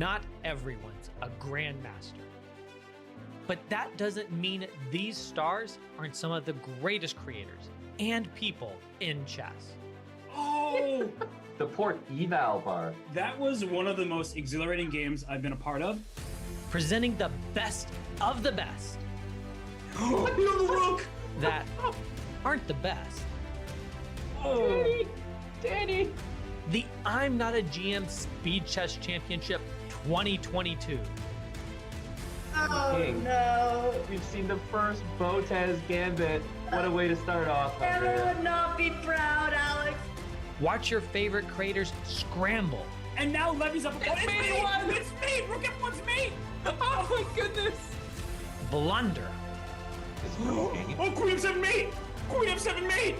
Not everyone's a grandmaster. But that doesn't mean these stars aren't some of the greatest creators and people in chess. Oh! The poor eval bar. That was one of the most exhilarating games I've been a part of. Presenting the best of the best Rook! that aren't the best. Oh. Danny! The I'm Not a GM Speed Chess Championship 2022. Oh King. no! We've seen the first Botez Gambit. What a way to start off. Evan would not be proud, Alex. Watch your favorite creators scramble. And now Levy's up. It's me! It's me! Rook F1's me! Oh my goodness! Blunder. Oh, Queen F7 mate! Queen F7 mate!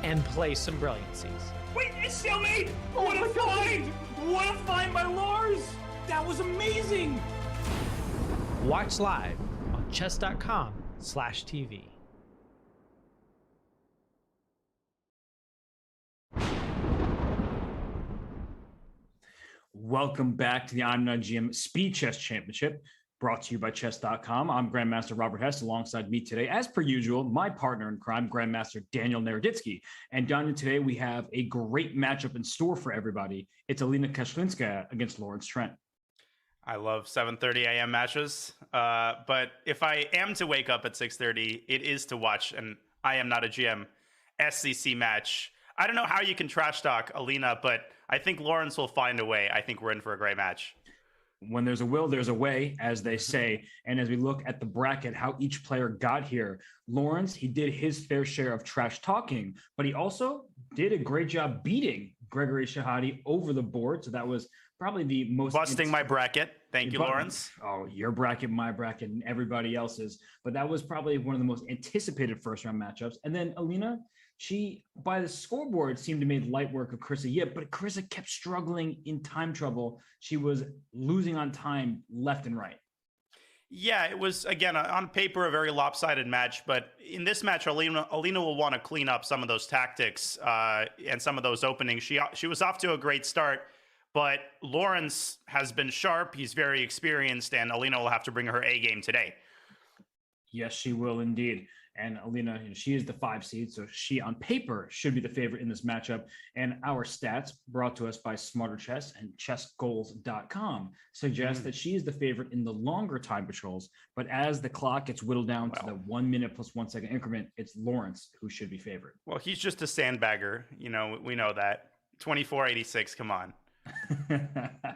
And play some brilliancies. Wait, it's stalemate! What a find! What a find by Lars! That was amazing! Watch live on chess.com/TV. Welcome back to the I'm Not a GM Speed Chess Championship, brought to you by chess.com. I'm Grandmaster Robert Hess. Alongside me today, as per usual, my partner in crime, Grandmaster Daniel Naroditsky. And Daniel, today we have a great matchup in store for everybody. It's Alina Kashlinskaya against Lawrence Trent. I love 7:30 a.m. matches, but if I am to wake up at 6:30, it is to watch an I Am Not a GM SCC match. I don't know how you can trash talk Alina, but I think Lawrence will find a way. I think we're in for a great match. When there's a will, there's a way, as they say. And as we look at the bracket, how each player got here, Lawrence, he did his fair share of trash talking, but he also did a great job beating Gregory Shahadi over the board. So that was probably the most busting my bracket. Thank you, Lawrence. Oh, your bracket, my bracket, and everybody else's. But that was probably one of the most anticipated first round matchups. And then Alina, she, by the scoreboard, seemed to make light work of Carissa Yip, but Carissa kept struggling in time trouble. She was losing on time left and right. Yeah, it was, again, on paper, a very lopsided match. But in this match, Alina will want to clean up some of those tactics and some of those openings. She was off to a great start, but Lawrence has been sharp. He's very experienced, and Alina will have to bring her A game today. Yes, she will indeed. And Alina, she is the 5 seed, so she on paper should be the favorite in this matchup. And our stats, brought to us by Smarter Chess and chessgoals.com, suggest that she is the favorite in the longer time patrols. But as the clock gets whittled down to the 1 minute plus 1 second increment, it's Lawrence who should be favored. Well, he's just a sandbagger. You know, we know that. 2486, come on.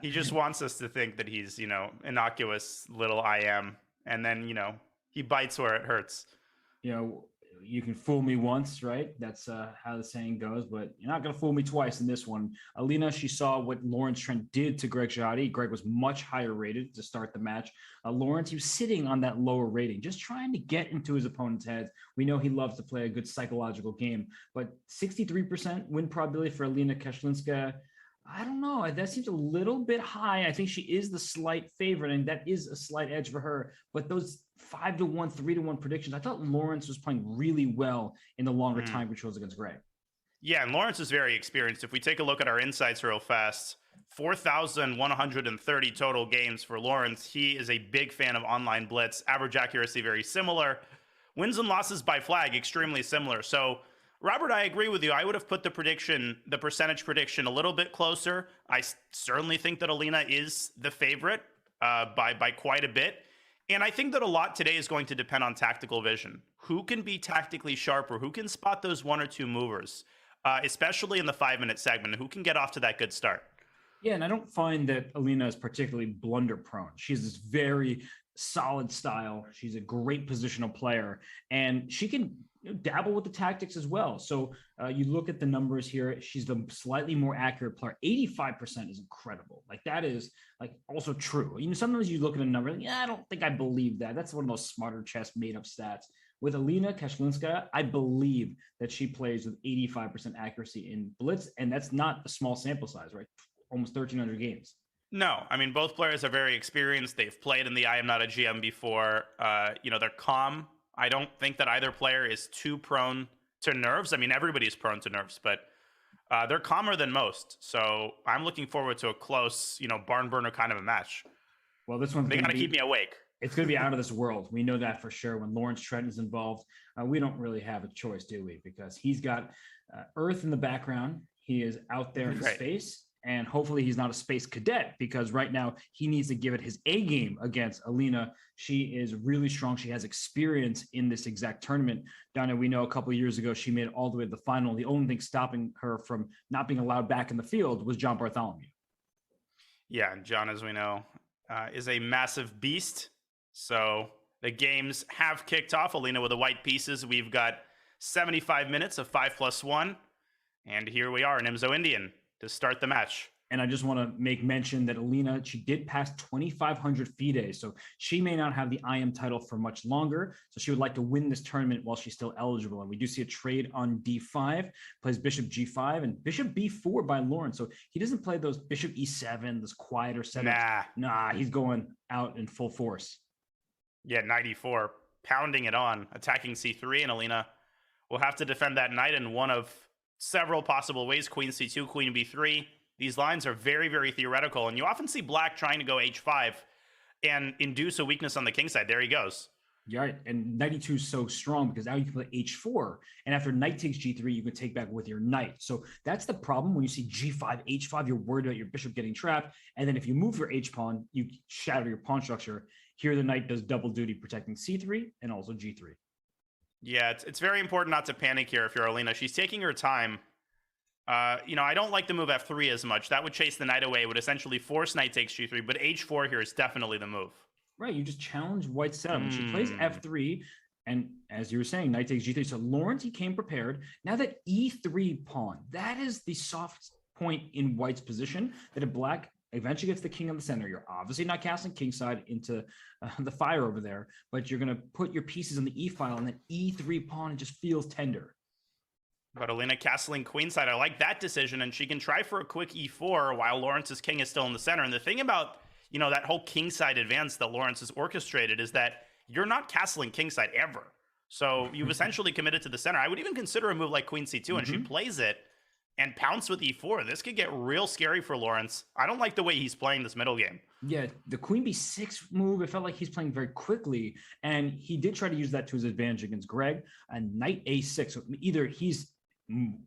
He just wants us to think that he's, innocuous little I am. And then, he bites where it hurts. You can fool me once, right? That's how the saying goes, but you're not going to fool me twice in this one. Alina, she saw what Lawrence Trent did to Greg Shahadi. Greg was much higher rated to start the match. Lawrence, he was sitting on that lower rating, just trying to get into his opponent's heads. We know he loves to play a good psychological game, but 63% win probability for Alina Kashlinskaya. I don't know. That seems a little bit high. I think she is the slight favorite, and that is a slight edge for her. But those 5-1, 3-1 predictions, I thought Lawrence was playing really well in the longer time controls against Greg. Yeah, and Lawrence is very experienced. If we take a look at our insights real fast, 4,130 total games for Lawrence. He is a big fan of online blitz. Average accuracy very similar. Wins and losses by flag extremely similar. So, Robert, I agree with you. I would have put the percentage prediction a little bit closer. I certainly think that Alina is the favorite by quite a bit. And I think that a lot today is going to depend on tactical vision. Who can be tactically sharper? Who can spot those 1 or 2 movers, especially in the 5-minute segment? Who can get off to that good start? Yeah, and I don't find that Alina is particularly blunder prone. She has this very solid style. She's a great positional player, and she can dabble with the tactics as well. So you look at the numbers here. She's the slightly more accurate player. 85% is incredible. Like, that is also true. Sometimes you look at a number, I don't think I believe that. That's one of those Smarter Chess made up stats. With Alina Kashlinskaya, I believe that she plays with 85% accuracy in blitz, and that's not a small sample size, right? Almost 1,300 games. No, I mean, both players are very experienced. They've played in the I Am Not a GM before. They're calm. I don't think that either player is too prone to nerves. I mean, everybody's prone to nerves, but They're calmer than most, so I'm looking forward to a close, barn burner kind of a match. Well, this one's They going got to to keep me awake. It's going to be out of this world. We know that for sure. When Lawrence Trent is involved, we don't really have a choice, do we? Because he's got Earth in the background. He is out there in space, and hopefully he's not a space cadet, because right now he needs to give it his A game against Alina. She is really strong. She has experience in this exact tournament. Donna, we know a couple of years ago, she made it all the way to the final. The only thing stopping her from not being allowed back in the field was John Bartholomew. Yeah, and John, as we know, is a massive beast. So the games have kicked off. Alina with the white pieces. We've got 75 minutes of 5+1. And here we are in IMSO Indian to start the match. And I just want to make mention that Alina, she did pass 2,500 FIDE. So she may not have the IM title for much longer. So she would like to win this tournament while she's still eligible. And we do see a trade on D5, plays Bishop G5 and Bishop B4 by Lawrence. So he doesn't play those Bishop E7, this quieter setups. Nah, he's going out in full force. Yeah, 94, pounding it on, attacking C3, and Alina will have to defend that knight in one of several possible ways. Queen C2, Queen B3. These lines are very, very theoretical, and you often see Black trying to go H5 and induce a weakness on the king side. There he goes. Yeah, right. And knight E2 is so strong because now you can play H4, and after knight takes G3, you can take back with your knight. So that's the problem when you see G5, H5, you're worried about your bishop getting trapped, and then if you move your H pawn, you shatter your pawn structure. Here, the knight does double duty, protecting C3 and also G3. Yeah, it's very important not to panic here if you're Alina. She's taking her time. I don't like the move F3 as much. That would chase the knight away. It would essentially force knight takes G3, but H4 here is definitely the move. Right, you just challenge White's setup. When she plays F3, and as you were saying, knight takes G3. So Lawrence, he came prepared. Now that E3 pawn, that is the soft point in White's position, that if Black eventually gets the king on the center, you're obviously not casting kingside into the fire over there, but you're going to put your pieces on the E file, and then E3 pawn, it just feels tender. But Alina castling queenside, I like that decision, and she can try for a quick E4 while Lawrence's king is still in the center. And the thing about, that whole kingside advance that Lawrence has orchestrated is that you're not castling kingside ever. So you've essentially committed to the center. I would even consider a move like Queen C2, and she plays it and pounce with E4. This could get real scary for Lawrence. I don't like the way he's playing this middle game. Yeah, the Queen B6 move, it felt like he's playing very quickly, and he did try to use that to his advantage against Greg. And Knight A6, so either he's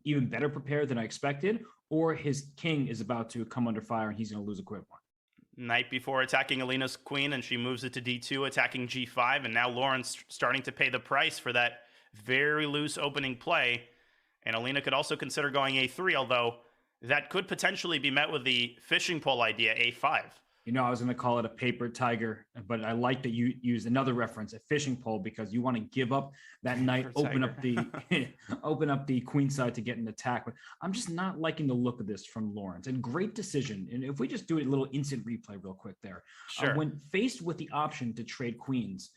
even better prepared than I expected, or his king is about to come under fire and he's going to lose a quick one. Knight before attacking Alina's queen, and she moves it to D2, attacking G5, and now Lawrence starting to pay the price for that very loose opening play. And Alina could also consider going A3, although that could potentially be met with the fishing pole idea, A5. I was going to call it a paper tiger, but I like that you use another reference, a fishing pole, because you want to give up that knight, open up the queen side to get an attack. But I'm just not liking the look of this from Lawrence. And great decision. And if we just do a little instant replay real quick there. Sure. When faced with the option to trade queens,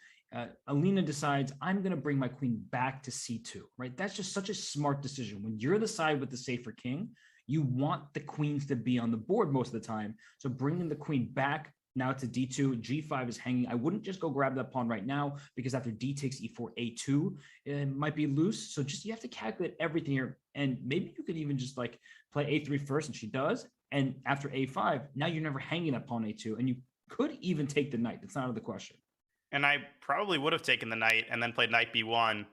Alina decides, I'm going to bring my queen back to C2, right? That's just such a smart decision. When you're the side with the safer king, you want the queens to be on the board most of the time. So bringing the queen back now to D2, G5 is hanging. I wouldn't just go grab that pawn right now, because after D takes E4, A2, it might be loose. So you have to calculate everything here. And maybe you could even just play A3 first, and she does. And after A5, now you're never hanging that pawn A2, and you could even take the knight. That's not out of the question. And I probably would have taken the knight and then played knight B1.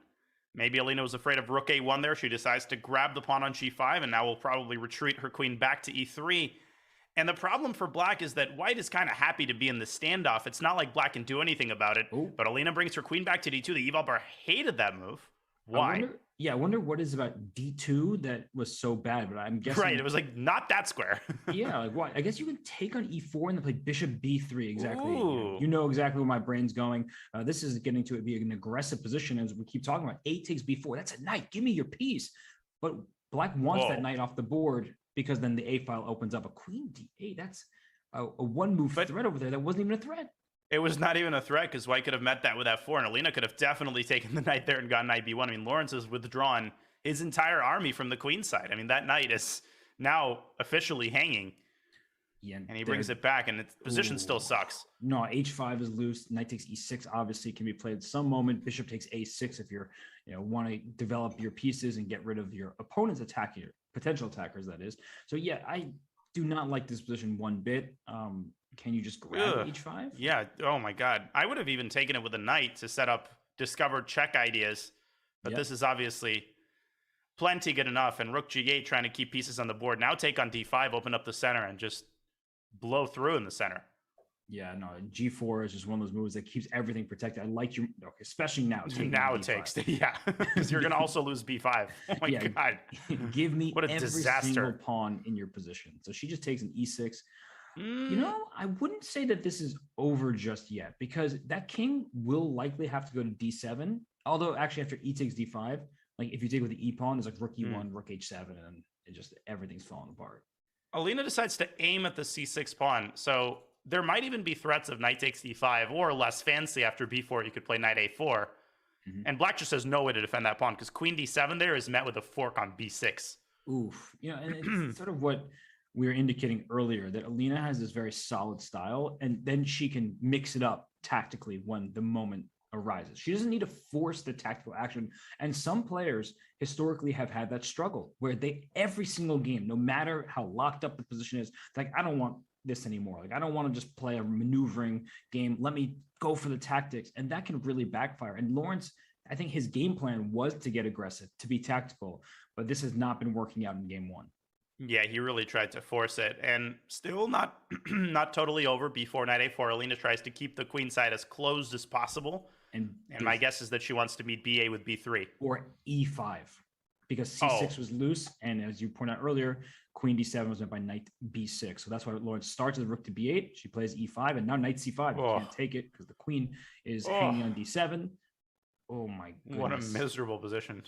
Maybe Alina was afraid of rook A1 there. She decides to grab the pawn on G5, and now will probably retreat her queen back to E3. And the problem for Black is that White is kind of happy to be in the standoff. It's not like Black can do anything about it. Ooh. But Alina brings her queen back to D2. The Eval bar hated that move. Why? I wonder what is about D2 that was so bad, but I'm guessing... Right, it was not that square. Yeah, why? I guess you can take on E4 and then play Bishop B3, exactly. Ooh. You know exactly where my brain's going. This is getting to be an aggressive position, as we keep talking about. A takes B4, that's a knight, give me your piece. But Black wants that knight off the board, because then the A file opens up. A queen D8, that's a one-move threat over there that wasn't even a threat. It was not even a threat, because White could have met that with F4, and Alina could have definitely taken the knight there and gotten knight B1. I mean, Lawrence has withdrawn his entire army from the queen side. I mean, that knight is now officially hanging. Yeah, and he brings it back, and its position still sucks. No, H5 is loose. Knight takes E6 obviously can be played at some moment. Bishop takes A6 if you're, want to develop your pieces and get rid of your opponent's attack here. potential attackers, that is. So yeah, I do not like this position one bit. Can you just grab Ugh. h5? Yeah. Oh my God. I would have even taken it with a knight to set up discovered check ideas, but Yep. this is obviously plenty good enough. And rook g8 trying to keep pieces on the board. Now take on d5, open up the center, and just blow through in the center. Yeah, no, G4 is just one of those moves that keeps everything protected. I like your, especially now. Now it takes, yeah, because you're going to also lose b5. Oh my Yeah. God. Give me What a every disaster. single pawn in your position. So she just takes an e6. Mm. You know, I wouldn't say that this is over just yet, because that king will likely have to go to d7. Although actually after e takes d5, like if you take with the e pawn, there's like rook e1, rook h7, and it just everything's falling apart. Alina decides to aim at the c6 pawn. So there might even be threats of knight takes d5, or less fancy after b4, you could play knight a4. And black just has no way to defend that pawn because queen d7 there is met with a fork on b6. Oof. You know, and it's sort of what we were indicating earlier, that Alina has this very solid style, and then she can mix it up tactically when the moment arises. She doesn't need to force the tactical action. And some players historically have had that struggle where they, every single game, no matter how locked up the position is, like, I don't want this anymore. Like, I don't want to just play a maneuvering game. Let me go for the tactics. And that can really backfire. And Lawrence, I think his game plan was to get aggressive, to be tactical, but this has not been working out in game one. Yeah, he really tried to force it, and still not not totally over. B4, knight a4. Alina tries to keep the queen side as closed as possible. And my guess is that she wants to meet ba with b3. Or e5, because c6 was loose. And as you pointed out earlier, queen d7 was met by knight b6. So that's why Lawrence starts with rook to b8. She plays e5, and now knight c5. You can't take it because the queen is hanging on d7. Oh my goodness. What a miserable position.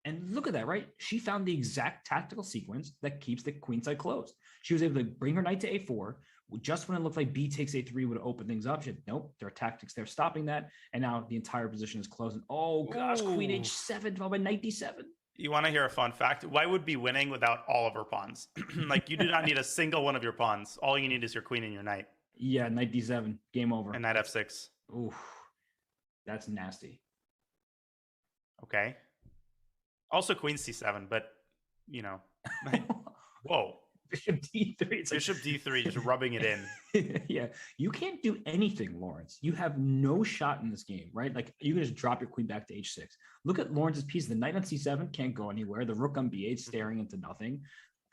And look at that, right? She found the exact tactical sequence that keeps the queen side closed. She was able to bring her knight to a4. Just when it looked like b takes a3 would open things up, she said, nope, there are tactics there stopping that. And now the entire position is closed. And oh gosh, queen h7 followed by knight d7. You want to hear a fun fact? Why would be winning without all of her pawns? Like, you do not need a single one of your pawns. All you need is your queen and your knight. Yeah, knight d7, game over. And knight f6. Oof, that's nasty. Okay. Also queen c7, but, you know. Whoa. Bishop d3. Bishop d3, just rubbing it in. Yeah, you can't do anything, Lawrence. You have no shot in this game, right? Like, you can just drop your queen back to h6. Look at Lawrence's piece. The knight on c7 can't go anywhere. The rook on b8 staring into nothing.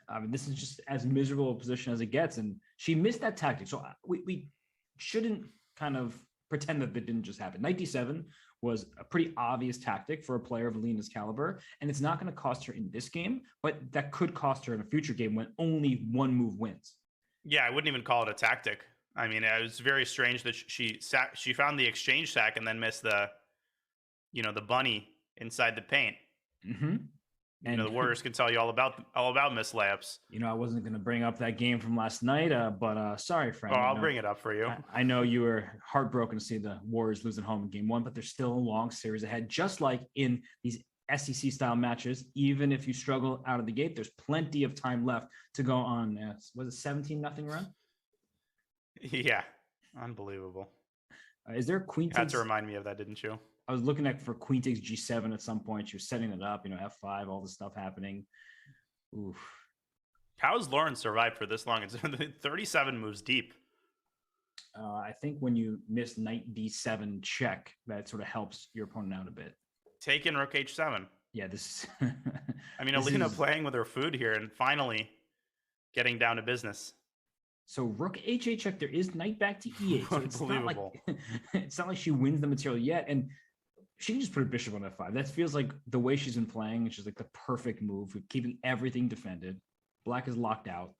I mean, this is just as miserable a position as it gets. And she missed that tactic. So we shouldn't kind of pretend that didn't just happen. Knight d7 was a pretty obvious tactic for a player of Alina's caliber, and it's not going to cost her in this game, but that could cost her in a future game when only one move wins. Yeah, I wouldn't even call it a tactic. I mean, it was very strange that she found the exchange sack and then missed the, you know, the bunny inside the paint. Mm-hmm. And the Warriors can tell you all about missed layups. You know, I wasn't going to bring up that game from last night, but sorry, friend. Oh, I'll bring it up for you. I know you were heartbroken to see the Warriors lose at home in game one, but there's still a long series ahead. Just like in these SEC style matches, even if you struggle out of the gate, there's plenty of time left to go on. Was it 17-0 run? Yeah, unbelievable. Is there a queen? You had to remind me of that, didn't you? I was looking at for queen takes g7 at some point. She was setting it up, you know, f5, all this stuff happening. Oof. How has Lawrence survived for this long? It's 37 moves deep. I think when you miss knight d7 check, that sort of helps your opponent out a bit. Taking rook h7. Yeah, this I mean, Alina playing with her food here and finally getting down to business. So rook h8 check, there is knight back to e8. So Unbelievable. It's not like she wins the material yet. And she can just put a bishop on f5. That feels like the way she's been playing. It's just like the perfect move, keeping everything defended. Black is locked out.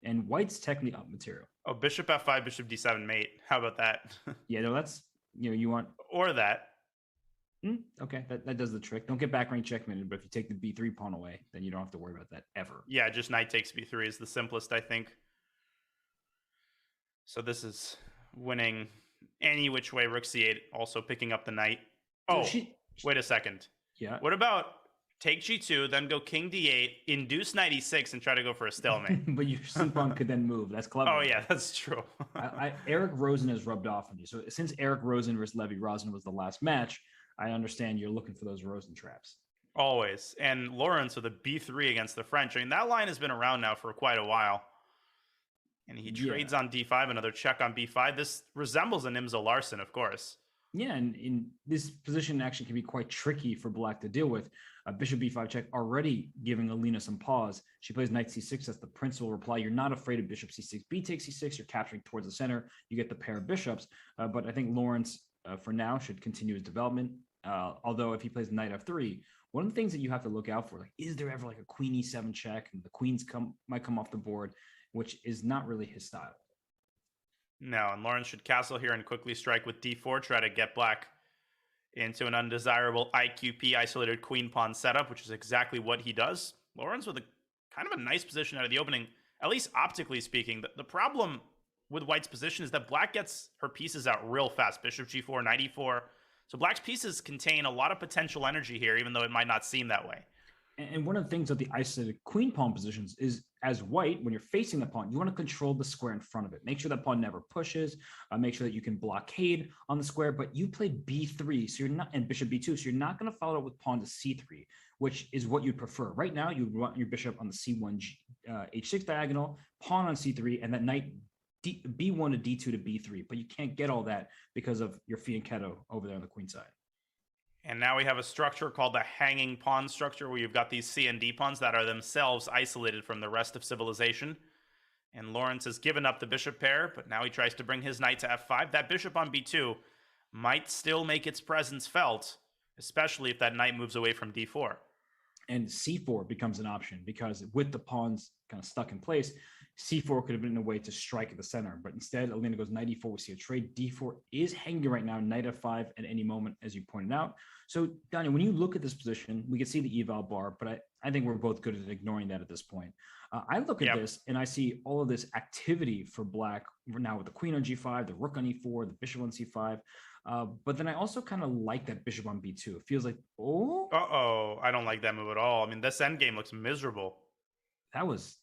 And white's technically up material. Oh, bishop f5, bishop d7 mate. How about that? Yeah, no, that's, you know, you want... Or that. Okay, that does the trick. Don't get back rank checkmated, but if you take the b3 pawn away, then you don't have to worry about that ever. Yeah, just knight takes b3 is the simplest, I think. So this is winning any which way. Rook c8, also picking up the knight. Oh, wait a second. Yeah. What about take g2, then go king d8, induce knight e6, and try to go for a stalemate? But your sleep pawn could then move. That's clever. Oh, yeah, that's true. Eric Rosen has rubbed off on you. So since Eric Rosen versus Levi Rosen was the last match, I understand you're looking for those Rosen traps. Always. And Lawrence with a b3 against the French. I mean, that line has been around now for quite a while. And he trades Yeah. on d5, another check on b5. This resembles an Imza Larsen, of course. Yeah, and in this position actually can be quite tricky for black to deal with. Bishop b5 check already giving Alina some pause. She plays knight c6. That's the principal reply. You're not afraid of bishop c6. B takes c6. You're capturing towards the center. You get the pair of bishops. But I think Lawrence, for now, should continue his development. Although if he plays knight f3, one of the things that you have to look out for, like, is there ever like a queen e7 check and the queens might come off the board, which is not really his style. No, and Lawrence should castle here and quickly strike with d4, try to get black into an undesirable IQP isolated queen pawn setup, which is exactly what he does. Lawrence with a kind of a nice position out of the opening, at least optically speaking. The problem with white's position is that black gets her pieces out real fast. Bishop g4, knight e4. So black's pieces contain a lot of potential energy here, even though it might not seem that way. And one of the things of the isolated queen pawn positions is, as white, when you're facing the pawn, you want to control the square in front of it. Make sure that pawn never pushes. Make sure that you can blockade on the square. But you play b3, so you're not, and bishop b2, so you're not going to follow it with pawn to c3, which is what you'd prefer. Right now, you want your bishop on the c1 h6 diagonal, pawn on c3, and that knight b1 to d2 to b3. But you can't get all that because of your fianchetto over there on the queen side. And now we have a structure called the hanging pawn structure, where you've got these C and D pawns that are themselves isolated from the rest of civilization. And Lawrence has given up the bishop pair, but now he tries to bring his knight to f5. That bishop on b2 might still make its presence felt, especially if that knight moves away from d4. And c4 becomes an option, because with the pawns kind of stuck in place, c4 could have been a way to strike at the center. But instead, Alina goes knight e4. We see a trade. d4 is hanging right now, knight f5 at any moment, as you pointed out. So, Daniel, when you look at this position, we can see the eval bar, but I think we're both good at ignoring that at this point. I look at this and I see all of this activity for black now with the queen on g5, the rook on e4, the bishop on c5. But then I also kind of like that bishop on b2. It feels like, I don't like that move at all. I mean, this endgame looks miserable. That was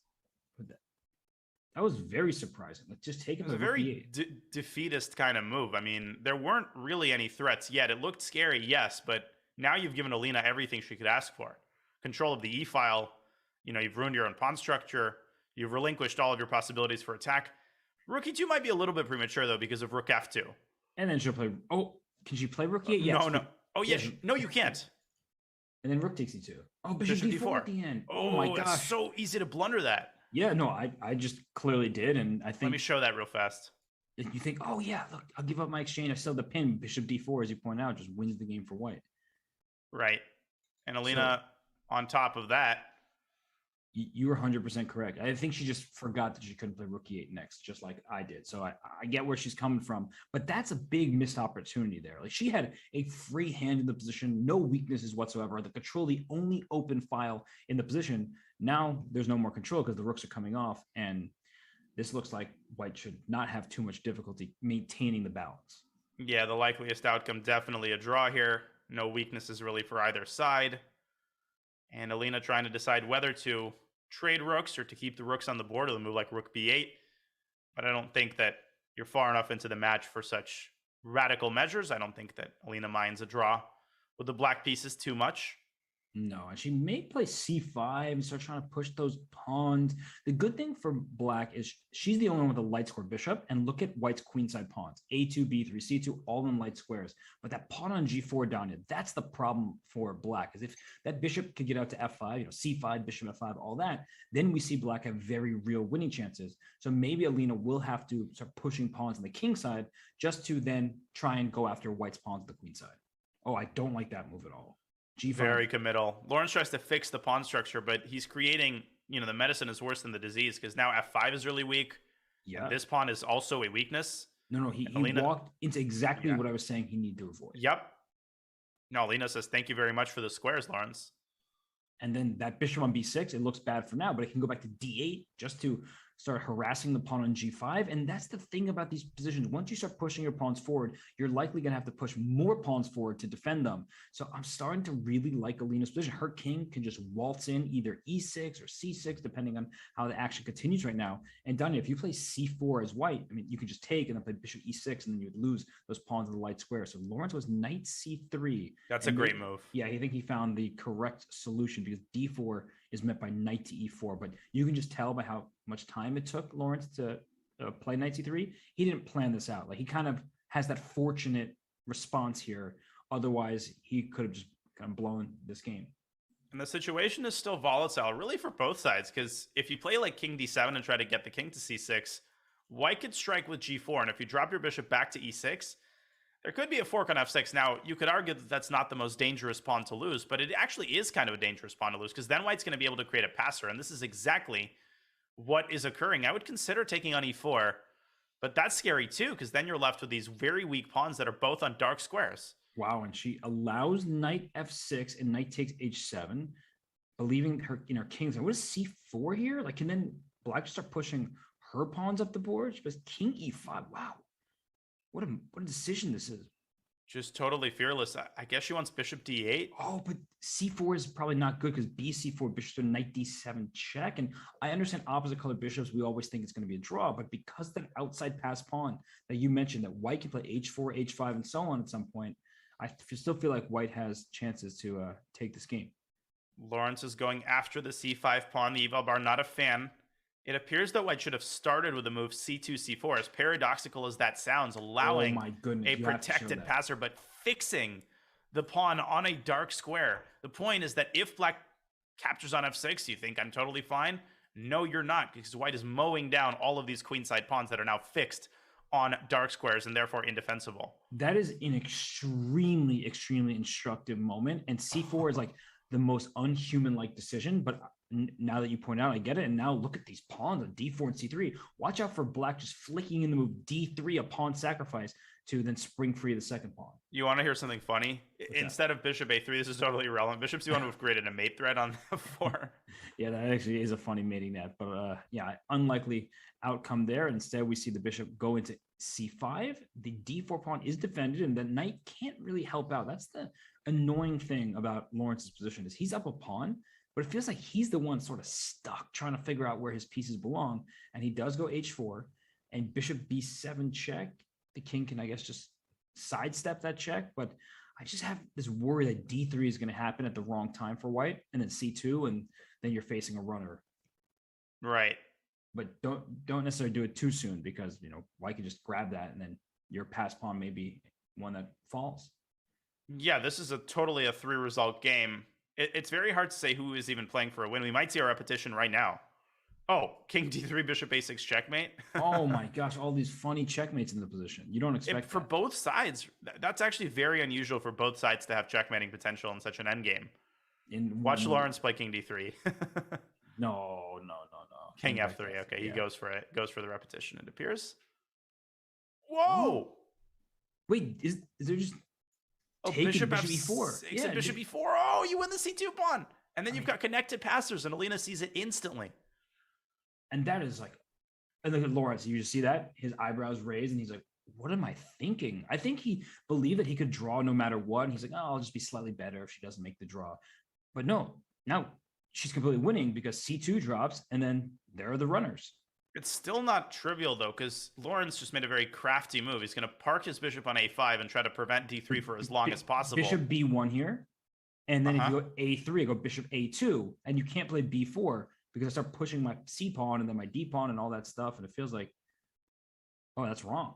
very surprising. Like, just take it was a very defeatist kind of move. I mean, there weren't really any threats yet. It looked scary, yes, but now you've given Alina everything she could ask for. Control of the e-file. You know, you've ruined your own pawn structure. You've relinquished all of your possibilities for attack. Rook e2 might be a little bit premature, though, because of rook f2. And then she'll play... Oh, can she play rook e8? Yes. No. Oh, yes. Yeah. No, you can't. And then rook takes e2. Oh, bishop d4 at the end. Oh my gosh. It's so easy to blunder that. Yeah, no, I just clearly did, and I think... Let me show that real fast. You think, oh yeah, look, I'll give up my exchange. I still have the pin. Bishop d4, as you point out, just wins the game for white. Right. And Alina, on top of that... You were 100% correct. I think she just forgot that she couldn't play rook e8 next, just like I did. So I get where she's coming from, but that's a big missed opportunity there. Like, she had a free hand in the position, no weaknesses whatsoever. The control, the only open file in the position. Now there's no more control because the rooks are coming off, and this looks like white should not have too much difficulty maintaining the balance. Yeah, the likeliest outcome, definitely a draw here. No weaknesses really for either side. And Alina trying to decide whether to trade rooks or to keep the rooks on the board, or the move like rook b8. But I don't think that you're far enough into the match for such radical measures. I don't think that Alina minds a draw with the black pieces too much. No, and she may play c5 and start trying to push those pawns. The good thing for black is she's the only one with a light square bishop, and look at white's queenside pawns. A2, b3, c2, all in light squares. But that pawn on g4 down here, that's the problem for black, is if that bishop could get out to f5, c5, bishop f5, all that, then we see black have very real winning chances. So maybe Alina will have to start pushing pawns on the king side just to then try and go after white's pawns on the queen side. Oh, I don't like that move at all. G5. Very committal. Lawrence tries to fix the pawn structure, but he's creating, the medicine is worse than the disease, because now f5 is really weak. Yeah. This pawn is also a weakness. No, he walked into exactly what I was saying he needed to avoid. Yep. No, Alina says, thank you very much for the squares, Lawrence. And then that bishop on b6, it looks bad for now, but it can go back to d8 just to start harassing the pawn on g5. And that's the thing about these positions. Once you start pushing your pawns forward, you're likely going to have to push more pawns forward to defend them. So I'm starting to really like Alina's position. Her king can just waltz in either e6 or c6, depending on how the action continues right now. And Danya, if you play c4 as white, I mean, you could just take and then play bishop e6, and then you would lose those pawns in the light square. So Lawrence was knight c3. That's a great move. Yeah, I think he found the correct solution because d4 is met by knight to e4. But you can just tell by how much time it took Lawrence to play knight c3. He didn't plan this out. Like, he kind of has that fortunate response here. Otherwise, he could have just kind of blown this game. And the situation is still volatile, really, for both sides, because if you play like king d7 and try to get the king to c6, white could strike with g4, and if you drop your bishop back to e6, there could be a fork on f6. Now, you could argue that that's not the most dangerous pawn to lose, but it actually is kind of a dangerous pawn to lose, because then white's going to be able to create a passer, and this is exactly what is occurring. I would consider taking on e4, but that's scary too, because then you're left with these very weak pawns that are both on dark squares. Wow, and she allows knight f6 and knight takes h7, believing her in her kings. And what is c4 here? Like, can then black just start pushing her pawns up the board? She plays king e5. Wow, what a decision this is. Just totally fearless. I guess she wants bishop d8. Oh, but c4 is probably not good because bc4, bishop to knight d7 check. And I understand opposite color bishops, we always think it's going to be a draw, but because that outside pass pawn that you mentioned, that white can play h4, h5, and so on at some point, I still feel like white has chances to take this game. Lawrence is going after the c5 pawn. The eval bar, not a fan. It appears that white should have started with the move c2, c4, as paradoxical as that sounds, allowing a protected passer, but fixing the pawn on a dark square. The point is that if black captures on f6, you think I'm totally fine? No, you're not, because white is mowing down all of these queenside pawns that are now fixed on dark squares and therefore indefensible. That is an extremely, extremely instructive moment. And c4 is like the most unhuman-like decision, but now that you point out, I get it. And now look at these pawns on d4 and c3. Watch out for black just flicking in the move d3, a pawn sacrifice, to then spring free the second pawn. You want to hear something funny? Instead of bishop a3, this is totally irrelevant. Bishop c1 would have created a mate thread on f4. Yeah, that actually is a funny mating net, but yeah, unlikely outcome there. Instead, we see the bishop go into c5. The d4 pawn is defended, and the knight can't really help out. That's the annoying thing about Lawrence's position, is he's up a pawn, but it feels like he's the one sort of stuck trying to figure out where his pieces belong. And he does go h4 and bishop b7 check. The king can, I guess, just sidestep that check, but I just have this worry that d3 is going to happen at the wrong time for white, and then c2, and then you're facing a runner. Right. But don't necessarily do it too soon, because, you know, white can just grab that, and then your pass pawn may be one that falls. Yeah, this is totally a 3-result game. It's very hard to say who is even playing for a win. We might see a repetition right now. Oh, king d3, bishop a6 checkmate. Oh my gosh, all these funny checkmates in the position. You don't expect for both sides. That's actually very unusual for both sides to have checkmating potential in such an endgame. Watch Lawrence play king d3. No. King f3. Okay, yeah. He goes for it. Goes for the repetition, it appears. Whoa! Wait, is there just bishop e4? Yeah, bishop e4. Oh, you win the c2 pawn. And then you've got connected passers, and Alina sees it instantly. And that is like, and look at Lawrence. You just see that? His eyebrows raised, and he's like, what am I thinking? I think he believed that he could draw no matter what. And he's like, oh, I'll just be slightly better if she doesn't make the draw. But no, now she's completely winning because c2 drops, and then there are the runners. It's still not trivial, though, because Lawrence just made a very crafty move. He's going to park his bishop on a5 and try to prevent d3 for as long as possible. Bishop b1 here. And then if you go a3, I go bishop a2, and you can't play b4 because I start pushing my c pawn and then my d pawn and all that stuff. And it feels like, oh, that's wrong.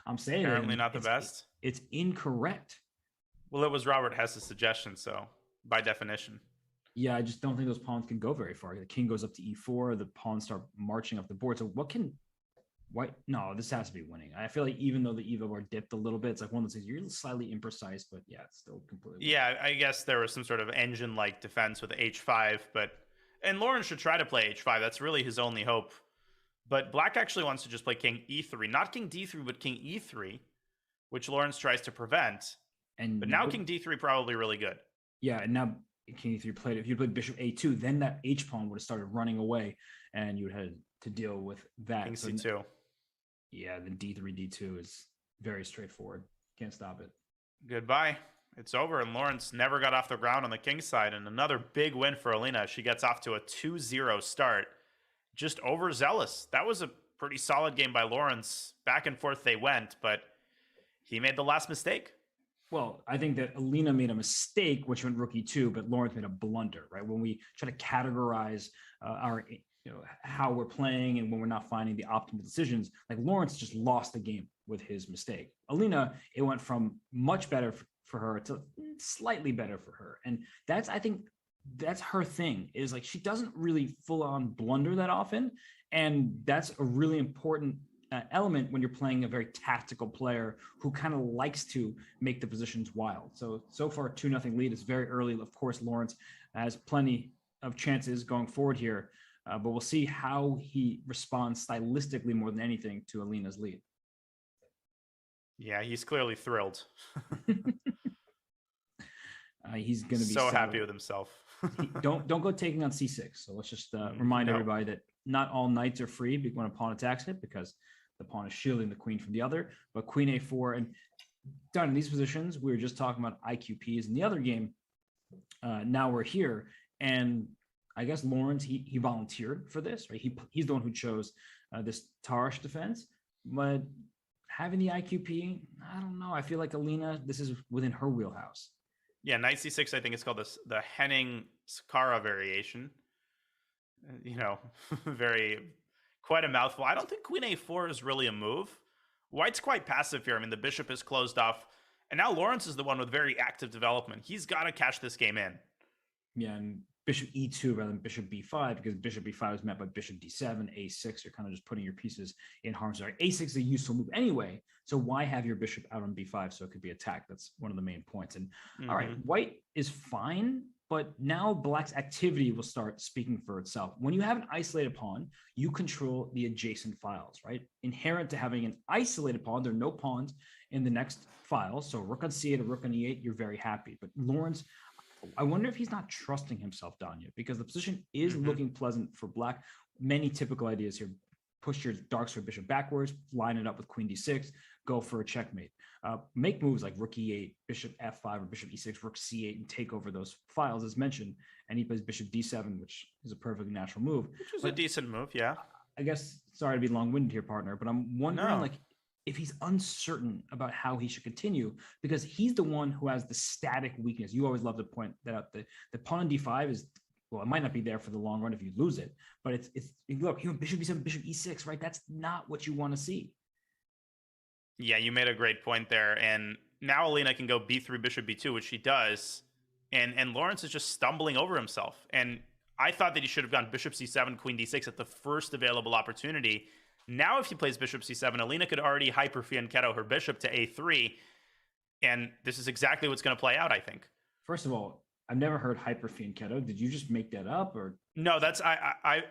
I'm saying apparently not the best. It's incorrect. Well, it was Robert Hess's suggestion, so by definition. Yeah, I just don't think those pawns can go very far. The king goes up to e4. The pawns start marching up the board. So what can white? No, this has to be winning. I feel like even though the eval bar dipped a little bit, it's like one of those things, you're slightly imprecise, but yeah, it's still completely winning. Yeah, I guess there was some sort of engine-like defense with h5, and Lawrence should try to play h5. That's really his only hope. But black actually wants to just play king e3, not king d3, but king e3, which Lawrence tries to prevent. But now king d3 probably really good. Yeah, and now king e3 played. If you played bishop a2, then that h pawn would have started running away, and you would have to deal with that. King So, C2. yeah, the D3, D2 is very straightforward. Can't stop it. Goodbye. It's over, and Lawrence never got off the ground on the king side. And another big win for Alina. She gets off to a 2-0 start. Just overzealous. That was a pretty solid game by Lawrence. Back and forth they went, but he made the last mistake. Well, I think that Alina made a mistake, which went rookie 2, but Lawrence made a blunder, right? When we try to categorize our, how we're playing and when we're not finding the optimal decisions, like Lawrence just lost the game with his mistake. Alina, it went from much better for her to slightly better for her. And I think that's her thing, is like she doesn't really full on blunder that often. And that's a really important element when you're playing a very tactical player who kind of likes to make the positions wild. So far 2-0 lead. It's very early. Of course, Lawrence has plenty of chances going forward here, but we'll see how he responds stylistically more than anything to Alina's lead. Yeah, he's clearly thrilled. He's going to be so happy with himself. don't go taking on C6. So let's just remind everybody that not all knights are free when a pawn attacks it, because the pawn is shielding the queen from the other. But queen A4, and done in these positions, we were just talking about IQPs in the other game. Now we're here, and I guess Lawrence, he volunteered for this, right? He's the one who chose this Tarish defense, but having the IQP, I don't know. I feel like Alina, this is within her wheelhouse. Yeah, knight c6, I think it's called the Henning-Sakara variation. Quite a mouthful. I don't think queen a4 is really a move. White's quite passive here. I mean, the bishop is closed off, and now Lawrence is the one with very active development. He's got to cash this game in. Yeah, and bishop e2 rather than bishop b5, because bishop b5 is met by bishop d7, a6. You're kind of just putting your pieces in harm's way. A6 is a useful move anyway, so why have your bishop out on b5 so it could be attacked? That's one of the main points. And all right, white is fine, but now black's activity will start speaking for itself. When you have an isolated pawn, you control the adjacent files, right? Inherent to having an isolated pawn, there are no pawns in the next file. So rook on c8 or rook on e8, you're very happy. But Lawrence, I wonder if he's not trusting himself, Danya, because the position is looking pleasant for black. Many typical ideas here. Push your dark square bishop backwards, line it up with queen d6, go for a checkmate. Make moves like rook e8, bishop f5, or bishop e6, rook c8, and take over those files as mentioned. And he plays bishop d7, which is a perfectly natural move. Which is a decent move, yeah. I guess, sorry to be long-winded here, partner, but I'm wondering if he's uncertain about how he should continue, because he's the one who has the static weakness. You always love to point that out. The pawn on d5 is, well, it might not be there for the long run if you lose it, but it's look, bishop e7, bishop e6, right? That's not what you want to see. Yeah, you made a great point there. And now Alina can go b3, bishop b2, which she does. And Lawrence is just stumbling over himself. And I thought that he should have gone bishop c7, queen d6 at the first available opportunity. Now, if he plays bishop c7, Alina could already hyper-fianchetto her bishop to a3. And this is exactly what's going to play out, I think. First of all, I've never heard hyper-fianchetto. Did you just make that up, or? No, that's I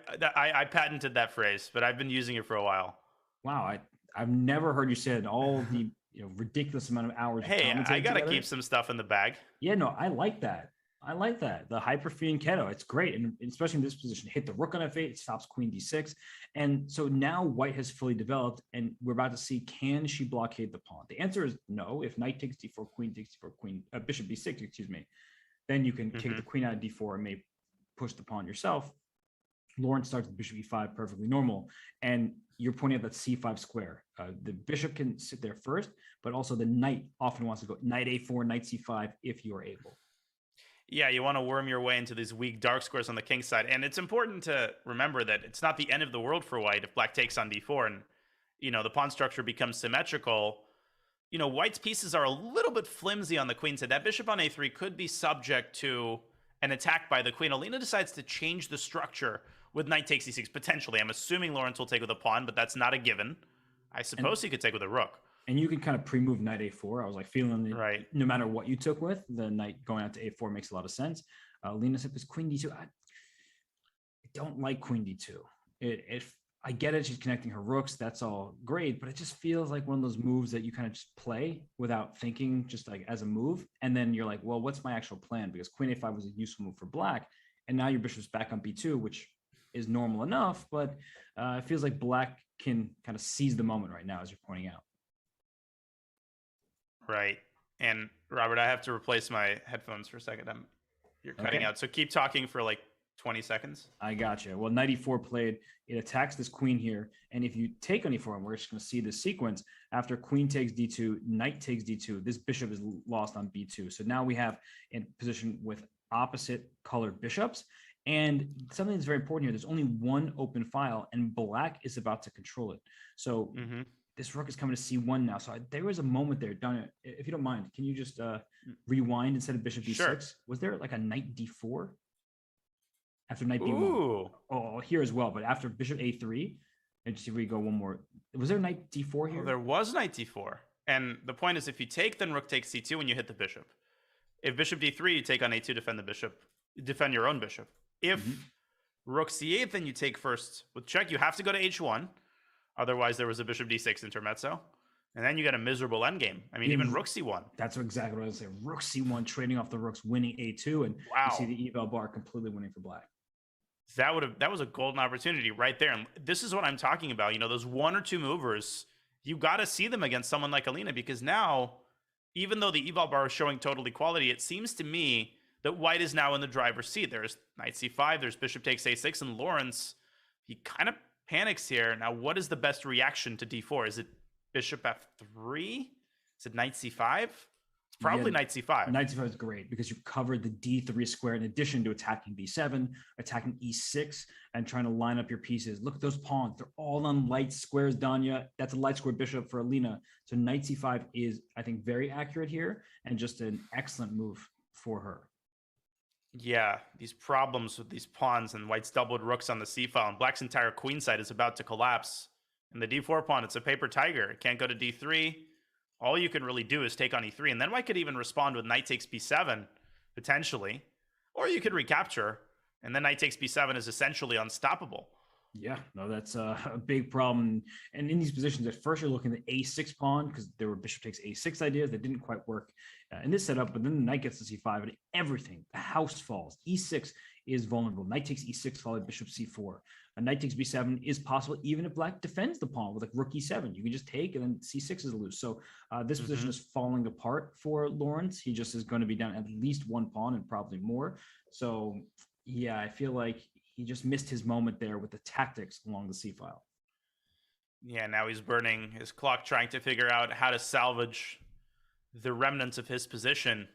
patented that phrase, but I've been using it for a while. Wow, I've never heard you say it in all the ridiculous amount of hours. Hey, I got to keep some stuff in the bag. Yeah, no, I like that. The hyper-fianchetto, it's great. And especially in this position, hit the rook on f8, it stops queen d6. And so now white has fully developed, and we're about to see, can she blockade the pawn? The answer is no. If knight takes d4, queen takes d4, bishop b6, excuse me, then you can kick the queen out of d4 and may push the pawn yourself. Lawrence starts with bishop e5, perfectly normal. And you're pointing out that c5 square. The bishop can sit there first, but also the knight often wants to go knight a4, knight c5 if you are able. Yeah, you want to worm your way into these weak dark squares on the king side. And it's important to remember that it's not the end of the world for white if black takes on d4 and, the pawn structure becomes symmetrical. White's pieces are a little bit flimsy on the queen side. That bishop on a3 could be subject to an attack by the queen. Alina decides to change the structure with knight takes e6, potentially. I'm assuming Lawrence will take with a pawn, but that's not a given. I suppose he could take with a rook. And you can kind of pre-move knight a4. I was feeling it, right. No matter what you took with, the knight going out to a4 makes a lot of sense. Alina said, "Is queen d2?" I don't like queen d2. I get it. She's connecting her rooks. That's all great. But it just feels like one of those moves that you kind of just play without thinking, just as a move. And then you're like, well, what's my actual plan? Because queen a5 was a useful move for black. And now your bishop's back on b2, which is normal enough, but it feels like black can kind of seize the moment right now, as you're pointing out. Right. And Robert, I have to replace my headphones for a second. You're cutting Okay. out. So keep talking for like 20 seconds. I gotcha. Well, knight e4 played. It attacks this queen here. And if you take on e4, and we're just going to see this sequence, after queen takes d2, knight takes d2, this bishop is lost on b2. So now we have in position with opposite colored bishops. And something that's very important here, there's only one open file, and black is about to control it. So this rook is coming to c1 now. So there was a moment there, Donna, if you don't mind, can you just rewind instead of bishop d6? Sure. Was there like a knight d4? After knight b1. Ooh. Oh, here as well, but after bishop a3, and see where you go one more. Was there knight d4 here? Well, there was knight d4. And the point is, if you take, then rook takes c2 and you hit the bishop. If bishop d3, you take on a2, defend the bishop, defend your own bishop. If rook c8, then you take first with check. You have to go to h1. Otherwise, there was a bishop d6 intermezzo. And then you get a miserable endgame. I mean, even rook c1. That's exactly what I was saying. Rook c1, trading off the rooks, winning a2, and you see the eval bar completely winning for black. That was a golden opportunity right there. And this is what I'm talking about. You know, those one or two movers, you got to see them against someone like Alina, because now, even though the eval bar is showing total equality, it seems to me that white is now in the driver's seat. There's knight c5, there's bishop takes a6, and Lawrence, he kind of panics here. Now, what is the best reaction to d4? Is it bishop f3? Is it knight c5? It's probably knight c5. Knight c5 is great because you've covered the d3 square in addition to attacking b7, attacking e6, and trying to line up your pieces. Look at those pawns. They're all on light squares, Danya. That's a light square bishop for Alina. So knight c5 is, I think, very accurate here and just an excellent move for her. Yeah, these problems with these pawns, and white's doubled rooks on the c file, and black's entire queen side is about to collapse. And the d4 pawn, it's a paper tiger. It can't go to d3. All you can really do is take on e3, and then white could even respond with knight takes b7, potentially. Or you could recapture, and then knight takes b7 is essentially unstoppable. Yeah, no, that's a big problem. And in these positions, at first you're looking at the a6 pawn because there were bishop takes a6 ideas that didn't quite work in this setup, but then the knight gets to c5 and everything, the house falls. E6 is vulnerable. Knight takes e6 followed bishop c4. A knight takes b7 is possible even if black defends the pawn with like rook e7. You can just take and then c6 is loose. So this position is falling apart for Lawrence. He just is going to be down at least one pawn and probably more. So yeah, I feel like he just missed his moment there with the tactics along the c-file. Yeah, now he's burning his clock trying to figure out how to salvage the remnants of his position.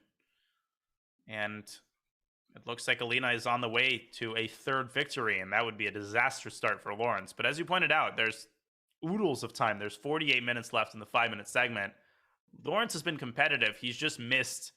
And it looks like Alina is on the way to a third victory, and that would be a disastrous start for Lawrence. But as you pointed out, there's oodles of time. There's 48 minutes left in the 5-minute segment. Lawrence has been competitive. He's just missed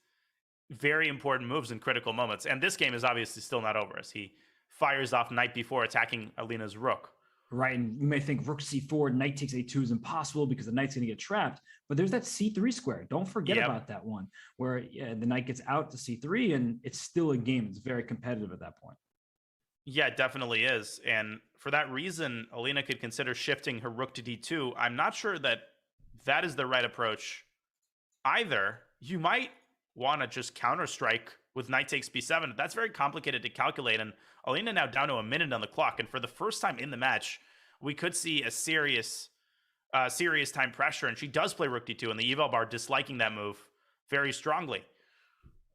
very important moves in critical moments. And this game is obviously still not over as he fires off knight b4, attacking Alina's rook. Right, and you may think rook c4, knight takes a2 is impossible because the knight's going to get trapped. But there's that c3 square. Don't forget about that one, where the knight gets out to c3, and it's still a game. It's very competitive at that point. Yeah, it definitely is. And for that reason, Alina could consider shifting her rook to d2. I'm not sure that that is the right approach either. You might want to just counter-strike with knight takes b7. That's very complicated to calculate, and Alina now down to a minute on the clock. And for the first time in the match, we could see a serious time pressure, and she does play rook d2, and the eval bar disliking that move very strongly.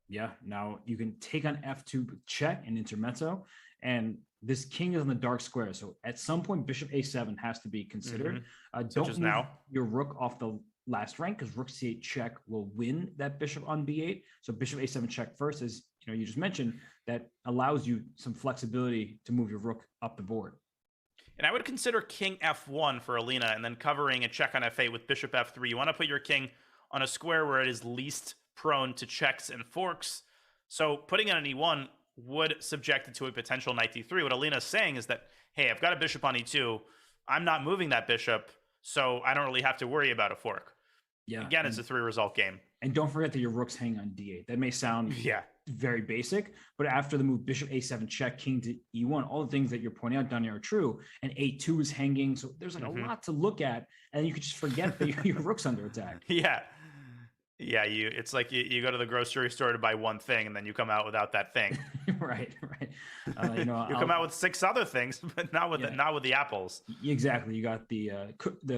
Yeah, now you can take on f2 check and intermezzo, and this king is on the dark square. So at some point, bishop a7 has to be considered. Don't move now your rook off the last rank because rook c8 check will win that bishop on b8. So bishop a7 check first, as you just mentioned, that allows you some flexibility to move your rook up the board. And I would consider king f1 for Alina, and then covering a check on f8 with bishop f3. You want to put your king on a square where it is least prone to checks and forks. So putting it on e1 would subject it to a potential knight d3. What Alina's saying is that, hey, I've got a bishop on e2. I'm not moving that bishop, so I don't really have to worry about a fork. Yeah. Again, it's a 3-result game. And don't forget that your rook's hanging on d8. That may sound very basic, but after the move bishop a7 check, king to e1, all the things that you're pointing out, Danya, are true. And a2 is hanging, so there's like a lot to look at, and you could just forget that your rook's under attack. Yeah. It's like you go to the grocery store to buy one thing, and then you come out without that thing. Right. You come out with 6 other things, but not with the apples. Exactly. You got the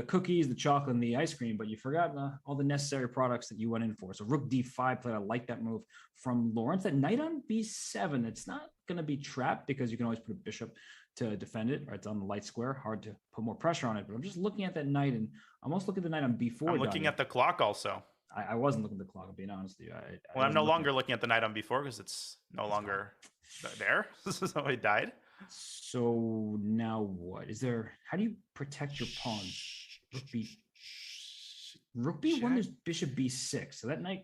cookies, the chocolate, and the ice cream, but you forgot all the necessary products that you went in for. So Rook D5 played. I like that move from Lawrence. That knight on B7. It's not going to be trapped because you can always put a bishop to defend it. Right, it's on the light square. Hard to put more pressure on it. But I'm just looking at that knight, and I'm also looking at the knight on B4. I'm looking at the clock also. I wasn't looking at the clock. I'm being honest with you. I'm no longer looking at the knight on B4 because it's no longer there. So it died. So now what? How do you protect your pawns? Rook B1, there's bishop B6. So that knight,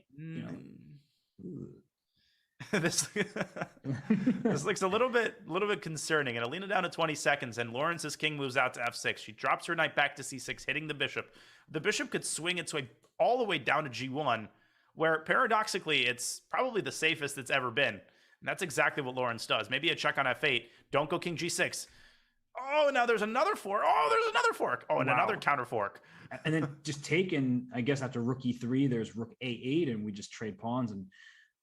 this looks a little bit concerning. And Alina down to 20 seconds, and Lawrence's king moves out to F6. She drops her knight back to C6, hitting the bishop. The bishop could swing its way all the way down to G1, where paradoxically it's probably the safest it's ever been. And that's exactly what Lawrence does. Maybe a check on F8. Don't go king G6. Oh, now there's another fork. Oh, there's another fork. Oh, and another counter fork. And then just taken, I guess, after rook E3, there's rook A8, and we just trade pawns, and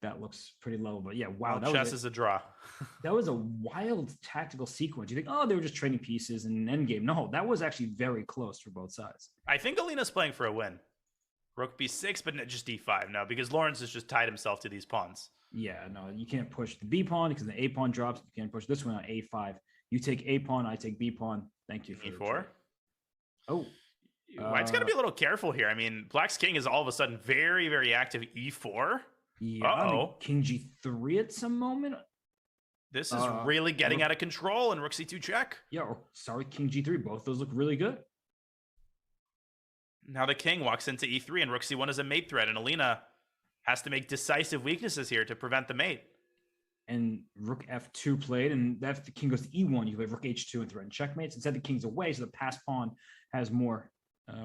that looks pretty level. But yeah, wow. Well, chess is a draw. That was a wild tactical sequence. You think, oh, they were just trading pieces in an endgame. No, that was actually very close for both sides. I think Alina's playing for a win. Rook B6, but just D5 now, because Lawrence has just tied himself to these pawns. Yeah, no, you can't push the B pawn because the A pawn drops. You can't push this one on A5. You take A pawn, I take B pawn. Thank you for E4. Oh. White's got to be a little careful here. I mean, Black's king is all of a sudden very, very active. E4. Yeah, king G3 at some moment. This is really getting out of control, and rook C2 check. Yeah, or sorry, king G3. Both those look really good. Now the king walks into E3, and rook C1 is a mate threat, and Alina has to make decisive weaknesses here to prevent the mate. And rook F2 played, and if the king goes to E1, you play rook H2 and threaten checkmates. Instead, the king's away, so the passed pawn has more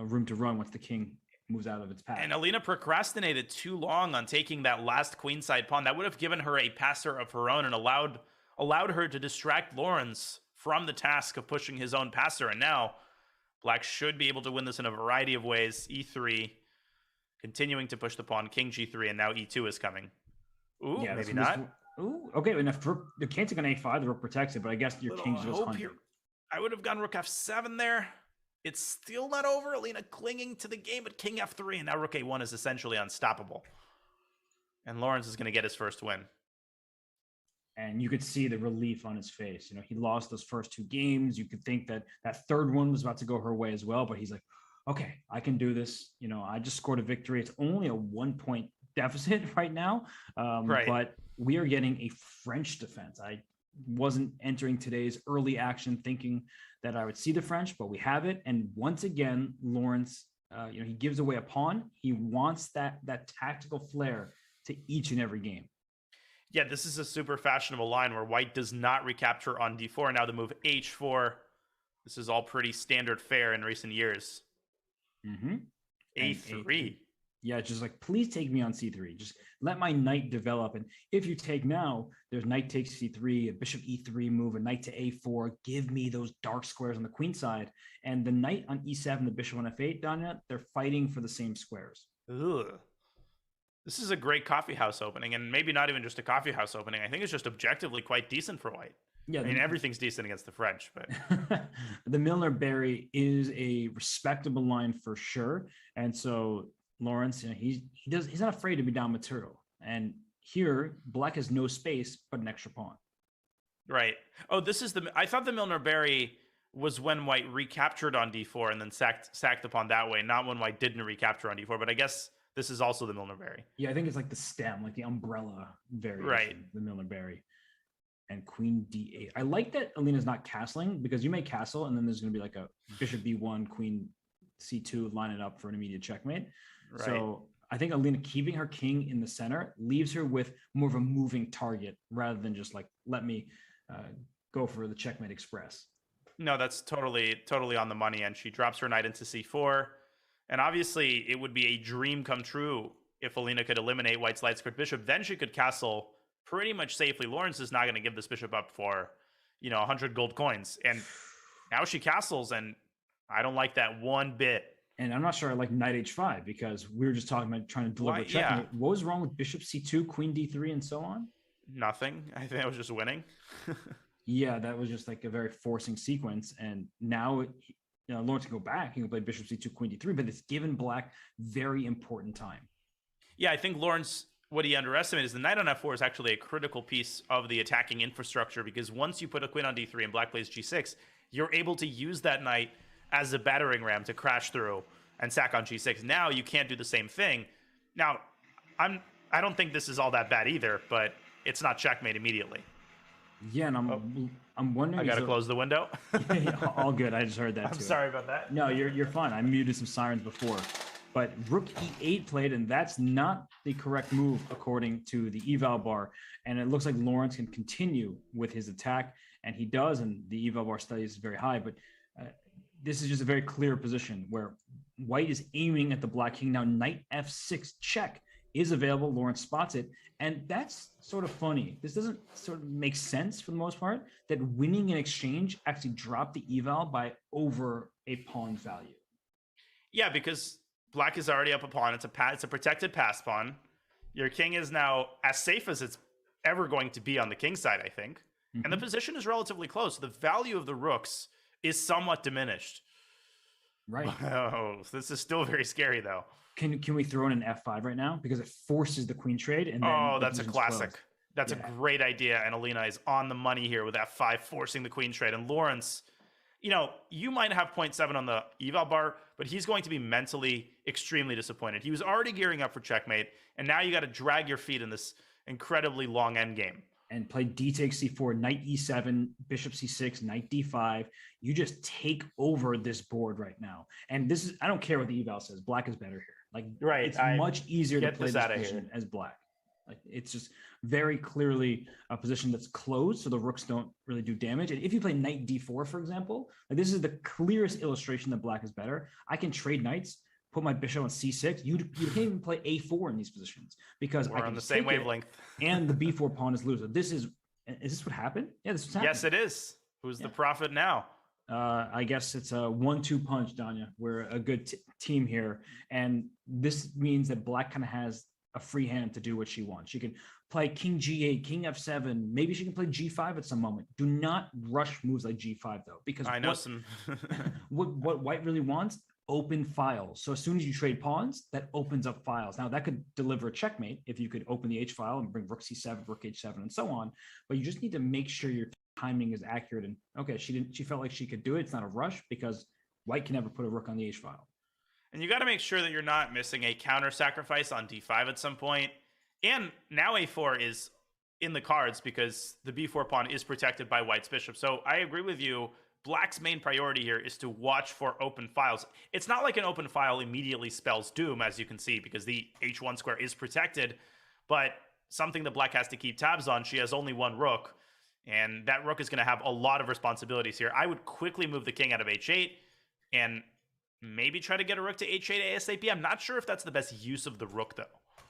room to run once the king moves out of its path. And Alina procrastinated too long on taking that last queenside pawn. That would have given her a passer of her own and allowed her to distract Lawrence from the task of pushing his own passer. And now Black should be able to win this in a variety of ways. E3, continuing to push the pawn, king G3, and now E2 is coming. Ooh, yeah, maybe not. Ooh, okay, and if the king took an A5, the rook protects it, but I guess your king's just 100. I would have gone rook F7 there. It's still not over. Alina clinging to the game, but king F3, and now rook A1 is essentially unstoppable. And Lawrence is going to get his first win. And you could see the relief on his face. You know, he lost those first 2 games. You could think that that third one was about to go her way as well, but he's like, okay, I can do this. You know, I just scored a victory. It's only a 1-point deficit right now, right. But we are getting a French defense. I wasn't entering today's early action thinking that I would see the French, but we have it. And once again, Lawrence, he gives away a pawn. He wants that tactical flair to each and every game. Yeah, this is a super fashionable line where White does not recapture on D4. Now the move H4. This is all pretty standard fare in recent years. Mm-hmm. A3. Yeah, just like, please take me on C3. Just let my knight develop. And if you take now, there's knight takes C3, a bishop E3 move, a knight to A4. Give me those dark squares on the queen side. And the knight on E7, the bishop on F8, Danya, they're fighting for the same squares. Ugh. This is a great coffee house opening, and maybe not even just a coffee house opening. I think it's just objectively quite decent for White. Yeah, I mean, everything's decent against the French, but the Milner Berry is a respectable line for sure. And so Lawrence, he's not afraid to be down material. And here, Black has no space but an extra pawn. Right. Oh, I thought the Milner Berry was when White recaptured on D4 and then sacked the pawn that way, not when White didn't recapture on D4. But I guess this is also the Milner Berry. Yeah, I think it's like the stem, like the umbrella variation, right? The Milner Berry. And queen D8. I like that Alina's not castling, because you may castle and then there's going to be like a bishop B1, queen C2, line it up for an immediate checkmate. Right. So I think Alina keeping her king in the center leaves her with more of a moving target rather than just like, let me go for the checkmate express. No, that's totally on the money. And she drops her knight into C4. And obviously it would be a dream come true if Alina could eliminate White's light squared bishop. Then she could castle pretty much safely. Lawrence is not going to give this bishop up for, 100 gold coins. And now she castles, and I don't like that one bit. And I'm not sure I like knight H5, because we were just talking about trying to deliver a checkmate. Yeah. What was wrong with bishop C2, queen D3, and so on? Nothing. I think I was just winning. Yeah, that was just like a very forcing sequence. And now, Lawrence can go back. He can play bishop c2, queen d3, but it's given black very important time. Yeah, I think Lawrence, what he underestimated is the knight on f4 is actually a critical piece of the attacking infrastructure, because once you put a queen on d3 and black plays g6, you're able to use that knight as a battering ram to crash through and sack on g6. Now you can't do the same thing. Now, I don't think this is all that bad either, but it's not checkmate immediately. Yeah, and I'm wondering. I gotta close the window. Yeah, all good. I just heard that. I'm sorry about that. No, you're fine. I muted some sirens before, but rook e8 played, and that's not the correct move according to the eval bar. And it looks like Lawrence can continue with his attack, and he does. And the eval bar study is very high, but this is just a very clear position where white is aiming at the black king. Now knight f6 check is available. Lawrence spots it. And that's sort of funny. This doesn't sort of make sense for the most part, that winning an exchange actually dropped the eval by over a pawn's value. Yeah, because black is already up a pawn. It's a protected pass pawn. Your king is now as safe as it's ever going to be on the king side, I think. Mm-hmm. And the position is relatively close. The value of the rooks is somewhat diminished. Right. Oh, this is still very scary, though. Can we throw in an f5 right now? Because it forces the queen trade. And then that's a classic. That's a great idea. And Alina is on the money here with f5, forcing the queen trade. And Lawrence, you might have 0.7 on the eval bar, but he's going to be mentally extremely disappointed. He was already gearing up for checkmate, and now you got to drag your feet in this incredibly long endgame. And play d takes c4, knight e7, bishop c6, knight d5. You just take over this board right now. And this is, I don't care what the eval says. Black is better here. Like, right, it's much easier to play this position as black. Like, it's just very clearly a position that's closed, so the rooks don't really do damage. And if you play knight d4, for example, like, this is the clearest illustration that black is better. I can trade knights, put my bishop on c6. You can't even play a4 in these positions because we're on the same wavelength. And the b4 pawn is loose. Is this what happened? Yeah, this is happening. Yes, it is. Who's the prophet now? I guess it's a 1-2 punch, Danya. We're a good team here. And this means that black kind of has a free hand to do what she wants. She can play king g8, king f7. Maybe she can play g5 at some moment. Do not rush moves like g5, though, because I know some. what white really wants, open files. So as soon as you trade pawns, that opens up files. Now that could deliver a checkmate if you could open the h file and bring rook c7, rook h7, and so on. But you just need to make sure your timing is accurate. And okay, she felt like she could do it. It's not a rush because white can never put a rook on the h file. And you got to make sure that you're not missing a counter sacrifice on d5 at some point. And now a4 is in the cards because the b4 pawn is protected by white's bishop. So I agree with you. Black's main priority here is to watch for open files. It's not like an open file immediately spells doom, as you can see, because the h1 square is protected, but something that black has to keep tabs on. She has only one rook, and that rook is going to have a lot of responsibilities here. I would quickly move the king out of h8 and maybe try to get a rook to h8 ASAP. I'm not sure if that's the best use of the rook, though.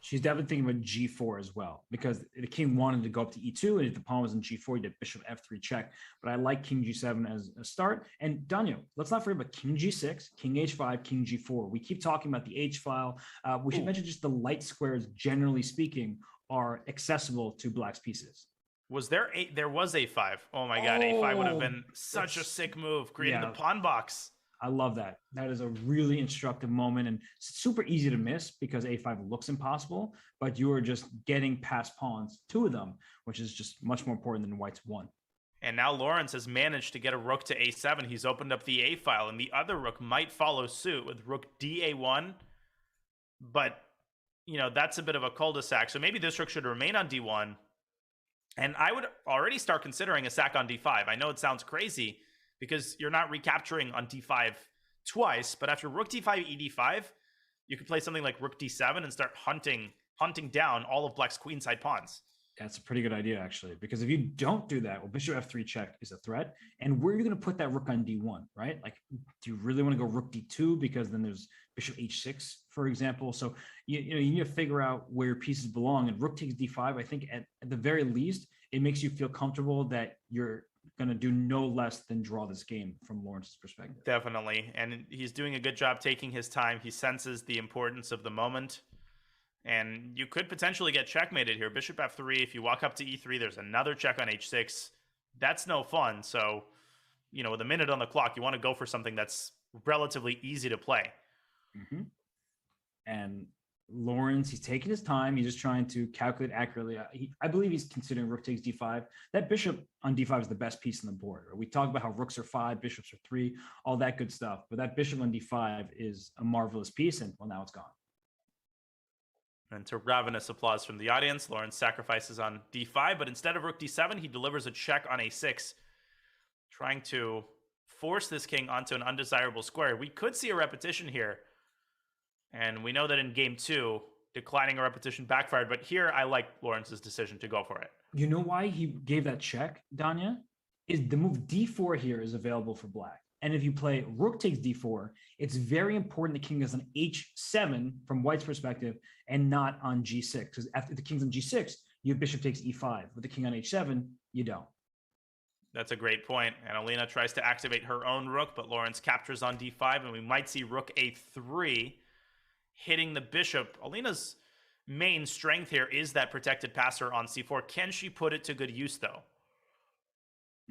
She's definitely thinking about g4 as well, because the king wanted to go up to e2, and if the pawn was in g4, you did bishop f3 check. But I like king g7 as a start. And Daniel, let's not forget about king g6, king h5, king g4. We keep talking about the h file. We should mention just the light squares, generally speaking, are accessible to black's pieces. Was there there was a5? Oh my god, a5 would have been such a sick move, creating the pawn box. I love that. That is a really instructive moment and super easy to miss because a5 looks impossible, but you are just getting past pawns, two of them, which is just much more important than white's one. And now Lawrence has managed to get a rook to a7. He's opened up the a file, and the other rook might follow suit with rook da1. But, that's a bit of a cul-de-sac. So maybe this rook should remain on d1. And I would already start considering a sack on d5. I know it sounds crazy, because you're not recapturing on d5 twice, but after rook d5, ed5, you could play something like rook d7 and start hunting down all of black's queenside pawns. That's a pretty good idea, actually, because if you don't do that, well, bishop f3 check is a threat. And where are you going to put that rook on d1, right? Like, do you really want to go rook d2? Because then there's bishop h6, for example. So, you need to figure out where your pieces belong. And rook takes d5, I think at the very least, it makes you feel comfortable that you're going to do no less than draw this game from Lawrence's perspective. Definitely. And he's doing a good job taking his time. He senses the importance of the moment. And you could potentially get checkmated here. Bishop f3. If you walk up to e3, there's another check on h6. That's no fun. So, with a minute on the clock, you want to go for something that's relatively easy to play. Mm-hmm. And Lawrence, he's taking his time. He's just trying to calculate accurately. I believe he's considering rook takes d5. That bishop on d5 is the best piece on the board. We talk about how rooks are 5, bishops are 3, all that good stuff. But that bishop on d5 is a marvelous piece, and well, now it's gone. And to ravenous applause from the audience, Lawrence sacrifices on d5, but instead of rook d7, he delivers a check on a6, trying to force this king onto an undesirable square. We could see a repetition here. And we know that in game 2, declining a repetition backfired. But here, I like Lawrence's decision to go for it. You know why he gave that check, Danya? Is the move d4 here is available for black. And if you play rook takes d4, it's very important the king is on h7 from white's perspective and not on g6. Because after the king's on g6, you have bishop takes e5. With the king on h7, you don't. That's a great point. And Alina tries to activate her own rook, but Lawrence captures on d5, and we might see rook a3 hitting the bishop. Alina's main strength here is that protected passer on c4. Can she put it to good use, though?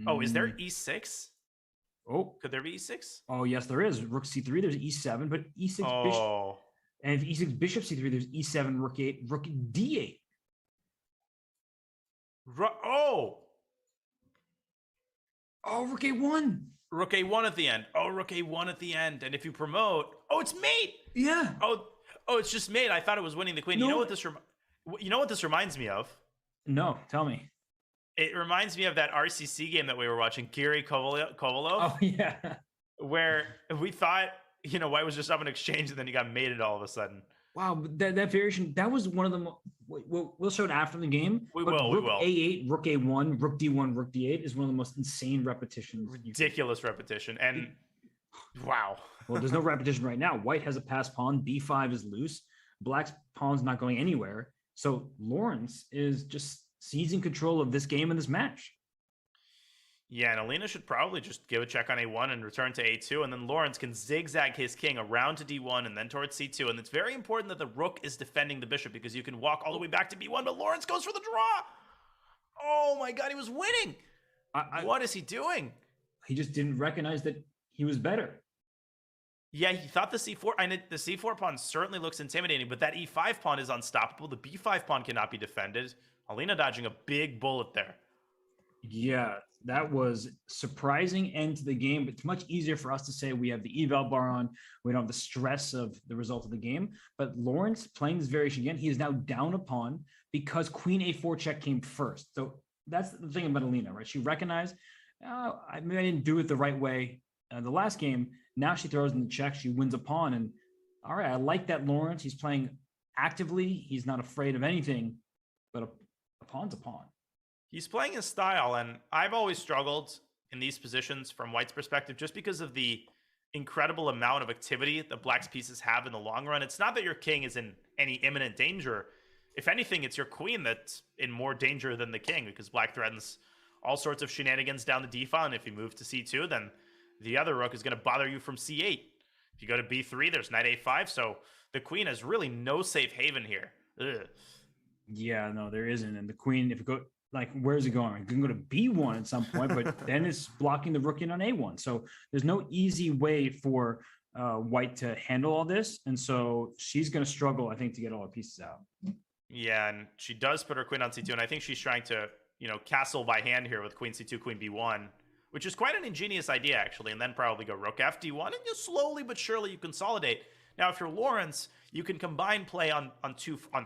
Oh, is there e6? Oh. Could there be e6? Oh, yes, there is. Rook c3, there's e7, but e6 bishop. And if e6 bishop c3, there's e7, rook 8, rook d8. Oh, rook a1. Rook a1 at the end. Oh, rook a1 at the end. And if you promote, it's mate. Yeah. Oh, it's just mate. I thought it was winning the queen. No. You know what this reminds me of? No, tell me. It reminds me of that RCC game that we were watching, Kiri Kovalov. Oh, yeah. Where we thought, White was just up an exchange, and then he got mated all of a sudden. Wow, that variation, that was one of them. We'll show it after the game. We will. A8, rook a1, rook d1, rook d8 is one of the most insane repetitions. Ridiculous repetition. And wow. Well, there's no repetition right now. White has a passed pawn. b5 is loose. Black's pawn's not going anywhere. So Lawrence is just seizing control of this game and this match. Yeah, and Alina should probably just give a check on a1 and return to a2, and then Lawrence can zigzag his king around to d1 and then towards c2. And it's very important that the rook is defending the bishop, because you can walk all the way back to b1, but Lawrence goes for the draw. Oh my god, he was winning. What is he doing? He just didn't recognize that he was better. Yeah, he thought the c4, and the c4 pawn certainly looks intimidating, but that e5 pawn is unstoppable. The b5 pawn cannot be defended. Alina dodging a big bullet there. Yeah, that was surprising end to the game, but it's much easier for us to say we have the eval bar on. We don't have the stress of the result of the game. But Lawrence playing this variation again, he is now down a pawn because queen a4 check came first. So that's the thing about Alina, right? She recognized, maybe I didn't do it the right way the last game. Now she throws in the check. She wins a pawn. And all right, I like that Lawrence. He's playing actively. He's not afraid of anything, but a pawn's a pawn. He's playing his style, and I've always struggled in these positions from White's perspective just because of the incredible amount of activity that Black's pieces have in the long run. It's not that your king is in any imminent danger. If anything, it's your queen that's in more danger than the king, because Black threatens all sorts of shenanigans down the d file, and if you move to c2, then the other rook is going to bother you from c8. If you go to b3, there's knight a5, so the queen has really no safe haven here. Ugh. Yeah, no, there isn't. And the queen, if you go... where's it going? You can go to b1 at some point, but then it's blocking the rook in on a1. So there's no easy way for White to handle all this. And so she's going to struggle, I think, to get all her pieces out. Yeah, and she does put her queen on c2, and I think she's trying to, castle by hand here with queen c2, queen b1, which is quite an ingenious idea, actually, and then probably go rook f d1, and just slowly but surely you consolidate. Now, if you're Lawrence, you can combine play on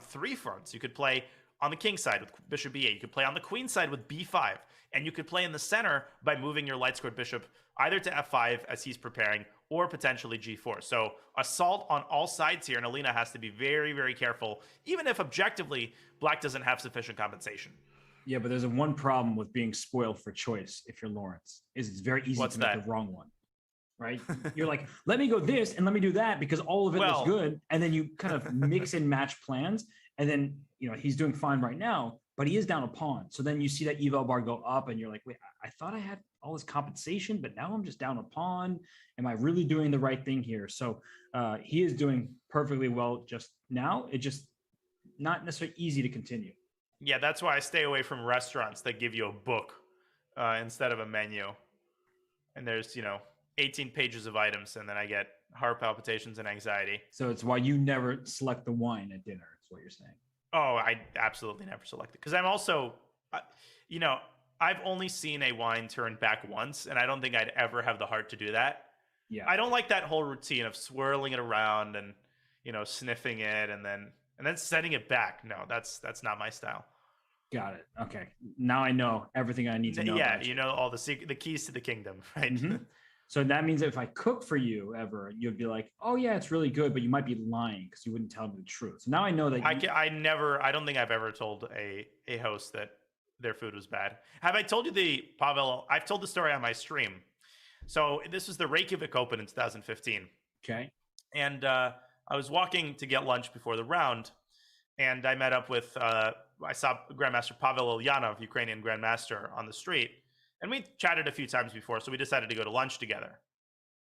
three fronts. You could play on the king side with bishop b8, you could play on the queen side with b5, and you could play in the center by moving your light squared bishop either to f5 as he's preparing, or potentially g4. So assault on all sides here, and Alina has to be very, very careful, even if objectively Black doesn't have sufficient compensation. Yeah, but there's one problem with being spoiled for choice if you're Lawrence, is it's very easy to make the wrong one, right? You're like, let me go this and let me do that because all of it looks good, and then you kind of mix and match plans, and then he's doing fine right now, but he is down a pawn. So then you see that eval bar go up, and you're like, wait, I thought I had all this compensation, but now I'm just down a pawn. Am I really doing the right thing here? So he is doing perfectly well just now. It just not necessarily easy to continue. Yeah, that's why I stay away from restaurants that give you a book instead of a menu. And there's, 18 pages of items, and then I get heart palpitations and anxiety. So it's why you never select the wine at dinner, is what you're saying. Oh, I absolutely never select it. Because I'm also, I've only seen a wine turn back once, and I don't think I'd ever have the heart to do that. Yeah. I don't like that whole routine of swirling it around and, sniffing it and then setting it back. No, that's not my style. Got it. Okay. Now I know everything I need to know. Yeah, all the keys to the kingdom, right? Mm-hmm. So that means that if I cook for you ever, you'd be like, "Oh yeah, it's really good," but you might be lying because you wouldn't tell me the truth. So now I know that. I don't think I've ever told a host that their food was bad. Have I told you Pavel? I've told the story on my stream. So this was the Reykjavik Open in 2015. Okay. And I was walking to get lunch before the round, and I met up with I saw Grandmaster Pavel Ulyanov, Ukrainian Grandmaster, on the street. And we chatted a few times before, so we decided to go to lunch together.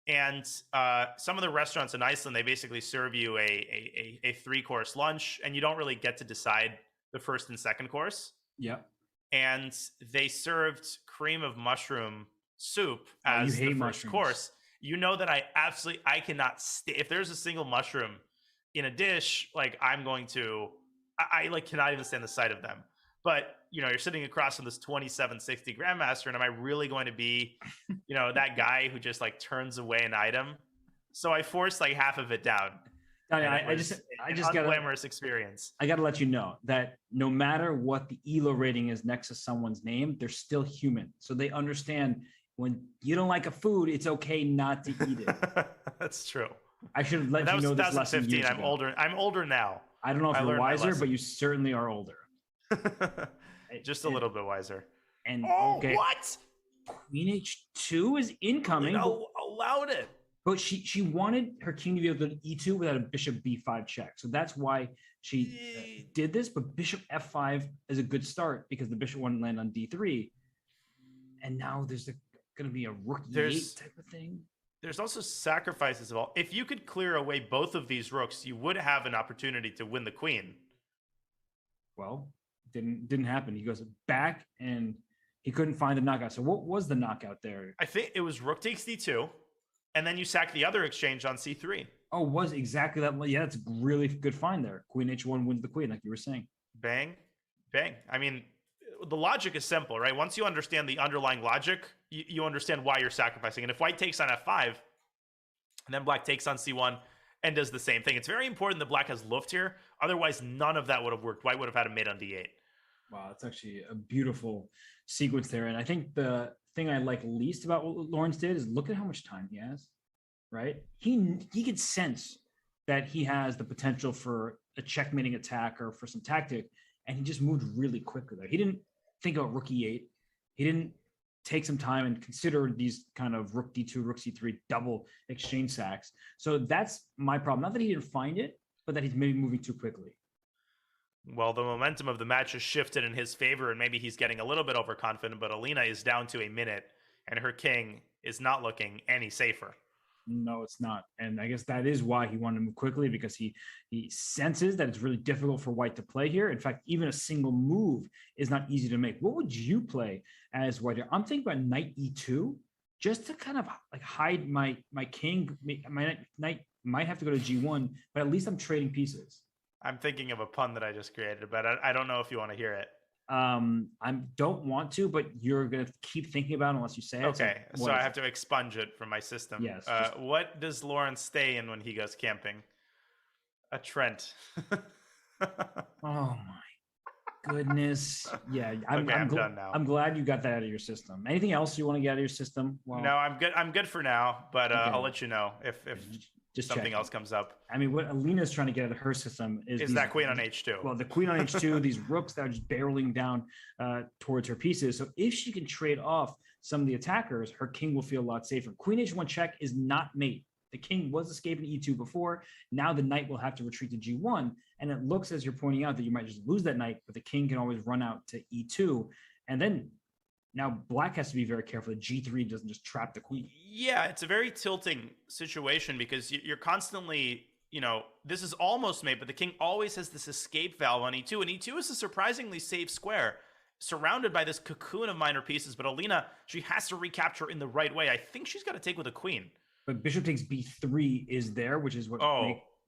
And some of the restaurants in Iceland, they basically serve you a 3-course lunch, and you don't really get to decide the first and second course. Yep. And they served cream of mushroom soup as the first course. You know that I cannot if there's a single mushroom in a dish, like I'm going to, I cannot even stand the sight of them. But, you're sitting across from this 2760 Grandmaster, and am I really going to be, that guy who just turns away an item? So I forced half of it down. I just got a glamorous experience. I got to let you know that no matter what the ELO rating is next to someone's name, they're still human. So they understand when you don't like a food, it's okay not to eat it. That's true. I should have let you know this lesson years ago. I'm older now. I don't know if you're wiser, but you certainly are older. Just a little bit wiser. And okay. What? Queen H2 is incoming. Allowed it. But she wanted her king to be able to E2 without a bishop B5 check. So that's why she did this. But bishop F5 is a good start because the bishop wouldn't land on D3. And now there's going to be a rook E8 type of thing. There's also sacrifices of all. If you could clear away both of these rooks, you would have an opportunity to win the queen. Well, didn't happen. He goes back and he couldn't find the knockout. So what was the knockout there? I think it was rook takes D2, and then you sack the other exchange on C3. Oh, was exactly that. Yeah, that's a really good find there. Queen H1 wins the queen, like you were saying. Bang, bang. I mean, the logic is simple, right? Once you understand the underlying logic, you understand why you're sacrificing. And if white takes on F5, and then black takes on C1 and does the same thing, it's very important that black has Luft here. Otherwise, none of that would have worked. White would have had a mate on D8. Wow, it's actually a beautiful sequence there. And I think the thing I like least about what Lawrence did is look at how much time he has, right? He could sense that he has the potential for a checkmating attack or for some tactic, and he just moved really quickly there. He didn't think about rook E8. He didn't take some time and consider these kind of rook D2, rook C3 double exchange sacks. So that's my problem. Not that he didn't find it, but that he's maybe moving too quickly. Well, the momentum of the match has shifted in his favor, and maybe he's getting a little bit overconfident, but Alina is down to a minute, and her king is not looking any safer. No, it's not. And I guess that is why he wanted to move quickly, because he senses that it's really difficult for white to play here. In fact, even a single move is not easy to make. What would you play as white here? I'm thinking about knight E2, just to kind of hide my king. My knight might have to go to G1, but at least I'm trading pieces. I'm thinking of a pun that I just created, but I don't know if you want to hear it. I don't want to, but you're going to keep thinking about it unless you say it. Okay, so I have to expunge it from my system. Yes. What does Lawrence stay in when he goes camping? A Trent. Oh my goodness. Yeah, I'm done now. I'm glad you got that out of your system. Anything else you want to get out of your system? Well, no, I'm good. I'm good for now, but okay. I'll let you know if just something else comes up. I mean, what Alina's trying to get out of her system is that queen on H2. Well, the queen on H2, these rooks that are just barreling down towards her pieces. So if she can trade off some of the attackers, her king will feel a lot safer. Queen H1 check is not mate. The king was escaping E2 before. Now the knight will have to retreat to G1. And it looks, as you're pointing out, that you might just lose that knight, but the king can always run out to E2. And then now black has to be very careful that G3 doesn't just trap the queen. Yeah, it's a very tilting situation because you're constantly, this is almost mate, but the king always has this escape valve on e2, and e2 is a surprisingly safe square, surrounded by this cocoon of minor pieces. But Alina, she has to recapture in the right way. I think she's got to take with a queen. But bishop takes b3 is there, which is what.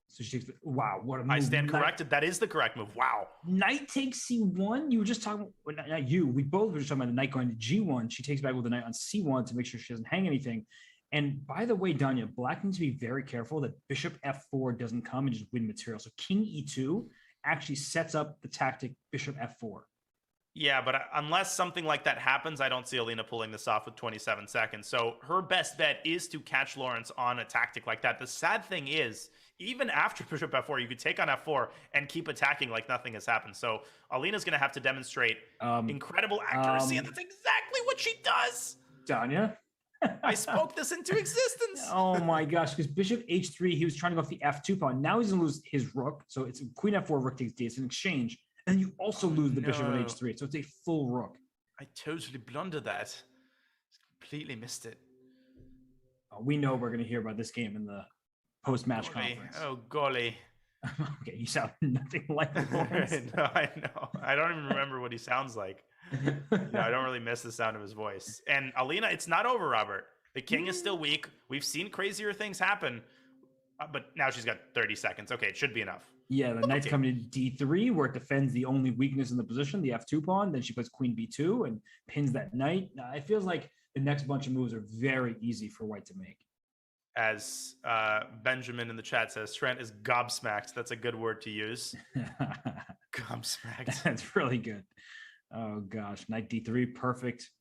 So she takes. Wow, what a move! I stand corrected. That is the correct move. Wow. Knight takes c1. You were just talking. Well, not you. We both were just talking about the knight going to g1. She takes back with the knight on c1 to make sure she doesn't hang anything. And by the way, Danya, Black needs to be very careful that bishop f4 doesn't come and just win material. So king e2 actually sets up the tactic bishop f4. Yeah, but unless something like that happens, I don't see Alina pulling this off with 27 seconds. So her best bet is to catch Lawrence on a tactic like that. The sad thing is, even after bishop f4, you could take on f4 and keep attacking like nothing has happened. So Alina's going to have to demonstrate incredible accuracy, and that's exactly what she does. Danya? I spoke this into existence. Oh my gosh, because bishop h3, he was trying to go off the f2 pawn. Now he's going to lose his rook. So it's queen f4, rook takes d. It's an exchange. And you also lose the bishop on h3. So it's a full rook. I totally blundered that. Completely missed it. We know we're going to hear about this game in the post-match conference. Oh, golly. Okay, you sound nothing like Lawrence. No, I know. I don't even remember what he sounds like. I don't really miss the sound of his voice. And Alina, it's not over, Robert. The king is still weak. We've seen crazier things happen. But now she's got 30 seconds. Okay, it should be enough. Yeah, the knight's coming to d3, where it defends the only weakness in the position, the f2 pawn. Then she plays queen b2 and pins that knight. It feels like the next bunch of moves are very easy for white to make. As Benjamin in the chat says, Trent is gobsmacked. That's a good word to use. Gobsmacked. That's really good. Oh, gosh. Knight d3, perfect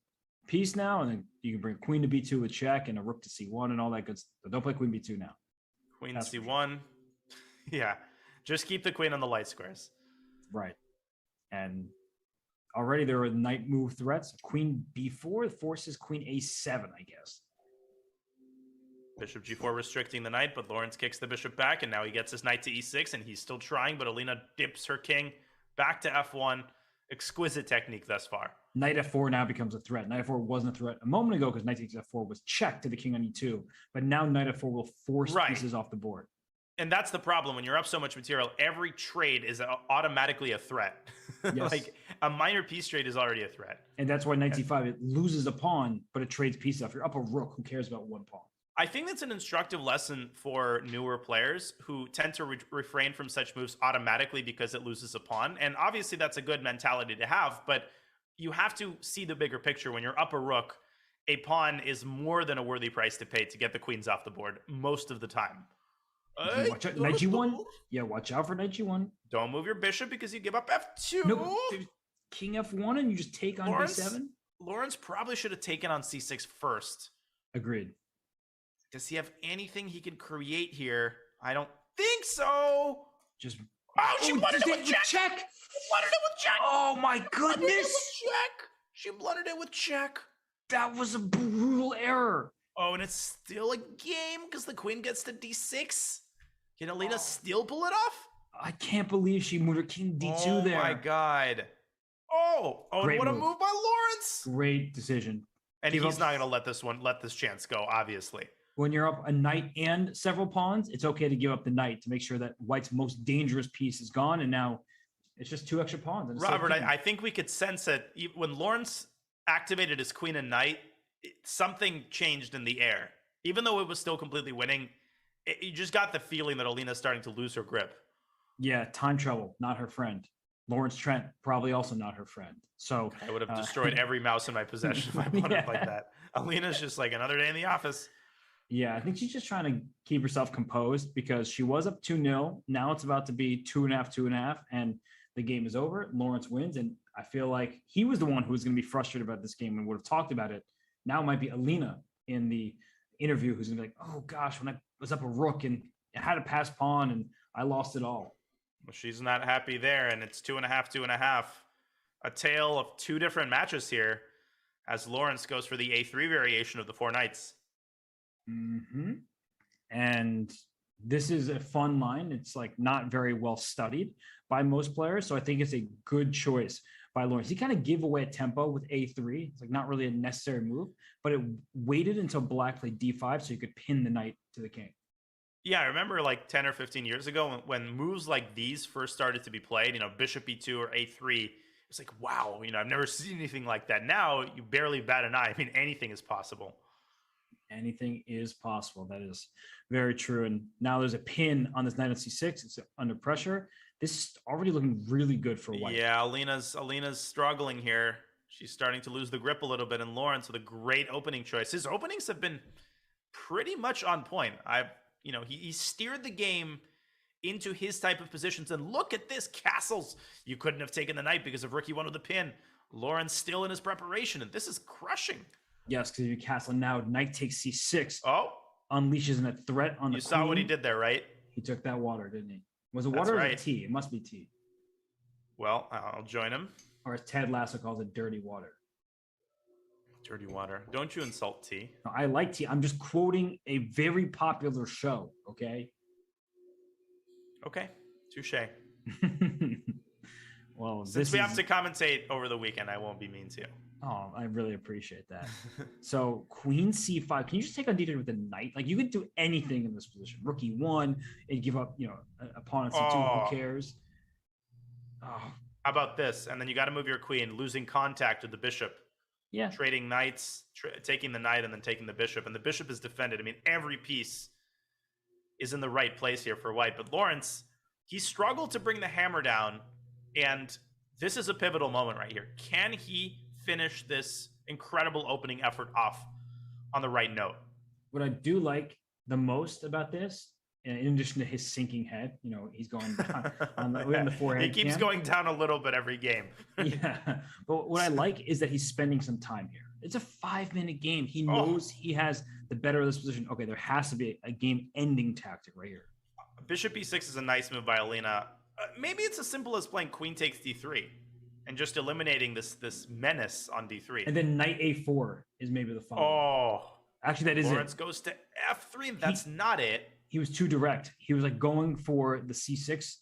piece now. And then you can bring queen to b2 with check and a rook to c1 and all that good stuff. But don't play queen b2 now. Queen c1. Yeah. Just keep the queen on the light squares. Right. And already there are knight move threats. Queen b4 forces queen a7, I guess. Bishop g4 restricting the knight, but Lawrence kicks the bishop back, and now he gets his knight to e6, and he's still trying, but Alina dips her king back to f1. Exquisite technique thus far. Knight f4 now becomes a threat. Knight f4 wasn't a threat a moment ago because knight takes f4 was checked to the king on e2, but now knight f4 will force pieces off the board. And that's the problem. When you're up so much material, every trade is automatically a threat. Yes. Like a minor piece trade is already a threat. And that's why knight c5, it loses a pawn, but it trades pieces off. You're up a rook. Who cares about one pawn? I think that's an instructive lesson for newer players who tend to refrain from such moves automatically because it loses a pawn. And obviously that's a good mentality to have, but you have to see the bigger picture. When you're up a rook, a pawn is more than a worthy price to pay to get the queens off the board most of the time. Watch out, knight g1. Yeah, watch out for knight g1. Don't move your bishop because you give up f2. No, king f1 and you just take on b7. Lawrence probably should have taken on c6 first. Agreed. Does he have anything he can create here? I don't think so. Just she blundered it with check. She blundered it with check. Oh my goodness. She blundered it with check. That was a brutal error. Oh, and it's still a game because the queen gets to d6. Can Alina still pull it off? I can't believe she moved her king d2 there. Oh my god. Oh, and what a move by Lawrence. Great decision. And he's not going to let this chance go, obviously. When you're up a knight and several pawns, it's okay to give up the knight to make sure that white's most dangerous piece is gone. And now it's just 2 extra pawns. And Robert, I think we could sense it. When Lawrence activated his queen and knight, something changed in the air. Even though it was still completely winning, you just got the feeling that Alina's starting to lose her grip. Yeah, time trouble, not her friend. Lawrence Trent, probably also not her friend. So I would have destroyed every mouse in my possession if I put it like that. Alina's just like another day in the office. Yeah, I think she's just trying to keep herself composed because she was up 2-0. Now it's about to be 2.5, and the game is over. Lawrence wins, and I feel like he was the one who was going to be frustrated about this game and would have talked about it. Now it might be Alina in the interview who's going to be like, oh gosh, when I was up a rook and I had a pass pawn and I lost it all. Well, she's not happy there, and it's 2.5. A tale of 2 different matches here as Lawrence goes for the a3 variation of the 4 knights. Mm-hmm. And this is a fun line. It's like not very well studied by most players. So I think it's a good choice by Lawrence. He kind of gave away a tempo with a3. It's like not really a necessary move, but it waited until black played d5 so you could pin the knight to the king. Yeah, I remember like 10 or 15 years ago when moves like these first started to be played, bishop e2 or a3. It's like, wow, I've never seen anything like that. Now you barely bat an eye. I mean, anything is possible. Anything is possible. That is very true. And now there's a pin on this knight on c6. It's under pressure. This is already looking really good for white. Yeah, Alina's struggling here. She's starting to lose the grip a little bit. And Lawrence with a great opening choice. His openings have been pretty much on point. He steered the game into his type of positions. And look at this, castles. You couldn't have taken the knight because of rook e1 with the pin. Lawrence still in his preparation, and this is crushing. Yes, because if you castle now, knight takes c6. Oh, unleashes a threat on the queen. You saw what he did there, right? He took that water, didn't he? Was it water or was it tea? It must be tea. Well, I'll join him. Or as Ted Lasso calls it, dirty water. Dirty water. Don't you insult tea. No, I like tea. I'm just quoting a very popular show, okay? Okay, touche. Well, since we have to commentate over the weekend, I won't be mean to you. Oh, I really appreciate that. So queen c5. Can you just take on d3 with the knight? Like you could do anything in this position. Rook e1 and give up, a pawn on c2. Who cares? Oh. How about this? And then you got to move your queen, losing contact with the bishop. Yeah. Trading knights, taking the knight and then taking the bishop. And the bishop is defended. I mean, every piece is in the right place here for white. But Lawrence, he struggled to bring the hammer down. And this is a pivotal moment right here. Can he finish this incredible opening effort off on the right note? What I do like the most about this, in addition to his sinking head, he's going down on the forehead. He keeps going down a little bit every game. Yeah. But what I like is that he's spending some time here. It's a 5-minute game. He knows he has the better of this position. Okay, there has to be a game-ending tactic right here. Bishop e6 is a nice move by Alina. Maybe it's as simple as playing queen takes d3 and just eliminating this menace on d3. And then knight a4 is maybe the follow. Oh. Actually, that is Lawrence goes to f3. That's not it. He was too direct. He was like going for the c6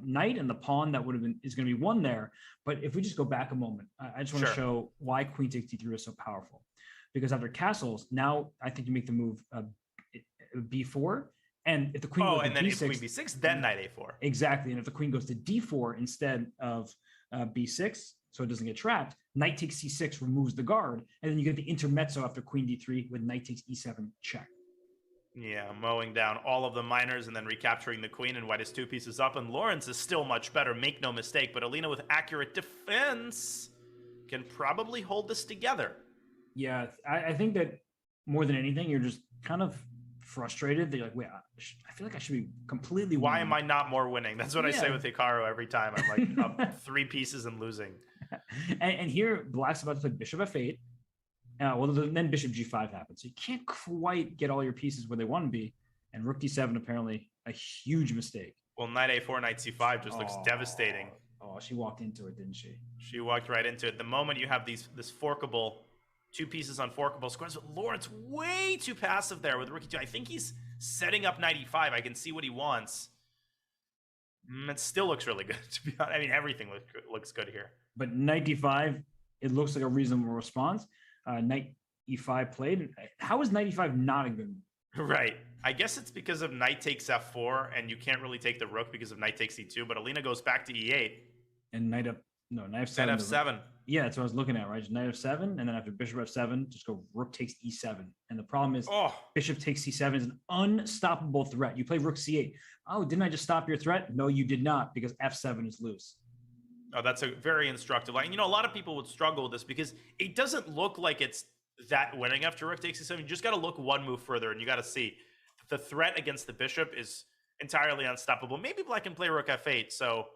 knight and the pawn that is going to be won there. But if we just go back a moment, I just want to show why queen takes d3 is so powerful. Because after castles, now I think you make the move b4. And if the queen goes to then b6, if queen b6, then knight a4. Exactly. And if the queen goes to d4 instead of b6, so it doesn't get trapped, knight takes c6 removes the guard, and then you get the intermezzo after queen d3 with knight takes e7 check. Yeah, mowing down all of the minors and then recapturing the queen, and white is 2 pieces up, and Lawrence is still much better, make no mistake, but Alina with accurate defense can probably hold this together. Yeah, I think that more than anything, you're just kind of frustrated. They're like, wait, I feel like I should be completely winning. Why am I not more winning? That's what I say with Hikaru every time. I'm like up 3 pieces and losing. And here, Black's about to play bishop f8. Then bishop g5 happens. So you can't quite get all your pieces where they want to be. And rook d7, apparently, a huge mistake. Well, knight a4, knight c5 just looks devastating. Oh, she walked into it, didn't she? She walked right into it. The moment you have this forkable, 2 pieces on forkable squares, but Lawrence way too passive there with rook e2. I think he's setting up knight e5. I can see what he wants. It still looks really good, to be honest. I mean, everything looks good here. But knight d5, it looks like a reasonable response. Knight e5 played. How is knight e5 not a good move? Right. I guess it's because of knight takes f4, and you can't really take the rook because of knight takes e2, but Alina goes back to e8. And knight f7. Knight f7. Yeah, that's what I was looking at, right? Just knight f7, and then after bishop f7, just go rook takes e7. And the problem is bishop takes c7 is an unstoppable threat. You play rook c8. Oh, didn't I just stop your threat? No, you did not, because f7 is loose. Oh, that's a very instructive line. A lot of people would struggle with this because it doesn't look like it's that winning after rook takes e7. You just got to look one move further, and you got to see the threat against the bishop is entirely unstoppable. Maybe Black can play rook f8, so...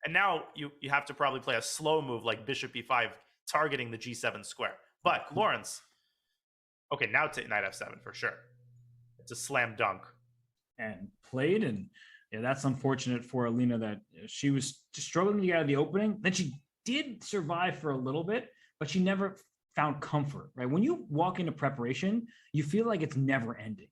And now you have to probably play a slow move like bishop e5, targeting the g7 square. But Lawrence, okay, now take knight f7 for sure. It's a slam dunk. And played, and yeah, that's unfortunate for Alina that she was just struggling to get out of the opening. Then she did survive for a little bit, but she never found comfort, right? When you walk into preparation, you feel like it's never ending.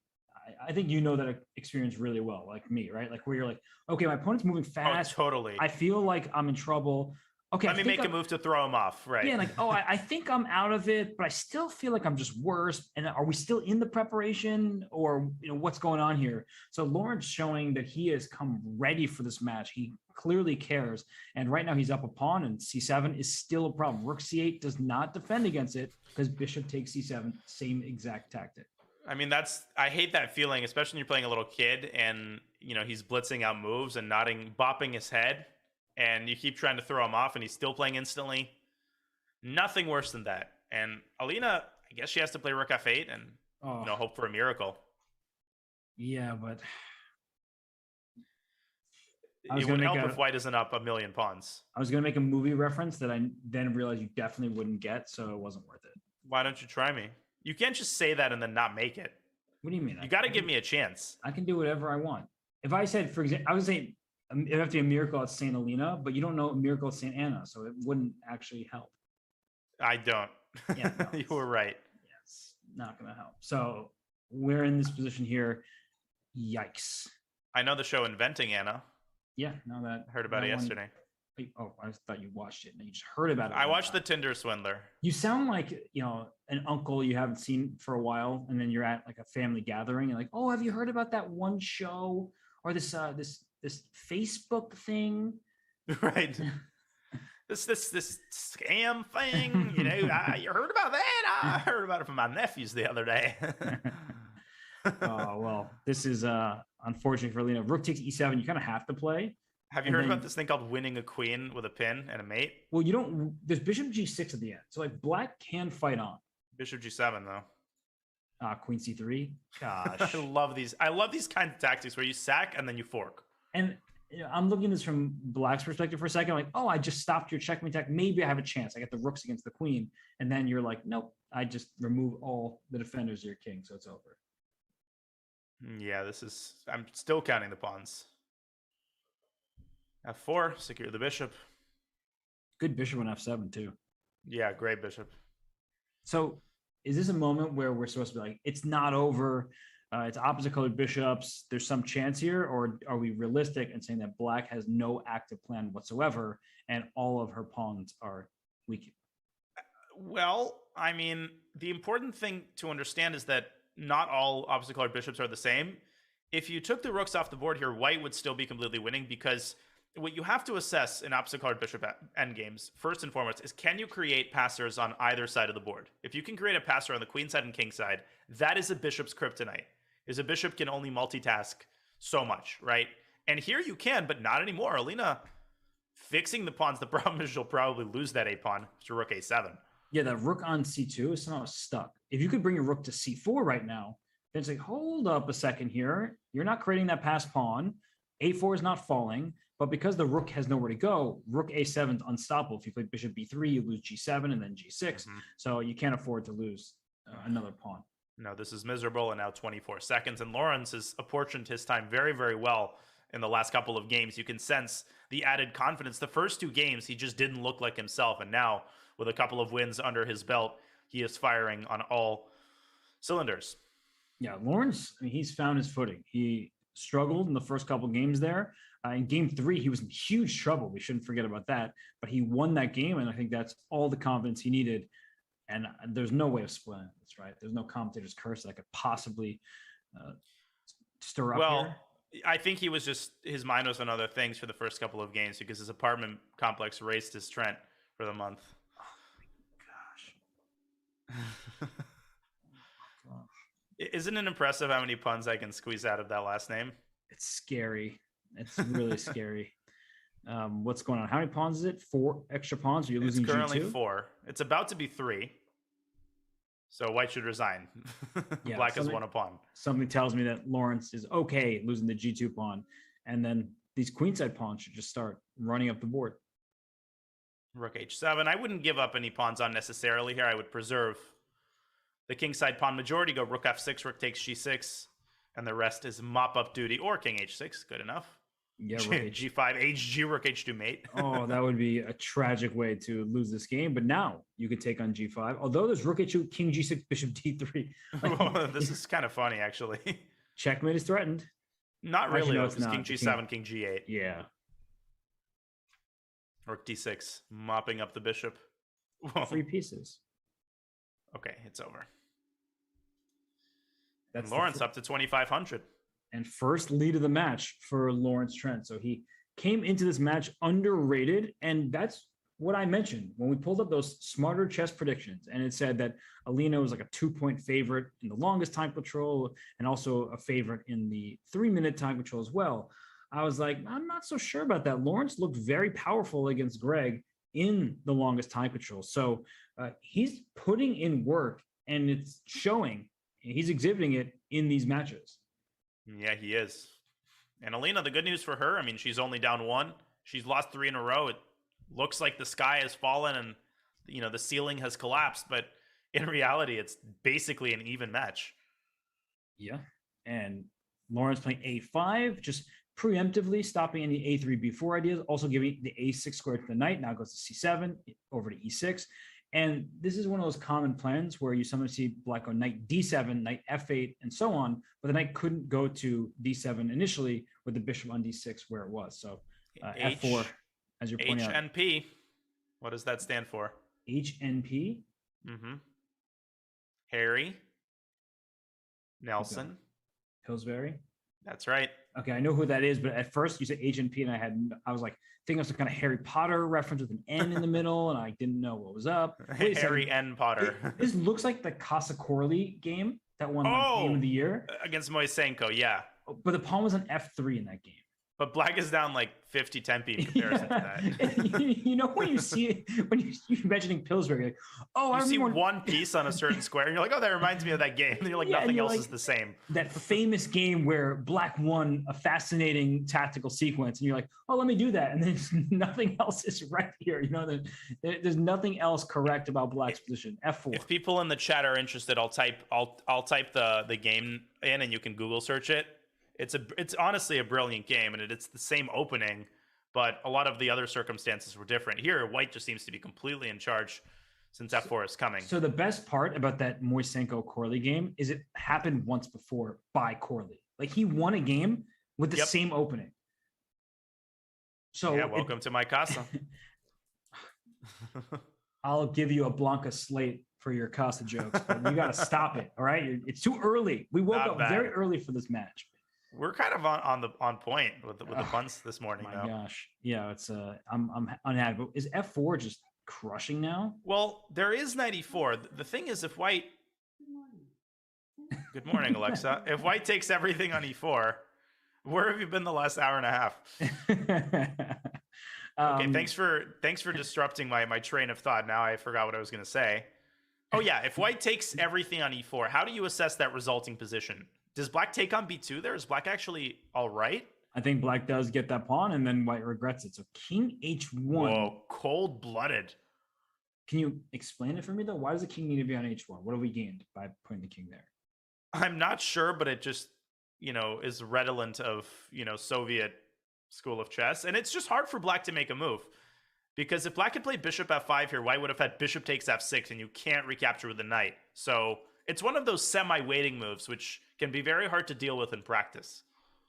I think you know that experience really well, like me, right? Like where you're like, okay, my opponent's moving fast. Oh, totally. I feel like I'm in trouble. okay, Let me make a move to throw him off. Right. Yeah, like, oh, I think I'm out of it, but I still feel like I'm just worse. And are we still in the preparation, or what's going on here? So Lawrence showing that he has come ready for this match. He clearly cares. And right now he's up a pawn, and C7 is still a problem. Rook C8 does not defend against it because bishop takes C7, same exact tactic. I mean, I hate that feeling, especially when you're playing a little kid and, he's blitzing out moves and bopping his head, and you keep trying to throw him off and he's still playing instantly. Nothing worse than that. And Alina, I guess she has to play Rook F8 and, hope for a miracle. Yeah, but it would help if White isn't up a million pawns. I was going to make a movie reference that I then realized you definitely wouldn't get, so it wasn't worth it. Why don't you try me? You can't just say that and then not make it. What do you mean? You got to give me a chance. I can do whatever I want. If I said, for example, I would say it would have to be a miracle at St. Alina, but you don't know a miracle at St. Anna, so it wouldn't actually help. I don't. Yeah, no, you were right. Yes, not going to help. So we're in this position here. Yikes. I know the show Inventing Anna. Yeah, no, that heard about it yesterday. I thought you watched it and you just heard about it. I watched The Tinder Swindler. You sound like, an uncle you haven't seen for a while, and then you're at like a family gathering and like, oh, have you heard about that one show or this Facebook thing? Right. this scam thing, you heard about that? I heard about it from my nephews the other day. Oh, well, this is unfortunate for Alina. Rook takes E7. You kind of have to play. Have you heard about this thing called winning a queen with a pin and a mate? Well, there's bishop G6 at the end. So like black can fight on. Bishop G7 though. Queen C3. Gosh. I love these kinds of tactics where you sack and then you fork. And I'm looking at this from black's perspective for a second. I'm like, oh, I just stopped your checkmate attack. Maybe I have a chance. I get the rooks against the queen. And then you're like, nope, I just remove all the defenders of your king. So it's over. Yeah, I'm still counting the pawns. F4, secure the bishop. Good bishop on F7 too. Yeah, great bishop. So is this a moment where we're supposed to be like, it's not over, it's opposite colored bishops, there's some chance here, or are we realistic and saying that black has no active plan whatsoever and all of her pawns are weak? Well, I mean, the important thing to understand is that not all opposite colored bishops are the same. If you took the rooks off the board here, white would still be completely winning, because what you have to assess in opposite colored bishop endgames, first and foremost, is can you create passers on either side of the board? If you can create a passer on the queen side and king side, that is a bishop's kryptonite. Is a bishop can only multitask so much, right? And here you can, but not anymore. Alina fixing the pawns. The problem is you'll probably lose that a pawn to rook a7. Yeah, that rook on C2 is somehow stuck. If you could bring your rook to C4 right now, then it's like, hold up a second here. You're not creating that passed pawn. A4 is not falling. But because the rook has nowhere to go, rook a7 is unstoppable. If you play bishop b3, you lose g7 and then g6. Mm-hmm. So you can't afford to lose another pawn. No, this is miserable, and now 24 seconds. And Lawrence has apportioned his time very, very well in the last couple of games. You can sense the added confidence. The first two games, he just didn't look like himself. And now, with a couple of wins under his belt, he is firing on all cylinders. Yeah, Lawrence, he's found his footing. He struggled in the first couple of games there. In game 3, he was in huge trouble. We shouldn't forget about that. But he won that game, and I think that's all the confidence he needed. And there's no way of splitting this, right? There's no commentator's curse that could possibly stir up here. I think he was just, his mind was on other things for the first couple of games because his apartment complex raced his Trent for the month. Oh, my gosh. Isn't it impressive how many puns I can squeeze out of that last name? It's scary. It's really scary. What's going on? How many pawns is it? 4 extra pawns? Are you losing G2? It's currently 4. It's about to be 3. So white should resign. Yeah, black has won a pawn. Something tells me that Lawrence is okay losing the G2 pawn. And then these queenside pawns should just start running up the board. Rook h7. I wouldn't give up any pawns unnecessarily here. I would preserve the kingside pawn. Majority go rook f6, rook takes g6. And the rest is mop-up duty or king h6. Good enough. Yeah, G5, hg, rook h2 mate. Oh, that would be a tragic way to lose this game. But now you could take on g5. Although there's rook h2, king g6, bishop d3. Like, this is kind of funny, actually. Checkmate is threatened. Not really. Actually, no, it's king g7, king g8. Yeah. Rook d6, mopping up the bishop. Whoa. 3 pieces. Okay, it's over. That's And Lawrence up to 2,500. And first lead of the match for Lawrence Trent. So he came into this match underrated, and that's what I mentioned when we pulled up those smarter chess predictions, and it said that Alina was like a 2-point favorite in the longest time control and also a favorite in the 3-minute time control as well. I was like, I'm not so sure about that. Lawrence looked very powerful against Greg in the longest time control. So he's putting in work, and it's showing. He's exhibiting it in these matches. Yeah, he is. And Alina, the good news for her, I mean, she's only down 1. She's lost 3 in a row. It looks like the sky has fallen and, you know, the ceiling has collapsed. But in reality, it's basically an even match. Yeah. And Lawrence playing A5, just preemptively stopping any A3, B4 ideas, also giving the A6 square to the knight. Now goes to C7, over to E6. And this is one of those common plans where you sometimes see black on knight D7, knight F8, and so on, but the knight couldn't go to D7 initially with the bishop on D6 where it was. So F4, as you're pointing out. HNP. What does that stand for? HNP? Mm-hmm. Harry. Nelson. Okay. Pillsbury? That's right. Okay, I know who that is, but at first you said HNP, and I was like thinking of some kind of Harry Potter reference with an N in the middle, and I didn't know what was up. Harry N. Potter. This looks like the Casa Corley game that won Game of the Year against Moisenko. Yeah, but the pawn was on F3 in that game. But black is down like 50 tempi in comparison to that. You know, when you see it, when you're mentioning Pillsbury, like, oh, you see one piece on a certain square, and you're like, oh, that reminds me of that game. And you're like, nothing else is the same. That famous game where black won a fascinating tactical sequence, and you're like, oh, let me do that. And then nothing else is right here. You know, there's nothing else correct about black's position. F4. If people in the chat are interested, I'll type the game in, and you can Google search it. It's honestly a brilliant game, and it's the same opening, but a lot of the other circumstances were different. Here, white just seems to be completely in charge since F4 is coming. So the best part about that Moisenko-Corley game is it happened once before by Corley. Like, he won a game with the same opening. So yeah, welcome to my casa. I'll give you a Blanca slate for your casa jokes, but you got to stop it. All right, it's too early. We woke up very early for this match. We're kind of on point with the puns this morning. My gosh, yeah, it's I'm unhappy. But is F4 just crushing now? Well, there is 94. The thing is, if white, good morning, Alexa. If white takes everything on E4, where have you been the last hour and a half? Okay, thanks for disrupting my train of thought. Now I forgot what I was going to say. Oh yeah, if white takes everything on E4, how do you assess that resulting position? Does black take on B2 there? Is black actually all right? I think black does get that pawn, and then white regrets it. So king H1. Whoa, cold-blooded. Can you explain it for me, though? Why does the king need to be on H1? What have we gained by putting the king there? I'm not sure, but it just, is redolent of, Soviet school of chess. And it's just hard for black to make a move. Because if black had played bishop F5 here, white would have had bishop takes F6, and you can't recapture with the knight. So it's one of those semi-waiting moves, which can be very hard to deal with in practice.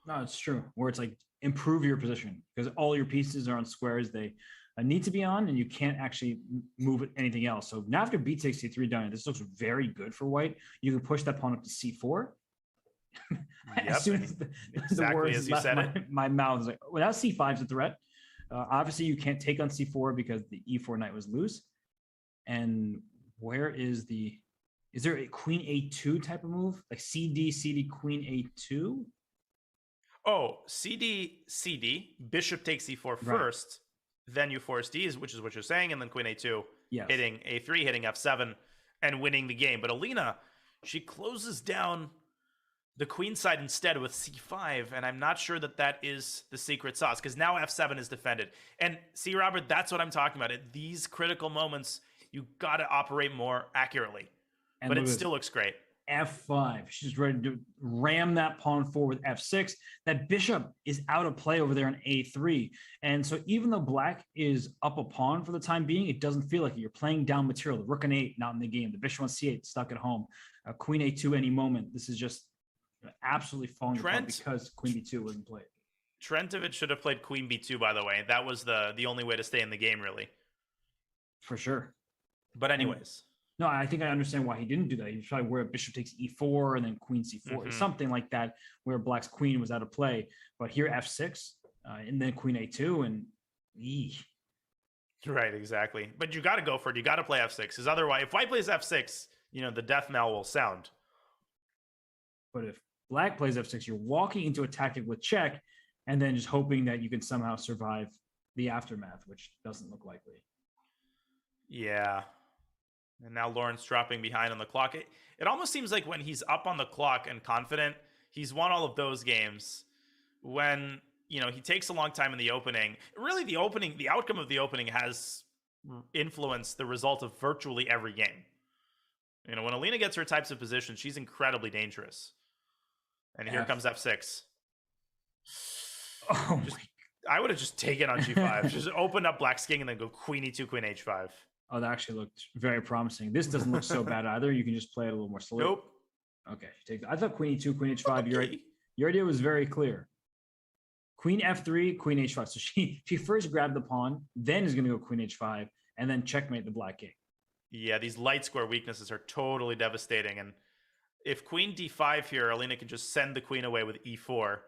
No, it's true. Where it's like, improve your position, because all your pieces are on squares they need to be on, and you can't actually move anything else. So now after B takes C3 done, this looks very good for white. You can push that pawn up to C4. As soon as the words left my mouth, is like, well, now C5 is a threat. Obviously, you can't take on C4 because the E4 knight was loose. And where is is there a queen A2 type of move? Like CD, queen A2? Oh, CD, bishop takes C4 first, then you force D's, which is what you're saying, and then queen A2, hitting A3, hitting F7, and winning the game. But Alina, she closes down the queen side instead with C5, and I'm not sure that is the secret sauce, because now F7 is defended. And see, Robert, that's what I'm talking about. At these critical moments, you got to operate more accurately. But it still looks great. F5. She's ready to ram that pawn forward with F6. That bishop is out of play over there on A3. And so even though black is up a pawn for the time being, it doesn't feel like it. You're playing down material. The rook on 8, not in the game. The bishop on C8, stuck at home. Queen A2 any moment. This is just absolutely falling apart because queen B2 wasn't played. Trentovich should have played queen b2, by the way. That was the only way to stay in the game, really. For sure. But anyways. No, I think I understand why he didn't do that. He tried where bishop takes e4 and then queen c4, something like that, where black's queen was out of play. But here f6 and then queen a2 and Right, exactly. But you got to go for it. You got to play f6 because otherwise, if white plays f6, the death knell will sound. But if black plays f6, you're walking into a tactic with check and then just hoping that you can somehow survive the aftermath, which doesn't look likely. Yeah. And now Lawrence dropping behind on the clock. It almost seems like when he's up on the clock and confident, he's won all of those games. When, he takes a long time in the opening. Really, the outcome of the opening has influenced the result of virtually every game. When Alina gets her types of positions, she's incredibly dangerous. And here comes f6. Oh, I would have just taken on g5. Just open up black's king and then go queen e2, queen h5. Oh, that actually looked very promising. This doesn't look so bad either. You can just play it a little more slowly. Nope. Okay. I thought queen e2, queen h5. Okay. Your idea was very clear. Queen f3, queen h5. So she first grabbed the pawn, then is going to go queen h5, and then checkmate the black king. Yeah, these light square weaknesses are totally devastating. And if queen d5 here, Alina can just send the queen away with e4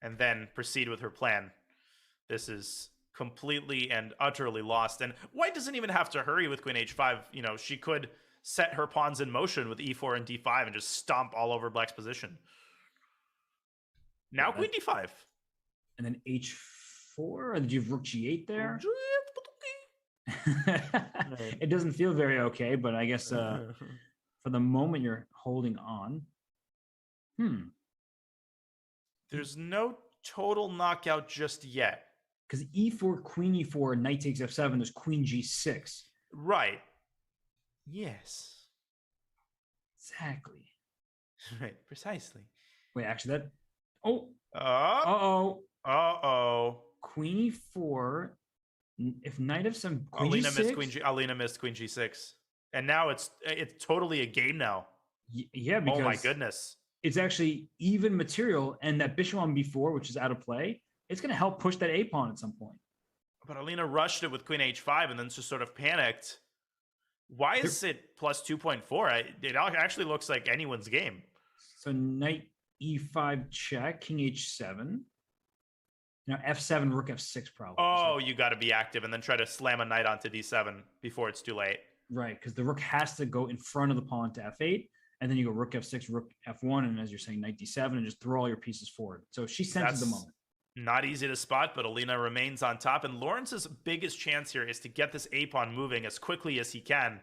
and then proceed with her plan. This is completely and utterly lost. And white doesn't even have to hurry with queen h5. She could set her pawns in motion with e4 and d5 and just stomp all over black's position. Now queen d5. And then h4? Or did you have rook g8 there? It doesn't feel very okay, but I guess for the moment you're holding on. There's no total knockout just yet. Because e4, queen e4, knight takes f7, there's queen g6. Right. Yes. Exactly. Right, precisely. Wait, actually that... Oh. Uh-oh. Queen e4. If knight f7, queen Alina g6? Alina missed queen g6. And now it's totally a game now. Yeah, because... Oh my goodness. It's actually even material, and that bishop on b4, which is out of play, it's going to help push that a pawn at some point. But Alina rushed it with queen h5 and then just sort of panicked. Why is it plus 2.4? It actually looks like anyone's game. So knight e5 check, king h7. Now f7, rook f6 probably. Oh, you got to be active and then try to slam a knight onto d7 before it's too late. Right, because the rook has to go in front of the pawn to f8. And then you go rook f6, rook f1, and as you're saying, knight d7, and just throw all your pieces forward. So she senses the moment. Not easy to spot, but Alina remains on top. And Lawrence's biggest chance here is to get this a-pawn moving as quickly as he can.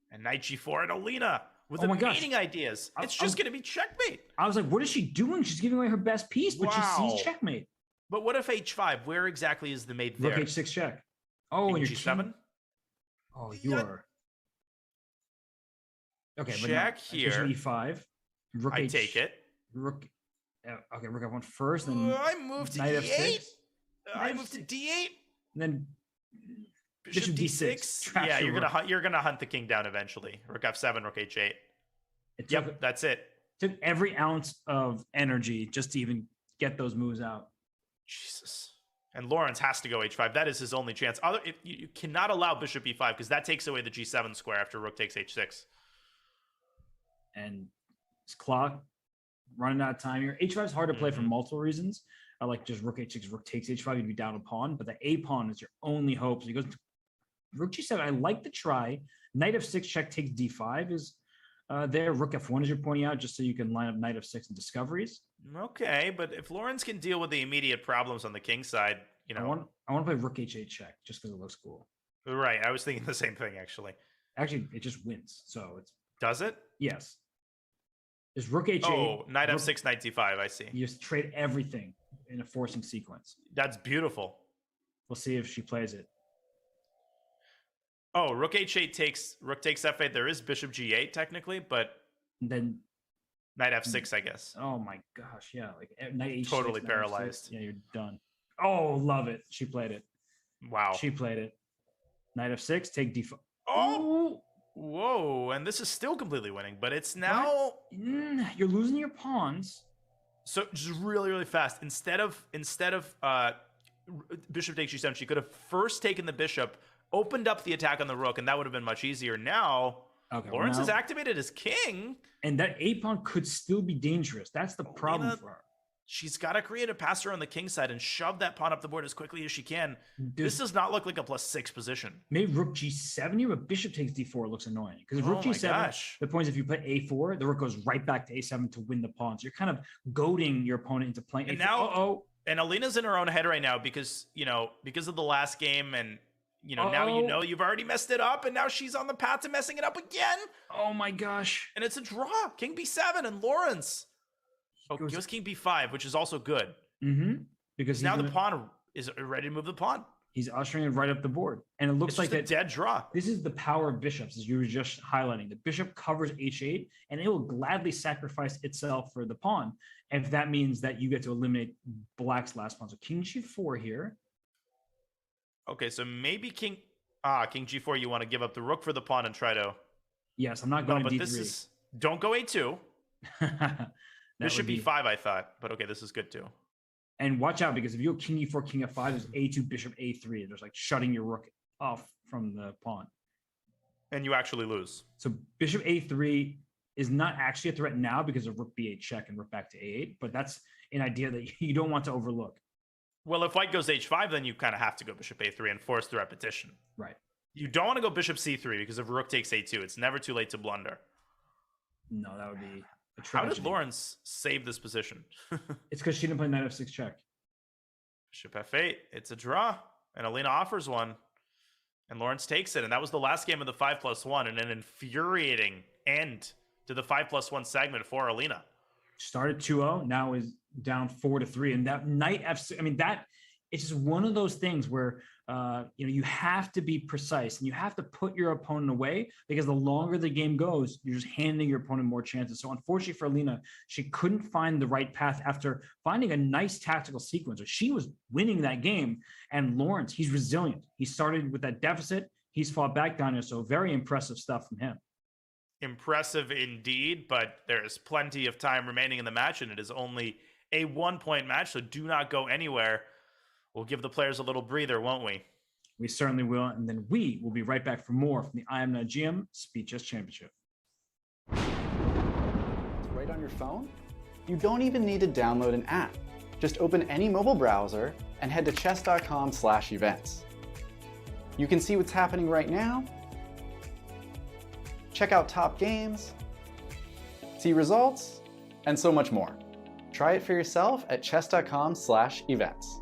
And knight g4 and Alina with amazing ideas. It's just going to be checkmate. I was like, what is she doing? She's giving away her best piece, but she sees checkmate. But what if h5? Where exactly is the mate there? Rook h6 check. Oh, and you're g7? Oh, you are... Okay, check here. e5. Rook I take it. Rook. Okay, rook f1 first, then I move to knight d8. f6. I move to d8. And then bishop d6. Yeah, you're gonna hunt the king down eventually. Rook f7, rook h8. Yep, that's it. Took every ounce of energy just to even get those moves out. Jesus. And Lawrence has to go h5. That is his only chance. You cannot allow bishop e5 because that takes away the g7 square after rook takes h6. And his clock running out of time here. h5 is hard to play for multiple reasons. I like just rook h6, rook takes h5, you'd be down a pawn, but the a pawn is your only hope. So he goes to rook g7. I like the try. Knight f6 check takes d5 is there. Rook f1 as you're pointing out, just so you can line up knight f6 and discoveries. Okay, but if Lawrence can deal with the immediate problems on the king side, I want to play rook h8 check just because it looks cool. Right, I was thinking the same thing actually. Actually, it just wins. So it's does it? Yes. There's rook h8. Oh, knight f6, knight d5. I see. You just trade everything in a forcing sequence. That's beautiful. We'll see if she plays it. Oh, rook h8 takes rook takes f8. There is bishop g8 technically, but and then knight f6, I guess. Oh my gosh, yeah, like knight h6. Totally paralyzed. Yeah, you're done. Oh, love it. She played it. Wow. She played it. Knight f6, take d5. Oh. Whoa, and this is still completely winning, but it's now... You're losing your pawns. So just really, really fast. Instead of bishop takes g7, she could have first taken the bishop, opened up the attack on the rook, and that would have been much easier. Now, Lawrence is activated as king. And that a-pawn could still be dangerous. That's the problem for her. She's got to create a passer on the king side and shove that pawn up the board as quickly as she can. This does not look like a +6 position. Maybe rook g7 here, but bishop takes d4 looks annoying. Because rook g7, the point is if you put a4, the rook goes right back to a7 to win the pawn. So you're kind of goading your opponent into playing. And now, and Alina's in her own head right now because, because of the last game and, now you've already messed it up, and now she's on the path to messing it up again. Oh my gosh. And it's a draw. King b7 and Lawrence. Goes king b5, which is also good. Because now the pawn is ready to move the pawn. He's ushering it right up the board. And it looks like a dead draw. This is the power of bishops, as you were just highlighting. The bishop covers h8, and it will gladly sacrifice itself for the pawn if that means that you get to eliminate black's last pawn. So king g4 here. Okay, so maybe king g4, you want to give up the rook for the pawn and try to... Yes, I'm not going to d3. This is... Don't go a2. Bishop b5, I thought. But okay, this is good too. And watch out, because if you go king e4, king f5, there's a2, bishop a3. There's like shutting your rook off from the pawn. And you actually lose. So bishop a3 is not actually a threat now because of rook b8 check and rook back to a8. But that's an idea that you don't want to overlook. Well, if white goes h5, then you kind of have to go bishop a3 and force the repetition. Right. You don't want to go bishop c3 because if rook takes a2, it's never too late to blunder. No, that would be... How did Lawrence save this position? It's because she didn't play knight f6 check. Bishop f8. It's a draw. And Alina offers one. And Lawrence takes it. And that was the last game of the 5+1. And an infuriating end to the 5+1 segment for Alina. Started 2-0. Now is down 4-3. And that knight f6, I mean, that it's just one of those things where you have to be precise and you have to put your opponent away, because the longer the game goes, you're just handing your opponent more chances. So unfortunately for Alina, she couldn't find the right path after finding a nice tactical sequence. She was winning that game, and Lawrence, he's resilient. He started with that deficit. He's fought back down here. So very impressive stuff from him. Impressive indeed, but there is plenty of time remaining in the match, and it is only a 1-point match. So do not go anywhere. We'll give the players a little breather, won't we? We certainly will. And then we will be right back for more from the IMSCC Speed Chess Championship. It's right on your phone? You don't even need to download an app. Just open any mobile browser and head to chess.com/events. You can see what's happening right now, check out top games, see results, and so much more. Try it for yourself at chess.com/events.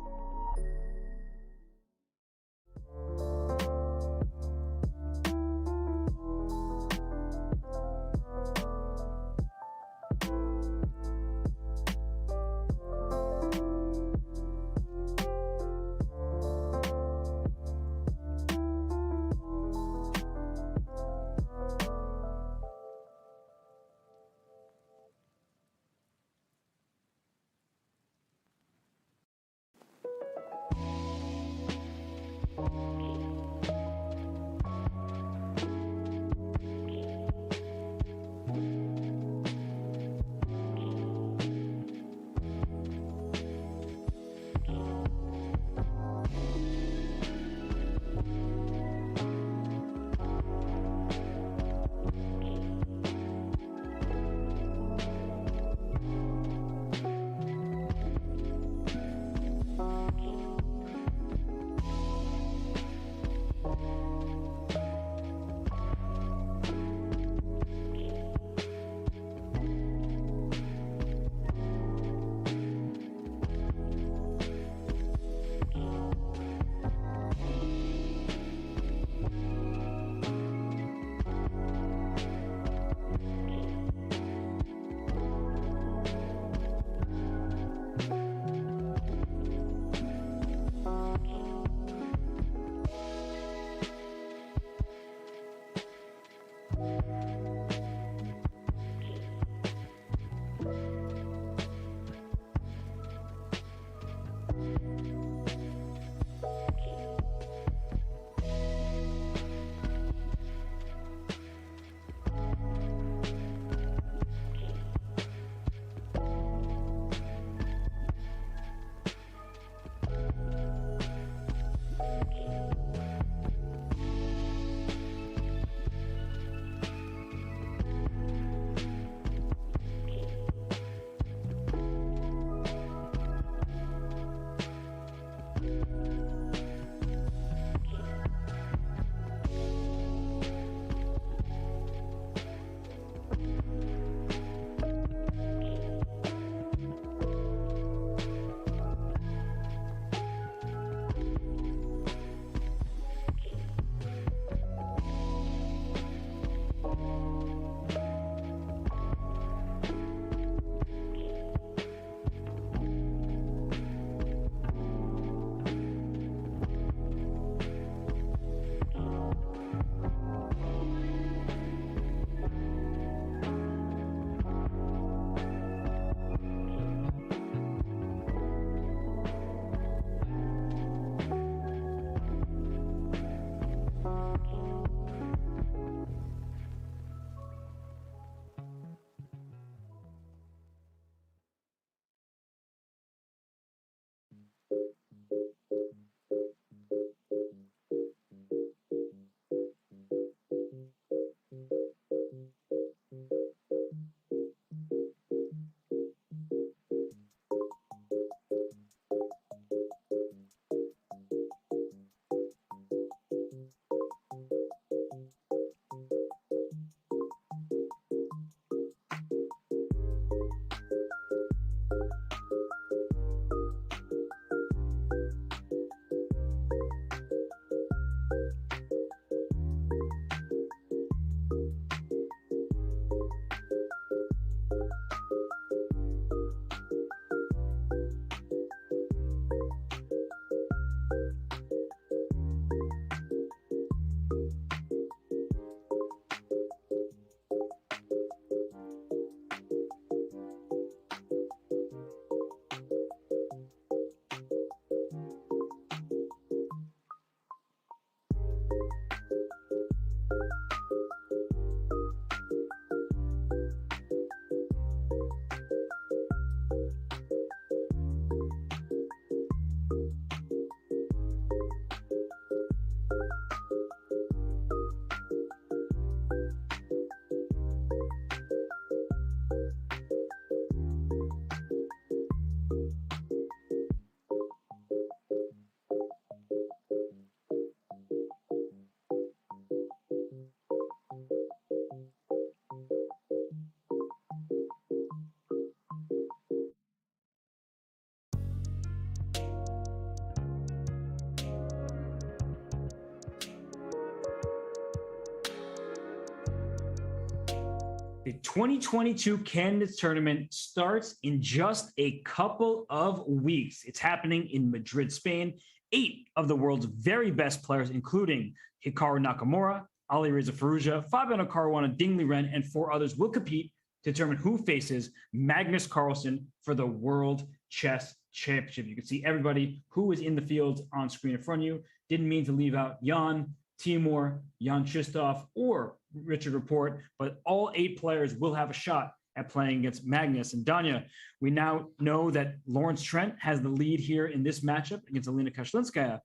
The 2022 Candidates Tournament starts in just a couple of weeks. It's happening in Madrid, Spain. 8 of the world's very best players, including Hikaru Nakamura, Ali Reza Faruja, Fabiano Caruana, Ding Liren, and 4 others will compete to determine who faces Magnus Carlsen for the World Chess Championship. You can see everybody who is in the field on screen in front of you. Didn't mean to leave out Jan, Timur, Jan Shistov, or Richard Report, but all 8 players will have a shot at playing against Magnus. And Danya, we now know that Lawrence Trent has the lead here in this matchup against Alina Kashlinskaya,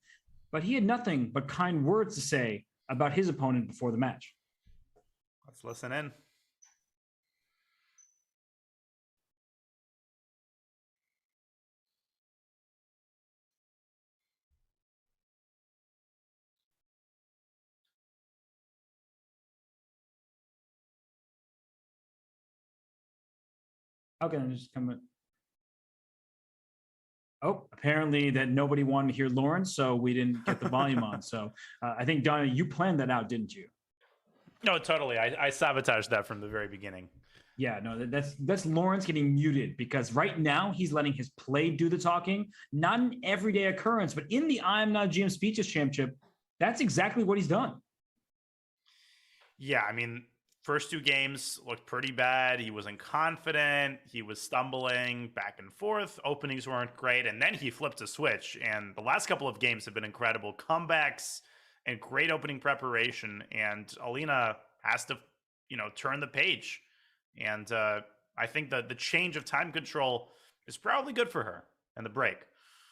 but he had nothing but kind words to say about his opponent before the match. Let's listen in. Okay, I'm just coming. Oh, apparently that nobody wanted to hear Lawrence, so we didn't get the volume on. So I think, Donna, you planned that out, didn't you? No, totally. I sabotaged that from the very beginning. Yeah, no, that's Lawrence getting muted because right now he's letting his play do the talking. Not an everyday occurrence, but in the I Am Not GM Speeches Championship, that's exactly what he's done. Yeah, I mean, first 2 games looked pretty bad. He wasn't confident. He was stumbling back and forth. Openings weren't great. And then he flipped a switch. And the last couple of games have been incredible. Comebacks and great opening preparation. And Alina has to, turn the page. And I think that the change of time control is probably good for her and the break.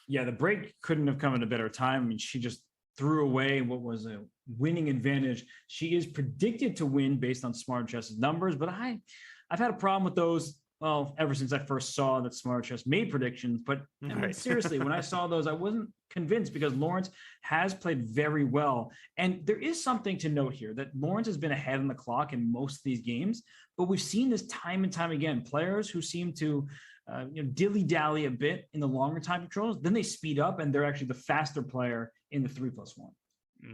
Yeah, the break couldn't have come at a better time. I mean, she just threw away what was a winning advantage. She is predicted to win based on Smart Chess's numbers, but I've had a problem with those, well, ever since I first saw that Smart Chess made predictions. But I mean, seriously, when I saw those, I wasn't convinced because Lawrence has played very well. And there is something to note here that Lawrence has been ahead on the clock in most of these games, but we've seen this time and time again. Players who seem to dilly-dally a bit in the longer time controls, then they speed up and they're actually the faster player in the 3+1.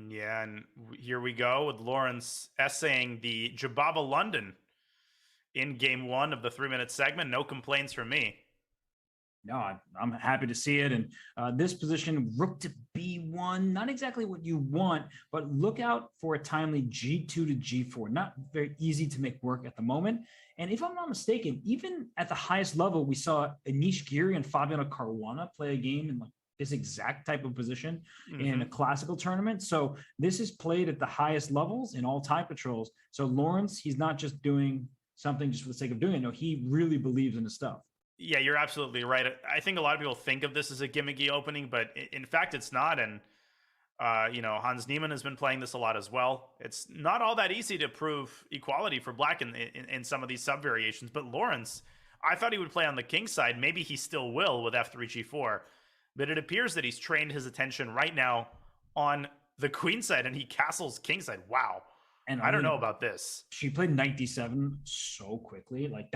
Yeah, and here we go with Lawrence essaying the Jababa London in game 1 of the 3-minute segment. No complaints from me. No, I'm happy to see it. And this position, rook to b1, not exactly what you want, but look out for a timely g2 to g4. Not very easy to make work at the moment. And if I'm not mistaken, even at the highest level, we saw Anish Giri and Fabiano Caruana play a game in like this exact type of position in a classical tournament. So this is played at the highest levels in all time controls. So Lawrence, he's not just doing something just for the sake of doing it. No, he really believes in his stuff. Yeah, you're absolutely right. I think a lot of people think of this as a gimmicky opening, but in fact, it's not. And, Hans Niemann has been playing this a lot as well. It's not all that easy to prove equality for Black in some of these sub variations. But Lawrence, I thought he would play on the king side. Maybe he still will with f3, g4. But it appears that he's trained his attention right now on the queen side and he castles king side. Wow. And I don't know about this. She played knight d7 so quickly. Like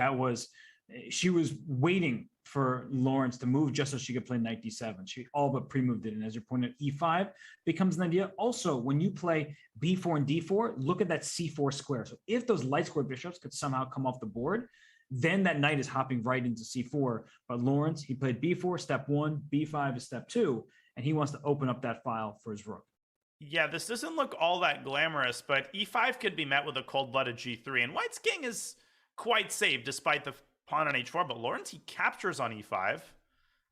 she was waiting for Lawrence to move just so she could play knight d7. She all but pre-moved it. And as you're pointing out, e5 becomes an idea. Also, when you play b4 and d4, look at that c4 square. So if those light square bishops could somehow come off the board, then that knight is hopping right into c4. But Lawrence, he played b4, step 1, b5 is step 2, and he wants to open up that file for his rook. Yeah, this doesn't look all that glamorous, but e5 could be met with a cold-blooded g3, and White's king is quite safe despite the pawn on h4, but Lawrence, he captures on e5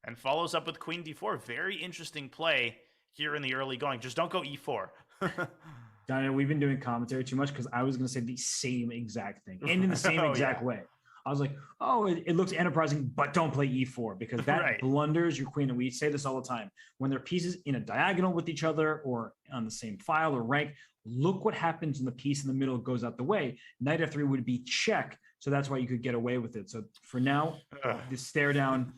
and follows up with queen d4. Very interesting play here in the early going. Just don't go e4. Donna, we've been doing commentary too much because I was going to say the same exact thing and in the same exact way. I was like, oh, it looks enterprising, but don't play e4 because that blunders your queen. And we say this all the time. When they're pieces in a diagonal with each other or on the same file or rank, look what happens when the piece in the middle goes out the way. Knight f3 would be check. So that's why you could get away with it. So for now, the stare down,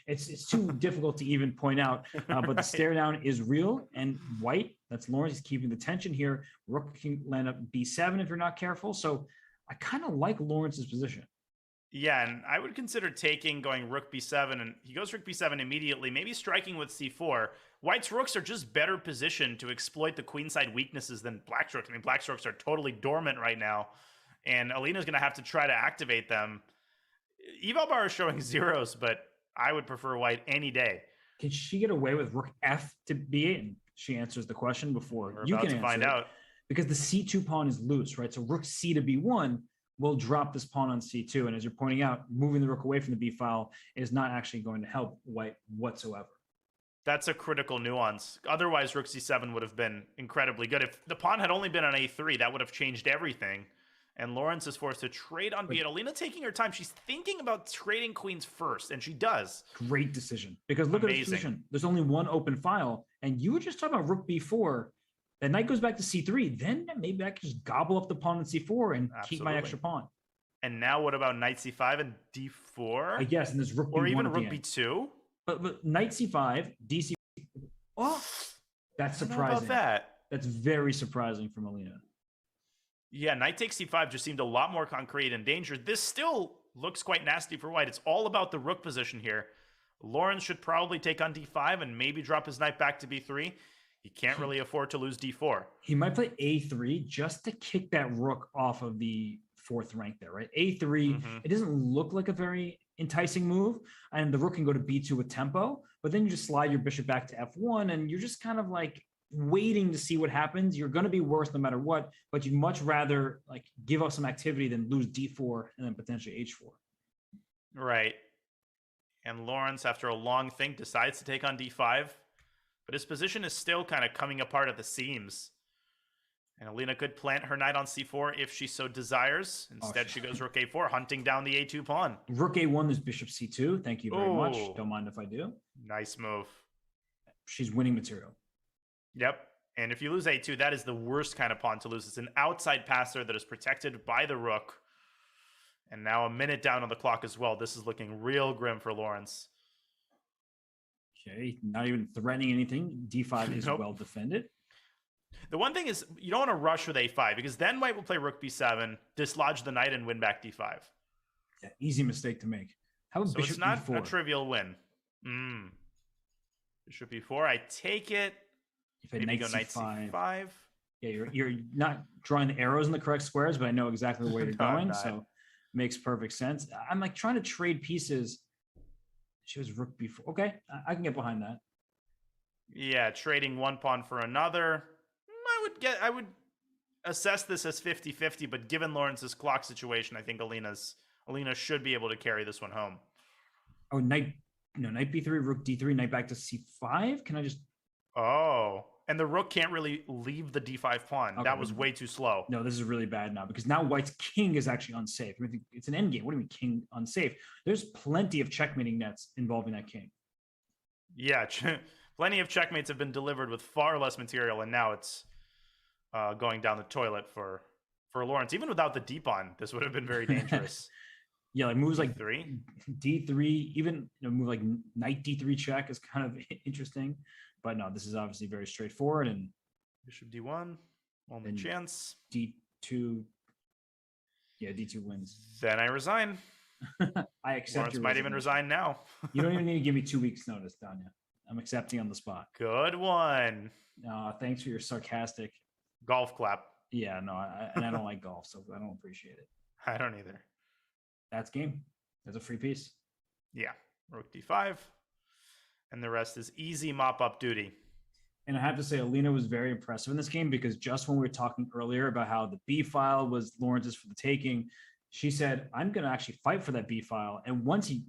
it's too difficult to even point out. But the stare down is real. And White, that's Lawrence, is keeping the tension here. Rook can land up b7 if you're not careful. So I kind of like Lawrence's position. Yeah, and I would consider going rook b7, and he goes rook b7 immediately, maybe striking with c4. White's rooks are just better positioned to exploit the queenside weaknesses than Black's rooks. I mean, Black's rooks are totally dormant right now, and Alina's going to have to try to activate them. Eval bar is showing zeros, but I would prefer white any day. Can she get away with rook f to b8? And she answers the question before We're you about can to answer find it. out. Because the c2 pawn is loose, right? So rook c to b1 will drop this pawn on c2. And as you're pointing out, moving the rook away from the b file is not actually going to help white whatsoever. That's a critical nuance. Otherwise, rook c7 would have been incredibly good. If the pawn had only been on a3, that would have changed everything. And Lawrence is forced to trade on b8. Alina taking her time. She's thinking about trading queens first, and she does. Great decision. Because look at this position. There's only one open file. And you were just talking about rook b4. The knight goes back to c3. Then maybe I can just gobble up the pawn on c4 and keep my extra pawn. And now what about knight c5 and d4? I guess, and there's rook b1 or even at the rook end. b2? But knight c5, dc. Oh, that's I don't know surprising. about that. That's very surprising from Alina. Yeah, knight takes c5 just seemed a lot more concrete and danger. This still looks quite nasty for white. It's all about the rook position here. Lawrence should probably take on d5 and maybe drop his knight back to b3. He can't really afford to lose d4. He might play a3 just to kick that rook off of the fourth rank there, right? a3, it doesn't look like a very enticing move, and the rook can go to b2 with tempo, but then you just slide your bishop back to f1, and you're just kind of like waiting to see what happens. You're going to be worse no matter what, but you'd much rather like give up some activity than lose d4 and then potentially h4. Right. And Lawrence, after a long think, decides to take on d5, but his position is still kind of coming apart at the seams. And Alina could plant her knight on c4 if she so desires. Instead, she goes rook a4, hunting down the a2 pawn. Rook a1 is bishop c2. Thank you very much. Don't mind if I do. Nice move. She's winning material. Yep. And if you lose a2, that is the worst kind of pawn to lose. It's an outside passer that is protected by the rook. And now a minute down on the clock as well. This is looking real grim for Lawrence. Okay, not even threatening anything. d5 is well defended. The one thing is, you don't want to rush with a5, because then white will play rook b7, dislodge the knight, and win back d5. Yeah, easy mistake to make. How about So bishop it's not e4? a trivial win. Bishop e4, I take it. If I Maybe knight go knight c5. c5. Yeah, you're not drawing the arrows in the correct squares, but I know exactly the way you're No, I'm going, not. so makes perfect sense. I'm like trying to trade pieces. She was rook b4. Okay, I can get behind that. Yeah, trading one pawn for another. I would assess this as 50-50, but given Lawrence's clock situation, I think Alina should be able to carry this one home. Oh, knight b3, rook d3, knight back to c5. Can I just? Oh, and the rook can't really leave the d5 pawn. Okay, that was way too slow. No, this is really bad now because now white's king is actually unsafe. I mean, it's an endgame. What do you mean king unsafe? There's plenty of checkmating nets involving that king. Yeah, plenty of checkmates have been delivered with far less material, and now it's going down the toilet for Lawrence. Even without the d pawn, this would have been very dangerous. Yeah, like moves like D3, d3, even move like knight d3 check is kind of interesting. But no, this is obviously very straightforward. And bishop d1, only chance. d2, yeah, d2 wins. Then I resign. I accept. Lawrence might even resign now. You don't even need to give me 2 weeks notice, Danya. I'm accepting on the spot. Good one. No, thanks for your sarcastic golf clap. Yeah, no, I don't like golf, so I don't appreciate it. I don't either. That's game. That's a free piece. Yeah, rook d5, and the rest is easy mop-up duty. And I have to say, Alina was very impressive in this game because just when we were talking earlier about how the B file was Lawrence's for the taking, she said, I'm going to actually fight for that B file. And once he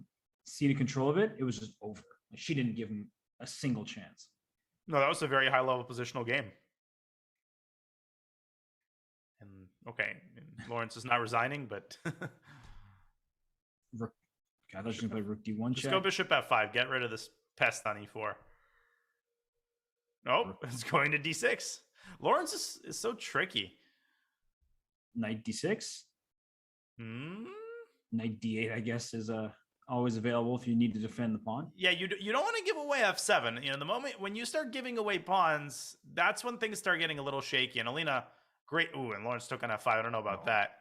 ceded control of it, it was just over. Like, she didn't give him a single chance. No, that was a very high-level positional game. And okay, Lawrence is not resigning, but Rook, I thought she was going to play rook d1 just check. go bishop f5. Get rid of this pest on e4. Nope, it's going to d6. Lawrence is so tricky. Knight d6. Hmm? Knight d8, I guess, is always available if you need to defend the pawn. Yeah, you don't want to give away f7. You know, the moment when you start giving away pawns, that's when things start getting a little shaky. And Alina, great. Ooh, and Lawrence took on f5. I don't know about that.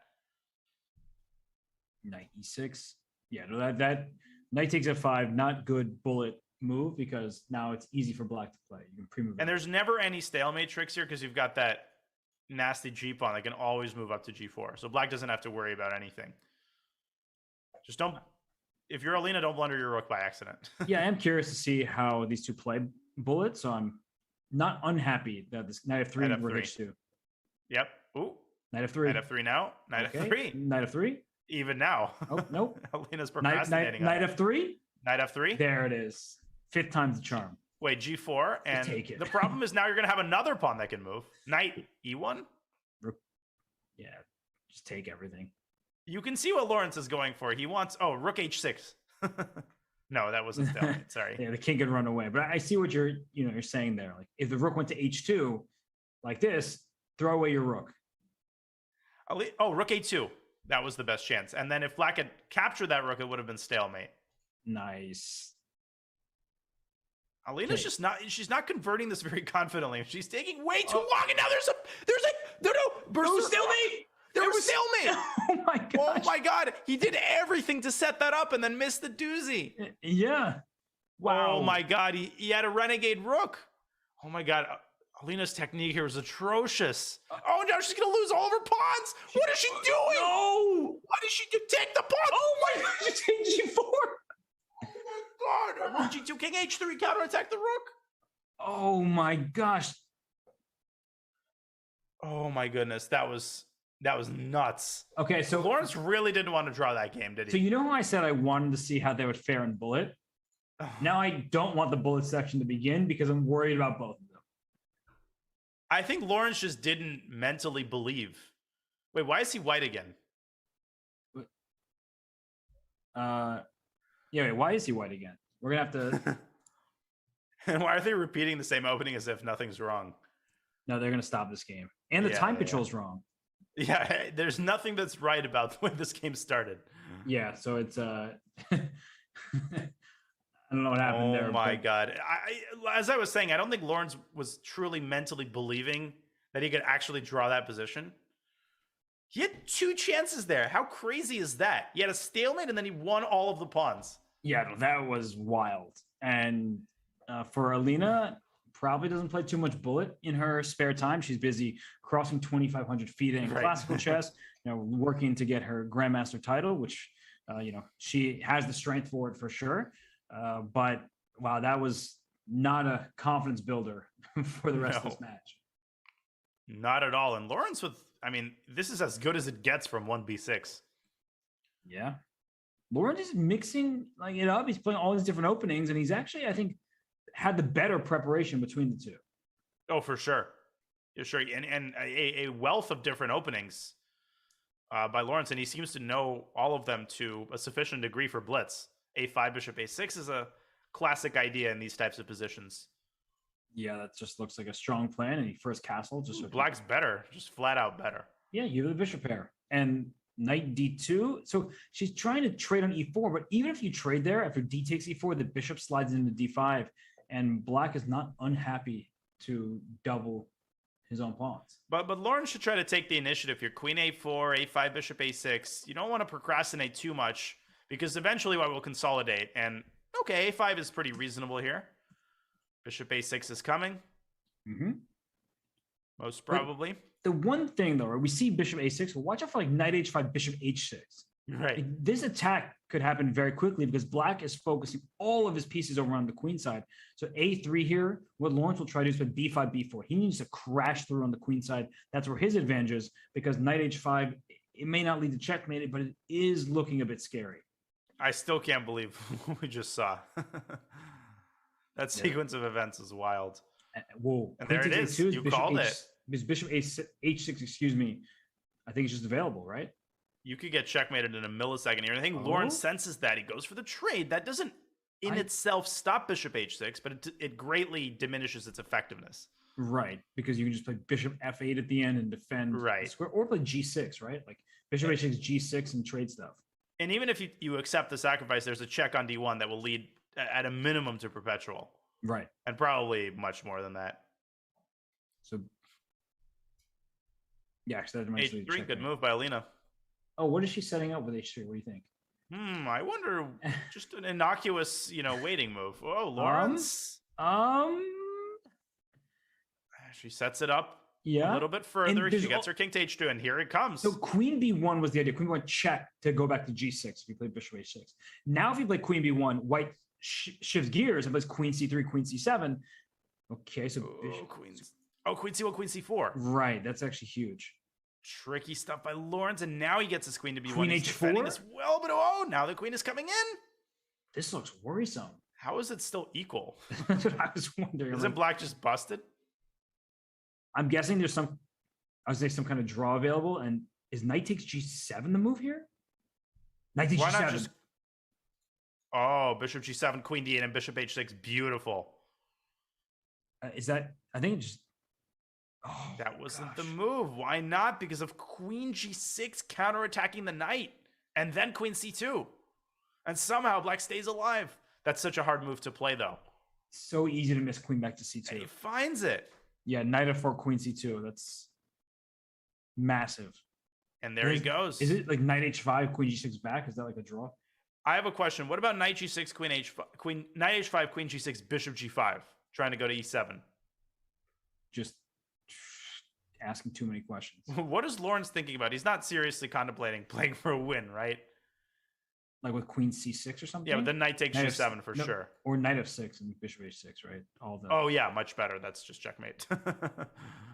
Knight e6. Yeah, no, that knight takes f5, not good bullet move because now it's easy for black to play. You can pre-move. And there's never any stalemate tricks here because you've got that nasty G pawn that can always move up to G4. So black doesn't have to worry about anything. Just don't. If you're Alina, don't blunder your rook by accident. Yeah, I am curious to see how these two play bullet. So I'm not unhappy that this knight f3 and rook h2. Yep. Ooh. Knight f3. Knight f3 now. Knight f3. Knight f3. Even now. Oh, nope. Alina's procrastinating. Knight f3. Knight f3. There it is. 5th time's the charm. Wait, G4. And take it. The problem is now you're going to have another pawn that can move. Knight E1. Yeah, just take everything. You can see what Lawrence is going for. He wants, rook h6. No, that wasn't stalemate. Sorry. Yeah, the king could run away. But I see what you're saying there. Like if the rook went to h2 like this, throw away your rook. Rook a2. That was the best chance. And then if black had captured that rook, it would have been stalemate. Nice. Alina's just not, she's not converting this very confidently. She's taking way too long. And now there's stalemate. There was stalemate. Oh my god. Oh my god. He did everything to set that up and then missed the doozy. Yeah. Wow. Oh my god. He had a renegade rook. Oh my god. Alina's technique here was atrocious. Oh, now she's going to lose all of her pawns. What is she doing? No. What did she do? Take the pawn. Oh my god. She's taking g4. Oh my god. Rook g2, king h3, counterattack the rook. Oh my gosh. Oh my goodness. That was nuts. Okay, so Lawrence really didn't want to draw that game, did he? So you know how I said I wanted to see how they would fare in bullet? Now I don't want the bullet section to begin because I'm worried about both of them. I think Lawrence just didn't mentally believe. Wait, why is he white again? Yeah, wait, why is he white again? We're gonna have to. And why are they repeating the same opening as if nothing's wrong? No, they're gonna stop this game, and the time control's wrong. Yeah, there's nothing that's right about the way this game started. Yeah, so it's I don't know what happened there. Oh my god! As I was saying, I don't think Lawrence was truly mentally believing that he could actually draw that position. He had 2 chances there. How crazy is that? He had a stalemate and then he won all of the pawns. Yeah, no, that was wild. And for Alina, probably doesn't play too much bullet in her spare time. She's busy crossing 2,500 feet in classical chess, working to get her Grandmaster title, which, she has the strength for it for sure. But wow, that was not a confidence builder for the rest of this match. Not at all. And Lawrence this is as good as it gets from 1b6. Yeah. Lawrence is mixing it up. He's playing all these different openings, and he's actually, I think, had the better preparation between the two. Oh, for sure. Yeah, sure. And a wealth of different openings by Lawrence, and he seems to know all of them to a sufficient degree for blitz. A5, bishop a6 is a classic idea in these types of positions. Yeah, that just looks like a strong plan. And he first castle. Black's better, just flat out better. Yeah, you have the bishop pair. And knight d2. So she's trying to trade on e4, but even if you trade there, after d takes e4, the bishop slides into d5, and black is not unhappy to double his own pawns. But Lawrence should try to take the initiative here. Queen a4, a5, bishop a6. You don't want to procrastinate too much, because eventually white will consolidate. And okay, a5 is pretty reasonable here. Bishop a6 is coming. Mm-hmm. Most probably. But the one thing, though, we see bishop a6. Well, watch out for knight h5, bishop h6. Right. This attack could happen very quickly because black is focusing all of his pieces over on the queen side. So a3 here, what Lawrence will try to do is put b5, b4. He needs to crash through on the queen side. That's where his advantage is, because knight h5, it may not lead to checkmate, but it is looking a bit scary. I still can't believe what we just saw. That sequence of events is wild. Whoa. And there it is. You called it. Bishop h6, excuse me, I think it's just available, right? You could get checkmated in a millisecond here. And I think Lawrence senses that. He goes for the trade. That doesn't in itself stop bishop h6, but it greatly diminishes its effectiveness. Right, because you can just play bishop f8 at the end and defend the square, or play g6, right? Like bishop h6, g6, and trade stuff. And even if you accept the sacrifice, there's a check on d1 that will lead at a minimum to perpetual. Right. And probably much more than that. So, yeah, so h3, good move by Alina. Oh, what is she setting up with h3? What do you think? I wonder. Just an innocuous, waiting move. Oh, Lawrence. She She sets it up Yeah. A little bit further. there's She gets her king to h2, and here it comes. So queen b1 was the idea. Queen b1 check to go back to g6 if you play bishop h6. Now if you play queen b1, white shifts gears and plays queen c3, queen c7. Okay, so bishop. Queen c1, queen c4. Right, that's actually huge. Tricky stuff by Lawrence, and now he gets his queen to b1. Queen He's h4? defending this well, but now the queen is coming in. This looks worrisome. How is it still equal? That's what I was wondering. Isn't black just busted? I'm guessing there's some kind of draw available. And is knight takes g7 the move here? Knight takes Why g7. not just... Oh, bishop g7, queen d8, and bishop h6. Beautiful. Is that? I think it just. Oh, that wasn't the move. Why not? Because of queen g6 counterattacking the knight, and then queen c2, and somehow black stays alive. That's such a hard move to play, though. So easy to miss queen back to c2. And he finds it. Yeah, knight f4, queen c2. That's massive. And there he goes. Is it like knight h5, queen g6 back? Is that like a draw? I have a question. What about knight g6, knight h5, queen g6, bishop g5, trying to go to e7? Just asking too many questions. What is Lawrence thinking about? He's not seriously contemplating playing for a win, right? Like with queen c6 or something? Yeah, but then knight takes g7 for sure. Or knight f6 and bishop h6, right? All the. Oh yeah, much better. That's just checkmate.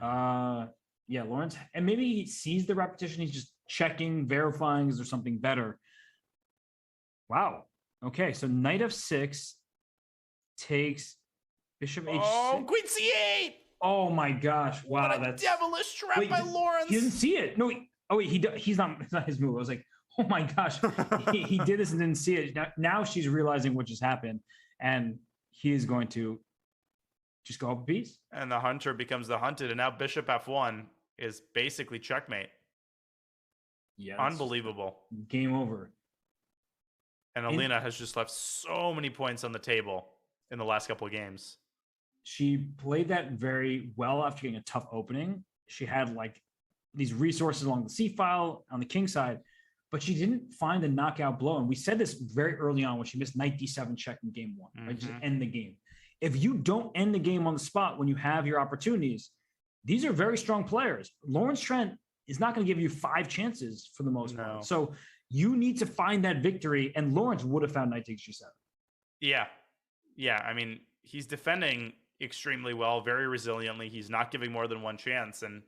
Yeah, Lawrence, and maybe he sees the repetition. He's just checking, verifying. Is there something better? Wow. Okay, so knight f6 takes bishop h6. Oh, queen c8. Oh my gosh! Wow, what a devilish trap by Lawrence. He doesn't see it. No. He's not. It's not his move. I was like, oh my gosh, he did this and didn't see it. Now she's realizing what just happened, and he is going to just go up a piece. And the hunter becomes the hunted, and now bishop f1 is basically checkmate. Yeah, unbelievable. Game over. And Alina has just left so many points on the table in the last couple of games. She played that very well after getting a tough opening. She had like these resources along the c file on the king side, but she didn't find the knockout blow. And we said this very early on when she missed knight d7 check in game one, right? Just end the game. If you don't end the game on the spot when you have your opportunities, these are very strong players. Lawrence Trent is not going to give you 5 chances for the most part. So you need to find that victory, and Lawrence would have found knight takes g7. Yeah. Yeah, I mean, he's defending extremely well, very resiliently. He's not giving more than one chance. And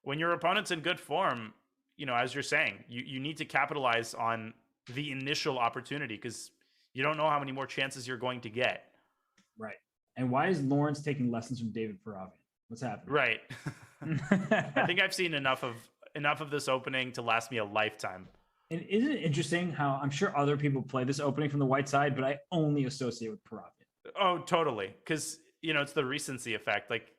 when your opponent's in good form, you know, as you're saying, you need to capitalize on the initial opportunity because you don't know how many more chances you're going to get. Right. And why is Lawrence taking lessons from David Paravian? What's happening? Right. I think I've seen enough of this opening to last me a lifetime. And isn't it interesting how I'm sure other people play this opening from the white side, but I only associate with Paravian? Oh, totally. Because, you know, it's the recency effect. Like,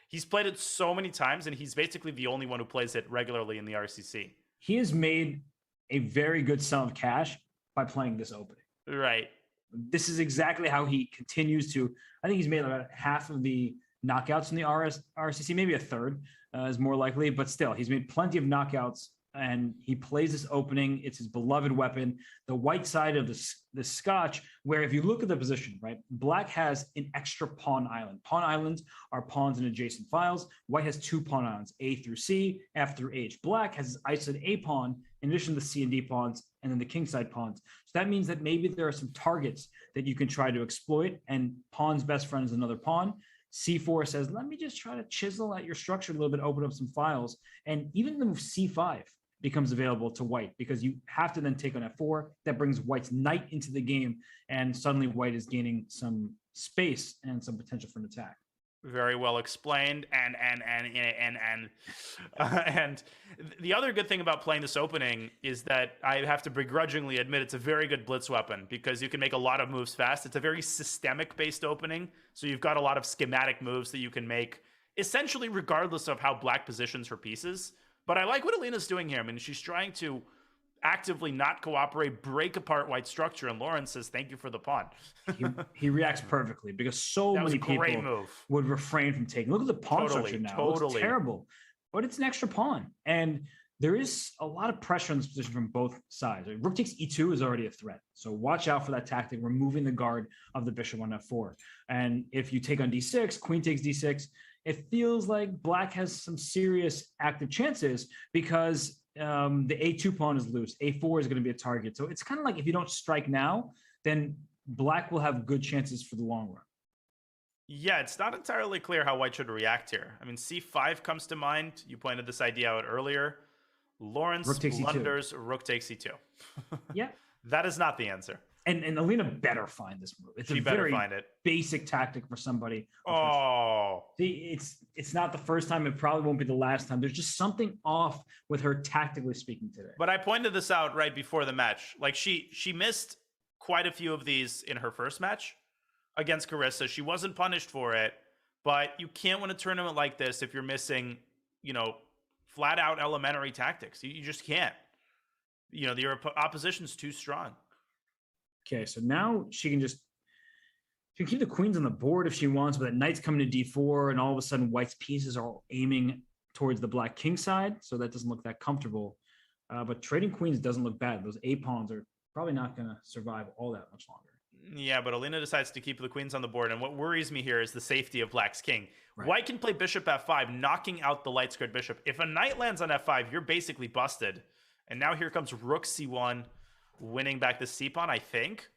he's played it so many times, and he's basically the only one who plays it regularly in the RCC. He has made a very good sum of cash by playing this opening. Right. This is exactly how he continues to. I think he's made about half of the knockouts in the RCC, maybe a third is more likely, but still, he's made plenty of knockouts. And he plays this opening. It's his beloved weapon, the white side of the Scotch, where if you look at the position, right, black has an extra pawn island. Pawn islands are pawns in adjacent files. White has 2 pawn islands, A through C, F through H. Black has his isolated A pawn, in addition to the C and D pawns, and then the kingside pawns. So that means that maybe there are some targets that you can try to exploit, and pawn's best friend is another pawn. C4 says, let me just try to chisel at your structure a little bit, open up some files. And even the move C5 becomes available to white because you have to then take on f4. That brings white's knight into the game, and suddenly white is gaining some space and some potential for an attack. Very well explained. And the other good thing about playing this opening is that I have to begrudgingly admit it's a very good blitz weapon because you can make a lot of moves fast. It's a very systemic based opening, so you've got a lot of schematic moves that you can make essentially regardless of how black positions her pieces. But I like what Alina's doing here. I mean, she's trying to actively not cooperate, break apart white structure, and Lawrence says, thank you for the pawn. he reacts perfectly because so many people would refrain from taking. Look at the pawn structure now. It's terrible, but it's an extra pawn. And there is a lot of pressure on this position from both sides. Rook takes e2 is already a threat. So watch out for that tactic, removing the guard of the bishop on f4. And if you take on d6, queen takes d6, it feels like black has some serious active chances because the A2 pawn is loose. A4 is going to be a target. So it's kind of like if you don't strike now, then black will have good chances for the long run. Yeah, it's not entirely clear how white should react here. I mean, c5 comes to mind. You pointed this idea out earlier. Lawrence Rook takes E2. blunders, rook takes e2. Yeah. That is not the answer. And Alina better find this move. It's She a better very find it. basic tactic for somebody. Oh. See, it's not the first time. It probably won't be the last time. There's just something off with her tactically speaking today. But I pointed this out right before the match. Like she missed quite a few of these in her first match against Carissa. She wasn't punished for it, but you can't win a tournament like this if you're missing, flat out elementary tactics. You just can't. The opposition's too strong. Okay, so now she can keep the queens on the board if she wants, but that knight's coming to d4, and all of a sudden white's pieces are all aiming towards the black king side, so that doesn't look that comfortable. But trading queens doesn't look bad. Those A pawns are probably not going to survive all that much longer. Yeah, but Alina decides to keep the queens on the board, and what worries me here is the safety of black's king. Right. White can play bishop f5, knocking out the light squared bishop. If a knight lands on f5, you're basically busted. And now here comes rook c1, winning back the c-pawn, I think.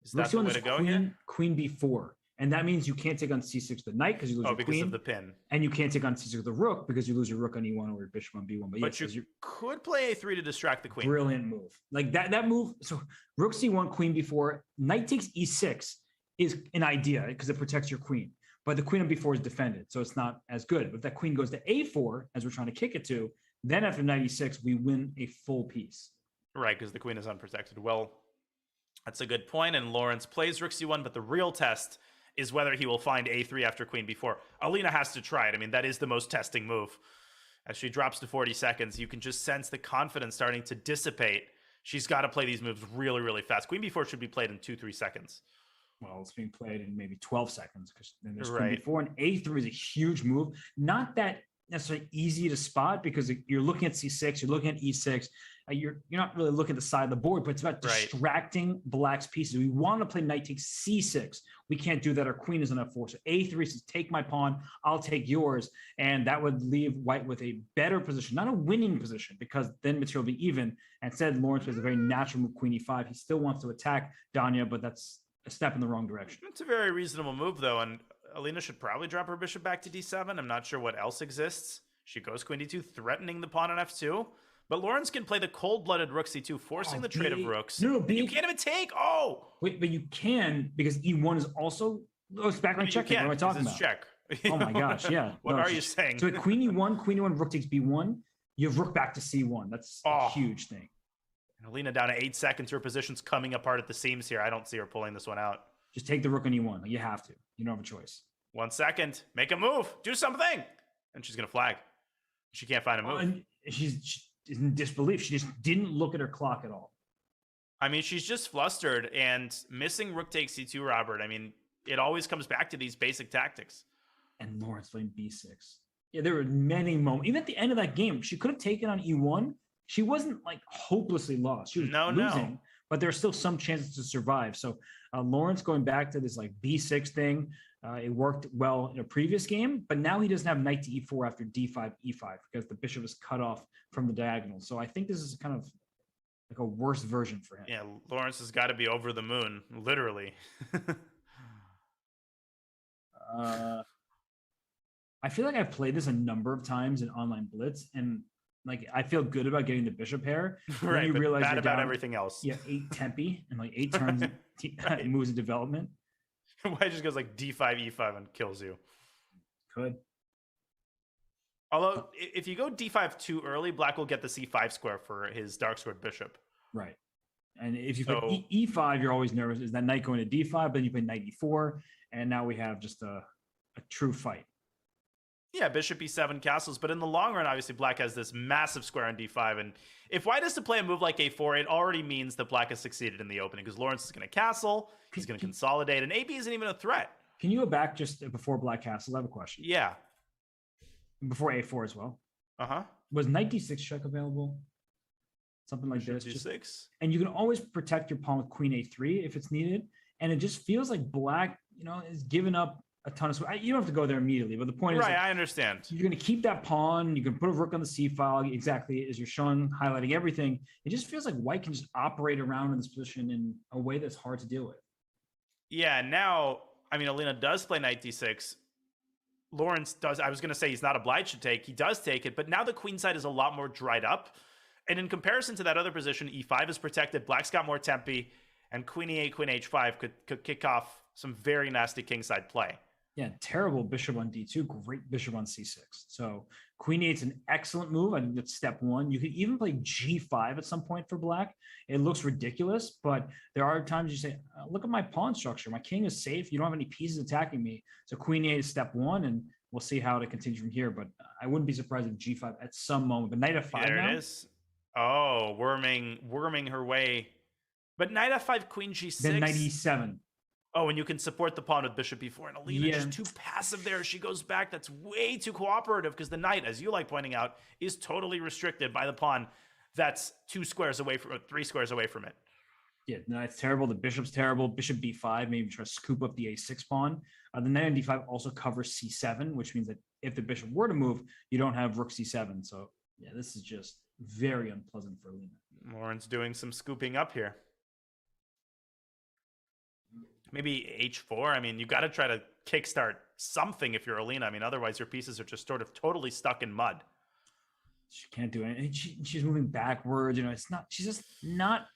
Is that the way to go here? Queen b4. And that means you can't take on c6 the knight because you lose your because queen. Of the pin. And you can't take on c6 the rook because you lose your rook on e1 or your bishop on b1. But you could play a3 to distract the queen. Brilliant move. Like that move. So rook c1, queen b4, knight takes e6 is an idea because it protects your queen. But the queen on b4 is defended, so it's not as good. But if that queen goes to a4, as we're trying to kick it to, then after knight e6, we win a full piece. Right, because the queen is unprotected. Well, that's a good point. And Lawrence plays rook c1, but the real test is whether he will find a3 after queen b4. Alina has to try it. I mean, that is the most testing move. As she drops to 40 seconds, you can just sense the confidence starting to dissipate. She's got to play these moves really, really fast. Queen b4 should be played in 2-3 seconds. Well, it's being played in maybe 12 seconds because then there's right. queen b4, and a3 is a huge move. Not that necessarily easy to spot because you're looking at c6, you're looking at e6. You're not really looking at the side of the board, but it's about distracting black's pieces. We want to play knight takes c6. We can't do that. Our queen is on f4. So a3 says, take my pawn, I'll take yours. And that would leave white with a better position, not a winning position, because then material will be even. And instead, Lawrence plays a very natural move, queen e5. He still wants to attack Danya, but that's a step in the wrong direction. It's a very reasonable move, though, and Alina should probably drop her bishop back to d7. I'm not sure what else exists. She goes queen d2, threatening the pawn on f2. But Lawrence can play the cold-blooded rook c2, forcing the trade of rooks. No, you can't even take. Oh! Wait, but you can because e1 is also... Oh, it's background check. What am I talking about? Check. Oh my gosh, yeah. What are you saying? So queen e1, rook takes b1. You have rook back to c1. That's a huge thing. And Alina down to 8 seconds. Her position's coming apart at the seams here. I don't see her pulling this one out. Just take the rook on e1. You have to. You don't have a choice. 1 second. Make a move. Do something. And she's going to flag. She can't find a move. And she's in disbelief. She just didn't look at her clock at all. I mean, she's just flustered, and missing rook takes c2, Robert. I mean, it always comes back to these basic tactics. And Lawrence playing b6. Yeah, there were many moments. Even at the end of that game, she could have taken on e1. She wasn't like hopelessly lost. She was losing, but there are still some chances to survive. So Lawrence going back to this like b6 thing, it worked well in a previous game, but now he doesn't have knight to e4 after d5, e5 because the bishop is cut off from the diagonal. So I think this is kind of like a worse version for him. Yeah, Lawrence has got to be over the moon, literally. I feel like I've played this a number of times in online blitz, and like I feel good about getting the bishop pair. Right, you but realize bad you're about down, everything else. Yeah, 8 tempi and like 8 turns moves of development. White just goes like d5, e5 and kills you. Could. Although, if you go d5 too early, black will get the c5 square for his dark squared bishop. Right. And if you play e5, you're always nervous. Is that knight going to d5? But then you play knight e4, and now we have just a true fight. Yeah, bishop e7 castles. But in the long run, obviously, black has this massive square on d5. And if white is to play a move like a4, it already means that black has succeeded in the opening because Lawrence is going to castle, he's going to consolidate, and AB isn't even a threat. Can you go back just before black castles? I have a question. Yeah. Before a4 as well. Uh-huh. Was knight d6 check available? Something like bishop this. d6. And you can always protect your pawn with queen a3 if it's needed. And it just feels like black, is giving up a ton of. You don't have to go there immediately, but the point is, Right, like, I understand. you're going to keep that pawn. You can put a rook on the c file exactly as you're showing, highlighting everything. It just feels like white can just operate around in this position in a way that's hard to deal with. Yeah, now, I mean, Alina does play knight d6. Lawrence does. I was going to say he's not obliged to take. He does take it, but now the queen side is a lot more dried up. And in comparison to that other position, e5 is protected. Black's got more tempi, and queen e8, queen h5 could kick off some very nasty kingside play. Yeah, terrible bishop on d2, great bishop on c6. So queen e8 is an excellent move. I think that's step one. You could even play g5 at some point for black. It looks ridiculous, but there are times you say, look at my pawn structure. My king is safe. You don't have any pieces attacking me. So queen e8 is step one, and we'll see how to continue from here. But I wouldn't be surprised if g5 at some moment. But knight f5 There now. it is. Oh, worming her way. But knight f5, queen g6. Then knight e7. Oh, and you can support the pawn with bishop e4. And Alina just too passive there. She goes back. That's way too cooperative because the knight, as you like pointing out, is totally restricted by the pawn that's 3 squares away from it. Yeah, no, it's terrible. The bishop's terrible. Bishop b5, maybe try to scoop up the a6 pawn. The knight on d5 also covers c7, which means that if the bishop were to move, you don't have rook c7. So yeah, this is just very unpleasant for Alina. Lauren's doing some scooping up here. Maybe h4. I mean, you got to try to kickstart something if you're Alina. I mean, otherwise your pieces are just sort of totally stuck in mud. She can't do anything. She's moving backwards. You know, it's not. She's just not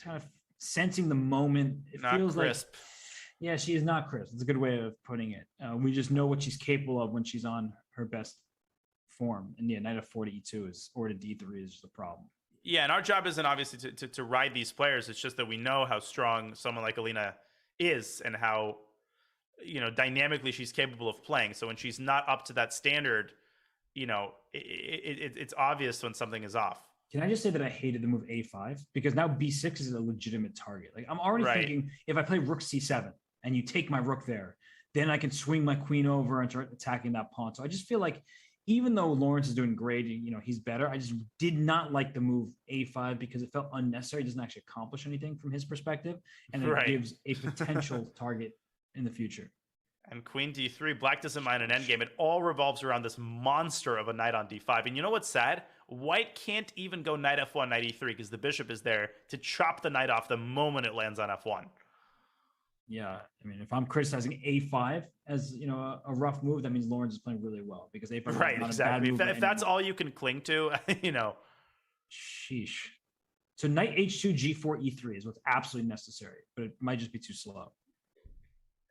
kind of sensing the moment. It Not feels crisp. like. Yeah, she is not crisp. It's a good way of putting it. We just know what she's capable of when she's on her best form. And yeah, knight f4 to e2 or to d3 is just a problem. Yeah, and our job isn't obviously to ride these players. It's just that we know how strong someone like Alina is and how, you know, dynamically she's capable of playing. So when she's not up to that standard, you know, it's obvious when something is off. Can I just say that I hated the move a5 because now b6 is a legitimate target. Like I'm already thinking if I play rook c7 and you take my rook there, then I can swing my queen over and start attacking that pawn. So I just feel like even though Lawrence is doing great, you know, he's better. I just did not like the move a5 because it felt unnecessary. It doesn't actually accomplish anything from his perspective. And it gives a potential target in the future. And queen d3, black doesn't mind an endgame. It all revolves around this monster of a knight on d5. And you know what's sad? White can't even go knight f1, knight e3 because the bishop is there to chop the knight off the moment it lands on f1. Yeah, I mean, if I'm criticizing a5 as, you know, a rough move, that means Lawrence is playing really well because a5 is not exactly. a bad move If that's all you can cling to, you know. Sheesh. So knight h2, g4, e3 is what's absolutely necessary, but it might just be too slow.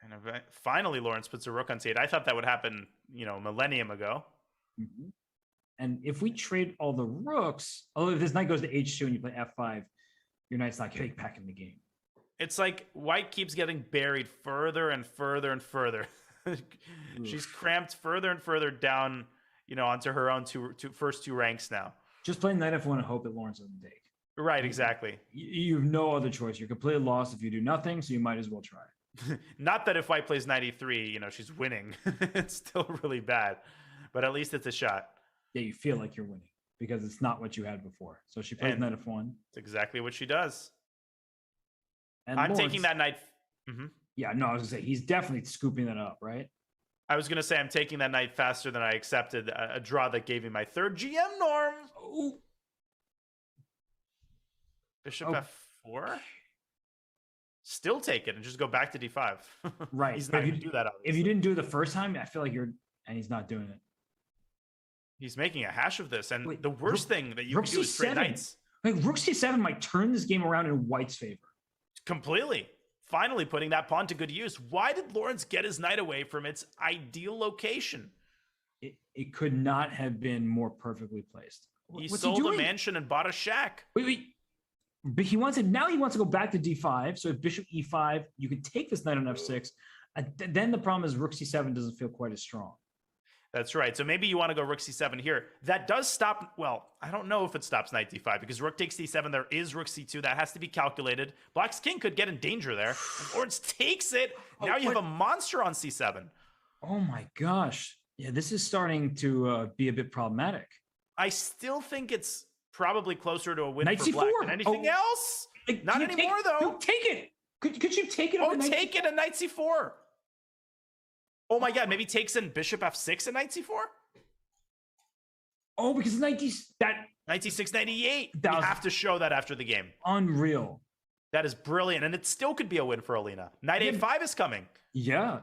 And finally, Lawrence puts a rook on c8. I thought that would happen, you know, a millennium ago. Mm-hmm. And if we trade all the rooks, although if this knight goes to h2 and you play f5, your knight's not getting back in the game. It's like white keeps getting buried further and further and further. She's cramped further and further down, you know, onto her own first two ranks now. Just play knight f1 and hope that Lawrence doesn't take. Right, exactly. You have no other choice. You're completely lost if you do nothing, so you might as well try. Not that if white plays knight e3, you know, she's winning. It's still really bad, but at least it's a shot. Yeah, you feel like you're winning because it's not what you had before. So she plays knight f1. It's exactly what she does. And I'm Lawrence, taking that knight. Mm-hmm. Yeah, no, I was going to say, he's definitely scooping that up, right? I was going to say I'm taking that knight faster than I accepted a draw that gave me my third GM norm. Oh. Bishop f4? Still take it and just go back to d5. Right. He's not going to do that, obviously. If you didn't do it the first time, I feel like and he's not doing it. He's making a hash of this. And wait, the worst thing that you can do is trade knights. Like, rook c7 might turn this game around in white's favor. Completely. Finally putting that pawn to good use. Why did Lawrence get his knight away from its ideal location? It could not have been more perfectly placed. He sold a mansion and bought a shack. Wait. But he wants to go back to d5. So if bishop e5, you can take this knight on f6. Then the problem is rook c7 doesn't feel quite as strong. That's right. So maybe you want to go rook c7 here. That does stop. Well, I don't know if it stops knight d5 because rook takes d7. There is rook c2. That has to be calculated. Black's king could get in danger there. And Lawrence takes it. Now you have a monster on c7. Oh my gosh. Yeah, this is starting to be a bit problematic. I still think it's probably closer to a win knight for c4. black than anything else. Like, not anymore, though. Take it. Could you take it? Oh, take it, a knight c4. Oh my god, maybe takes in bishop f6 and knight c4? Oh, because knight that 96, 98. That We was- have to show that after the game. unreal. That is brilliant, and it still could be a win for Alina. Knight Yeah. a5 is coming. Yeah.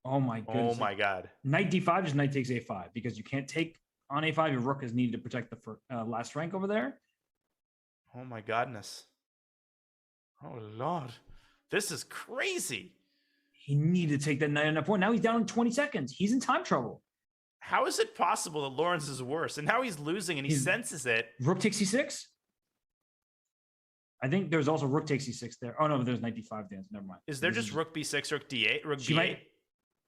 Oh my goodness. Oh my god. Knight d5 just knight takes a5 because you can't take on a5. Your rook is needed to protect the last rank over there. Oh my godness. Oh lord. This is crazy. He needed to take that knight on that point. Now he's down in 20 seconds. He's in time trouble. How is it possible that Lawrence is worse? And now he's losing and he senses it. Rook takes c6. I think there's also rook takes c6 there. Oh no, there's knight d5 dance. Never mind. Is there just rook b6, rook d8, rook She b8? might.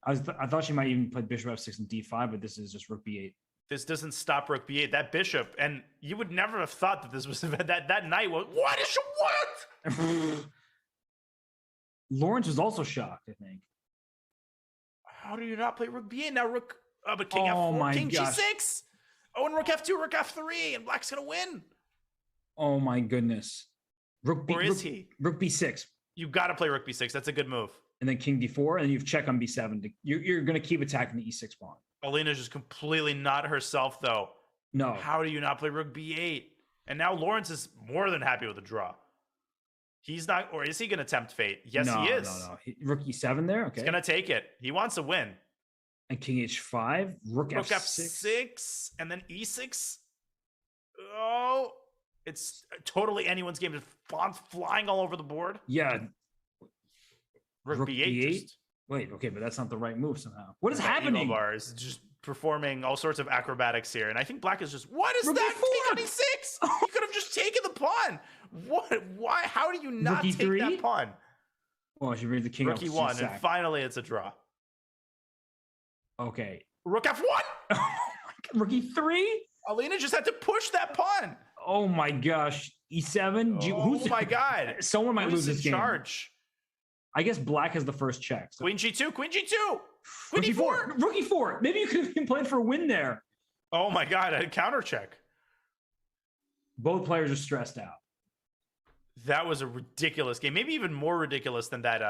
I thought she might even play bishop f6 and d5, but this is just rook b8. This doesn't stop rook b8. That bishop, and you would never have thought that this was that knight was. What is what? Lawrence was also shocked, I think. How do you not play rook b8 now? Rook, but king Oh f4, my king gosh. g6. Oh, and rook f2, rook f3, and black's gonna win. Oh my goodness. Rook b, Or is rook, he? rook b6, You got to play rook b6. That's a good move. and then king d4, and then you've check on b7. You're going to keep attacking the e6 pawn. Alina's just completely not herself, though. No. How do you not play rook b8? And now Lawrence is more than happy with a draw. He's not, or is he going to tempt fate? Yes, no, he is. No. Rook e7 there. Okay. He's going to take it. He wants a win. And king h5, rook Rook f6. f6, and then e6. Oh, it's totally anyone's game. Just pawns flying all over the board. Yeah. Rook b8. Just, Wait, okay, but that's not the right move somehow. What is that happening? Bar is just performing all sorts of acrobatics here. And I think black is just, what is Rook that? e4. Take on e6. You could have just taken the pawn. What? Why? How do you not take e3? that pawn? Well, she brings the king Rook up. e1, and finally it's a draw. Okay. Rook f1. Rook e3? Alina just had to push that pawn. Oh my gosh. E7? Oh my god. Someone might lose Who's in this game. charge? I guess black has the first check. So. Queen g2, queen g2. Queen Rook e4. Rook e4. Maybe you could have been playing for a win there. Oh my god, a counter check. Both players are stressed out. That was a ridiculous game. Maybe even more ridiculous than that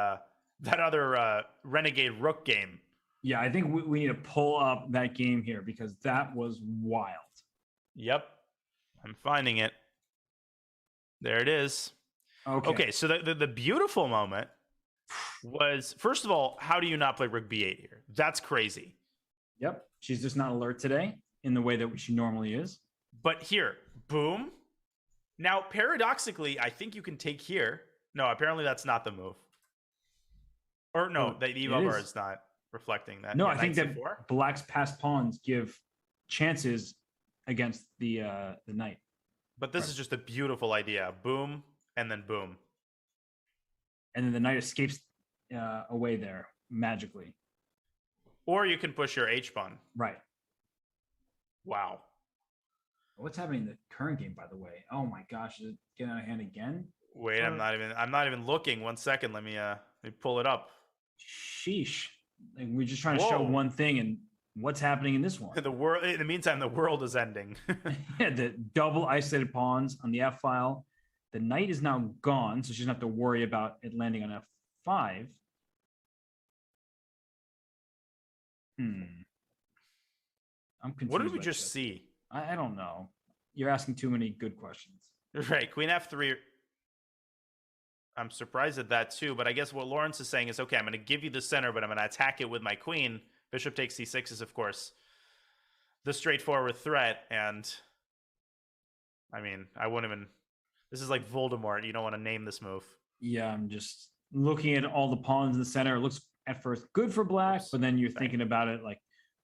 other Renegade Rook game. Yeah, I think we need to pull up that game here because that was wild. Yep. I'm finding it. There it is. Okay, so the beautiful moment was, first of all, how do you not play rook b8 here? That's crazy. Yep. She's just not alert today in the way that she normally is. But here, boom. Now, paradoxically, I think you can take here. No, apparently that's not the move. Or no, the Eva bar is not reflecting that. No, Yeah, I think knight that c4. black's passed pawns give chances against the knight. But this is just a beautiful idea. Boom, and then boom. And then the knight escapes away there magically. Or you can push your H pawn. Right. Wow. What's happening in the current game, by the way? Oh my gosh, is it getting out of hand again? Wait, I'm not even looking. 1 second. Let me pull it up. Sheesh. Like, we're just trying to show Whoa. one thing, and what's happening in this one? The world. In the meantime, the world is ending. Yeah, the double isolated pawns on the F file. The knight is now gone, so she doesn't have to worry about it landing on F5. I'm confused. What did we by just this. see? I don't know. You're asking too many good questions. Right, Queen F3. I'm surprised at that too, but I guess what Lawrence is saying is, okay, I'm going to give you the center, but I'm going to attack it with my queen. Bishop takes c6 is, of course, the straightforward threat, and I mean, I wouldn't even. This is like Voldemort. You don't want to name this move. Yeah, I'm just looking at all the pawns in the center. It looks at first good for black, but then you're thinking about it like,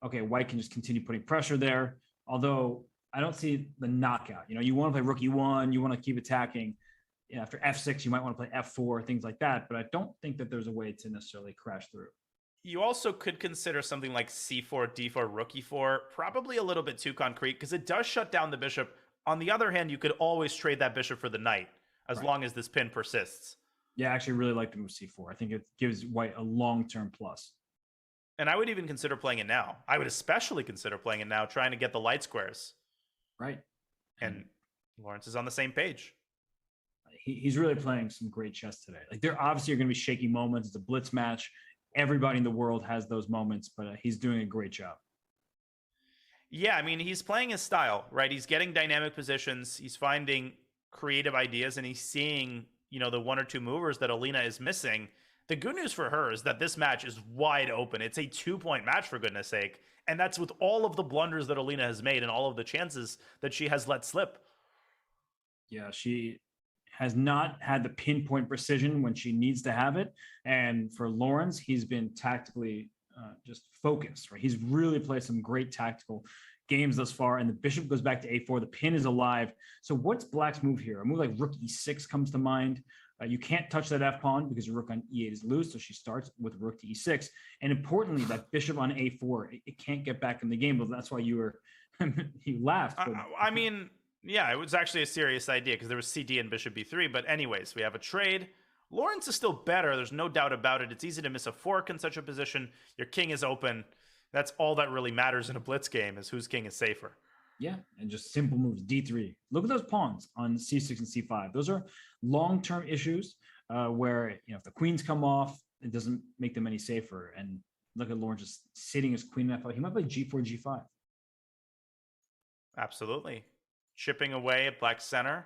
okay, white can just continue putting pressure there. Although I don't see the knockout. You know, you want to play rook e1, you want to keep attacking. You know, after f6, you might want to play f4, things like that. But I don't think that there's a way to necessarily crash through. You also could consider something like c4, d4, rook e4, probably a little bit too concrete because it does shut down the bishop. On the other hand, you could always trade that bishop for the knight as long as this pin persists. Yeah, I actually really like the move c4. I think it gives white a long-term plus. And I would even consider playing it now. I would especially consider playing it now, trying to get the light squares. Right. And Lawrence is on the same page. He's really playing some great chess today. Like, there obviously are going to be shaky moments. It's a blitz match. everybody in the world has those moments, but he's doing a great job. Yeah, I mean, he's playing his style, right? He's getting dynamic positions. He's finding creative ideas, and he's seeing, the one or two movers that Alina is missing. The good news for her is that this match is wide open. It's a 2-point match, for goodness sake. And that's with all of the blunders that Alina has made and all of the chances that she has let slip. Yeah, she has not had the pinpoint precision when she needs to have it. And for Lawrence, he's been tactically just focused, right? He's really played some great tactical games thus far. And the bishop goes back to a4. The pin is alive. So what's Black's move here? A move like rook e6 comes to mind. You can't touch that f-pawn because your rook on e8 is loose, so she starts with rook to e6. And importantly, that bishop on a4, it can't get back in the game, but that's why you laughed. But... I mean, yeah, it was actually a serious idea because there was cd and bishop b3. But anyways, we have a trade. Lawrence is still better. There's no doubt about it. It's easy to miss a fork in such a position. Your king is open. That's all that really matters in a blitz game is whose king is safer. Yeah, and just simple moves. D3. Look at those pawns on c6 and c5. Those are long-term issues where if the queens come off, it doesn't make them any safer. And look at Lawrence just sitting his queen in f5. He might play g4, g5. Absolutely. Chipping away at Black's center,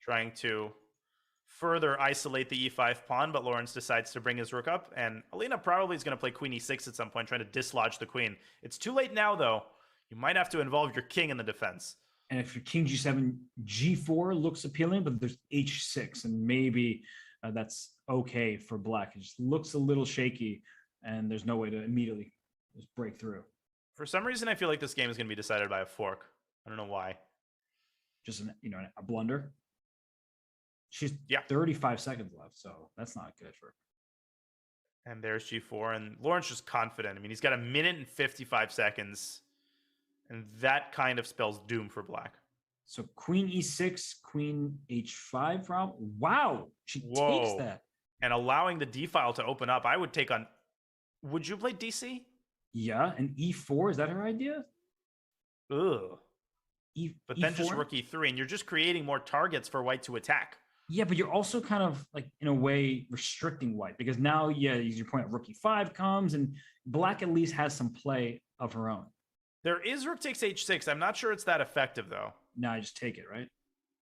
trying to further isolate the e5 pawn, but Lawrence decides to bring his rook up, and Alina probably is going to play queen e6 at some point, trying to dislodge the queen. It's too late now, though. You might have to involve your king in the defense. And if your king g7, g4 looks appealing, but there's h6, and maybe that's okay for Black. It just looks a little shaky, and there's no way to immediately just break through. For some reason, I feel like this game is going to be decided by a fork. I don't know why. Just a blunder. She's 35 seconds left, so that's not good for her. And there's g4, and Lawrence just confident. I mean, he's got 1 minute and 55 seconds, and that kind of spells doom for Black. So queen e6, queen h5 problem. Wow, she takes that. And allowing the d file to open up. I would take on. Would you play dc? Yeah, and e4, is that her idea? Ugh. But then E4? just rook e3, and you're just creating more targets for white to attack. Yeah, but you're also kind of like, in a way, restricting white because now, as your point, rook e5 comes, and Black at least has some play of her own. There is rook takes h6. I'm not sure it's that effective, though. No, I just take it, right?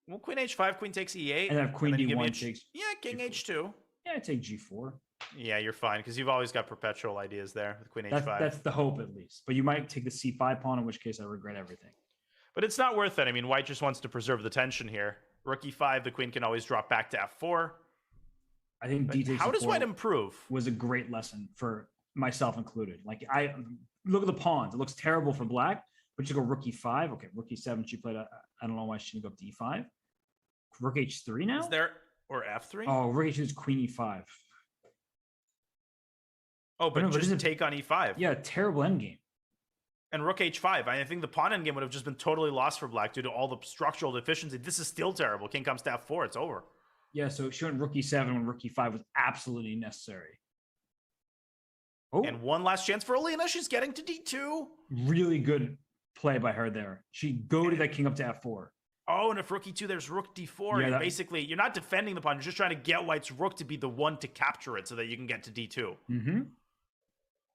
Well, queen h5, queen takes e8. And then queen d1 takes... Yeah, king g4. h2. Yeah, I take g4. Yeah, you're fine, because you've always got perpetual ideas there with queen h5. That's the hope, at least. But you might take the c5 pawn, in which case I regret everything. But it's not worth it. I mean, white just wants to preserve the tension here. Rook e5, the queen can always drop back to f4. I think d takes how does e4 white improve? Was a great lesson for myself included. Like, I look at the pawns. It looks terrible for Black, but you go rook e5. Okay, rook e7. She played. I don't know why she didn't go up to e5. Rook h3 now. Is there or f3? Oh, rook h3 is queen e5. Oh, but just take on e5. Yeah, terrible endgame. And rook h5. I think the pawn endgame would have just been totally lost for Black due to all the structural deficiency. This is still terrible. King comes to f4. It's over. Yeah, so she went rook e7 when rook e5 was absolutely necessary. Oh. And one last chance for Alina. She's getting to d2. Really good play by her there. She goaded that king up to f4. Oh, and if rook e2, there's rook d4. Yeah, basically, you're not defending the pawn. You're just trying to get white's rook to be the one to capture it so that you can get to d2. Mm-hmm.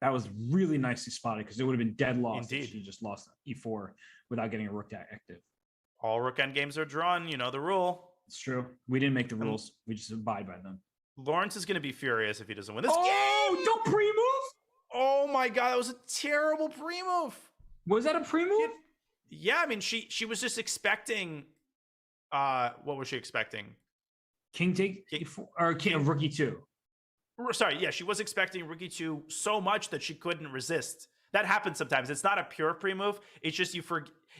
That was really nicely spotted because it would have been dead lost Indeed. if she just lost e4 without getting a rook active. All rook endgames are drawn. You know the rule. It's true. We didn't make the rules. We just abide by them. Lawrence is going to be furious if he doesn't win this game. Oh, don't pre-move? Oh my God, that was a terrible pre-move. Was that a pre-move? Yeah, I mean, she was just expecting. What was she expecting? King take e4 or king rook e2. Sorry, yeah, she was expecting rook e2 so much that she couldn't resist. That happens sometimes. It's not a pure pre-move. It's just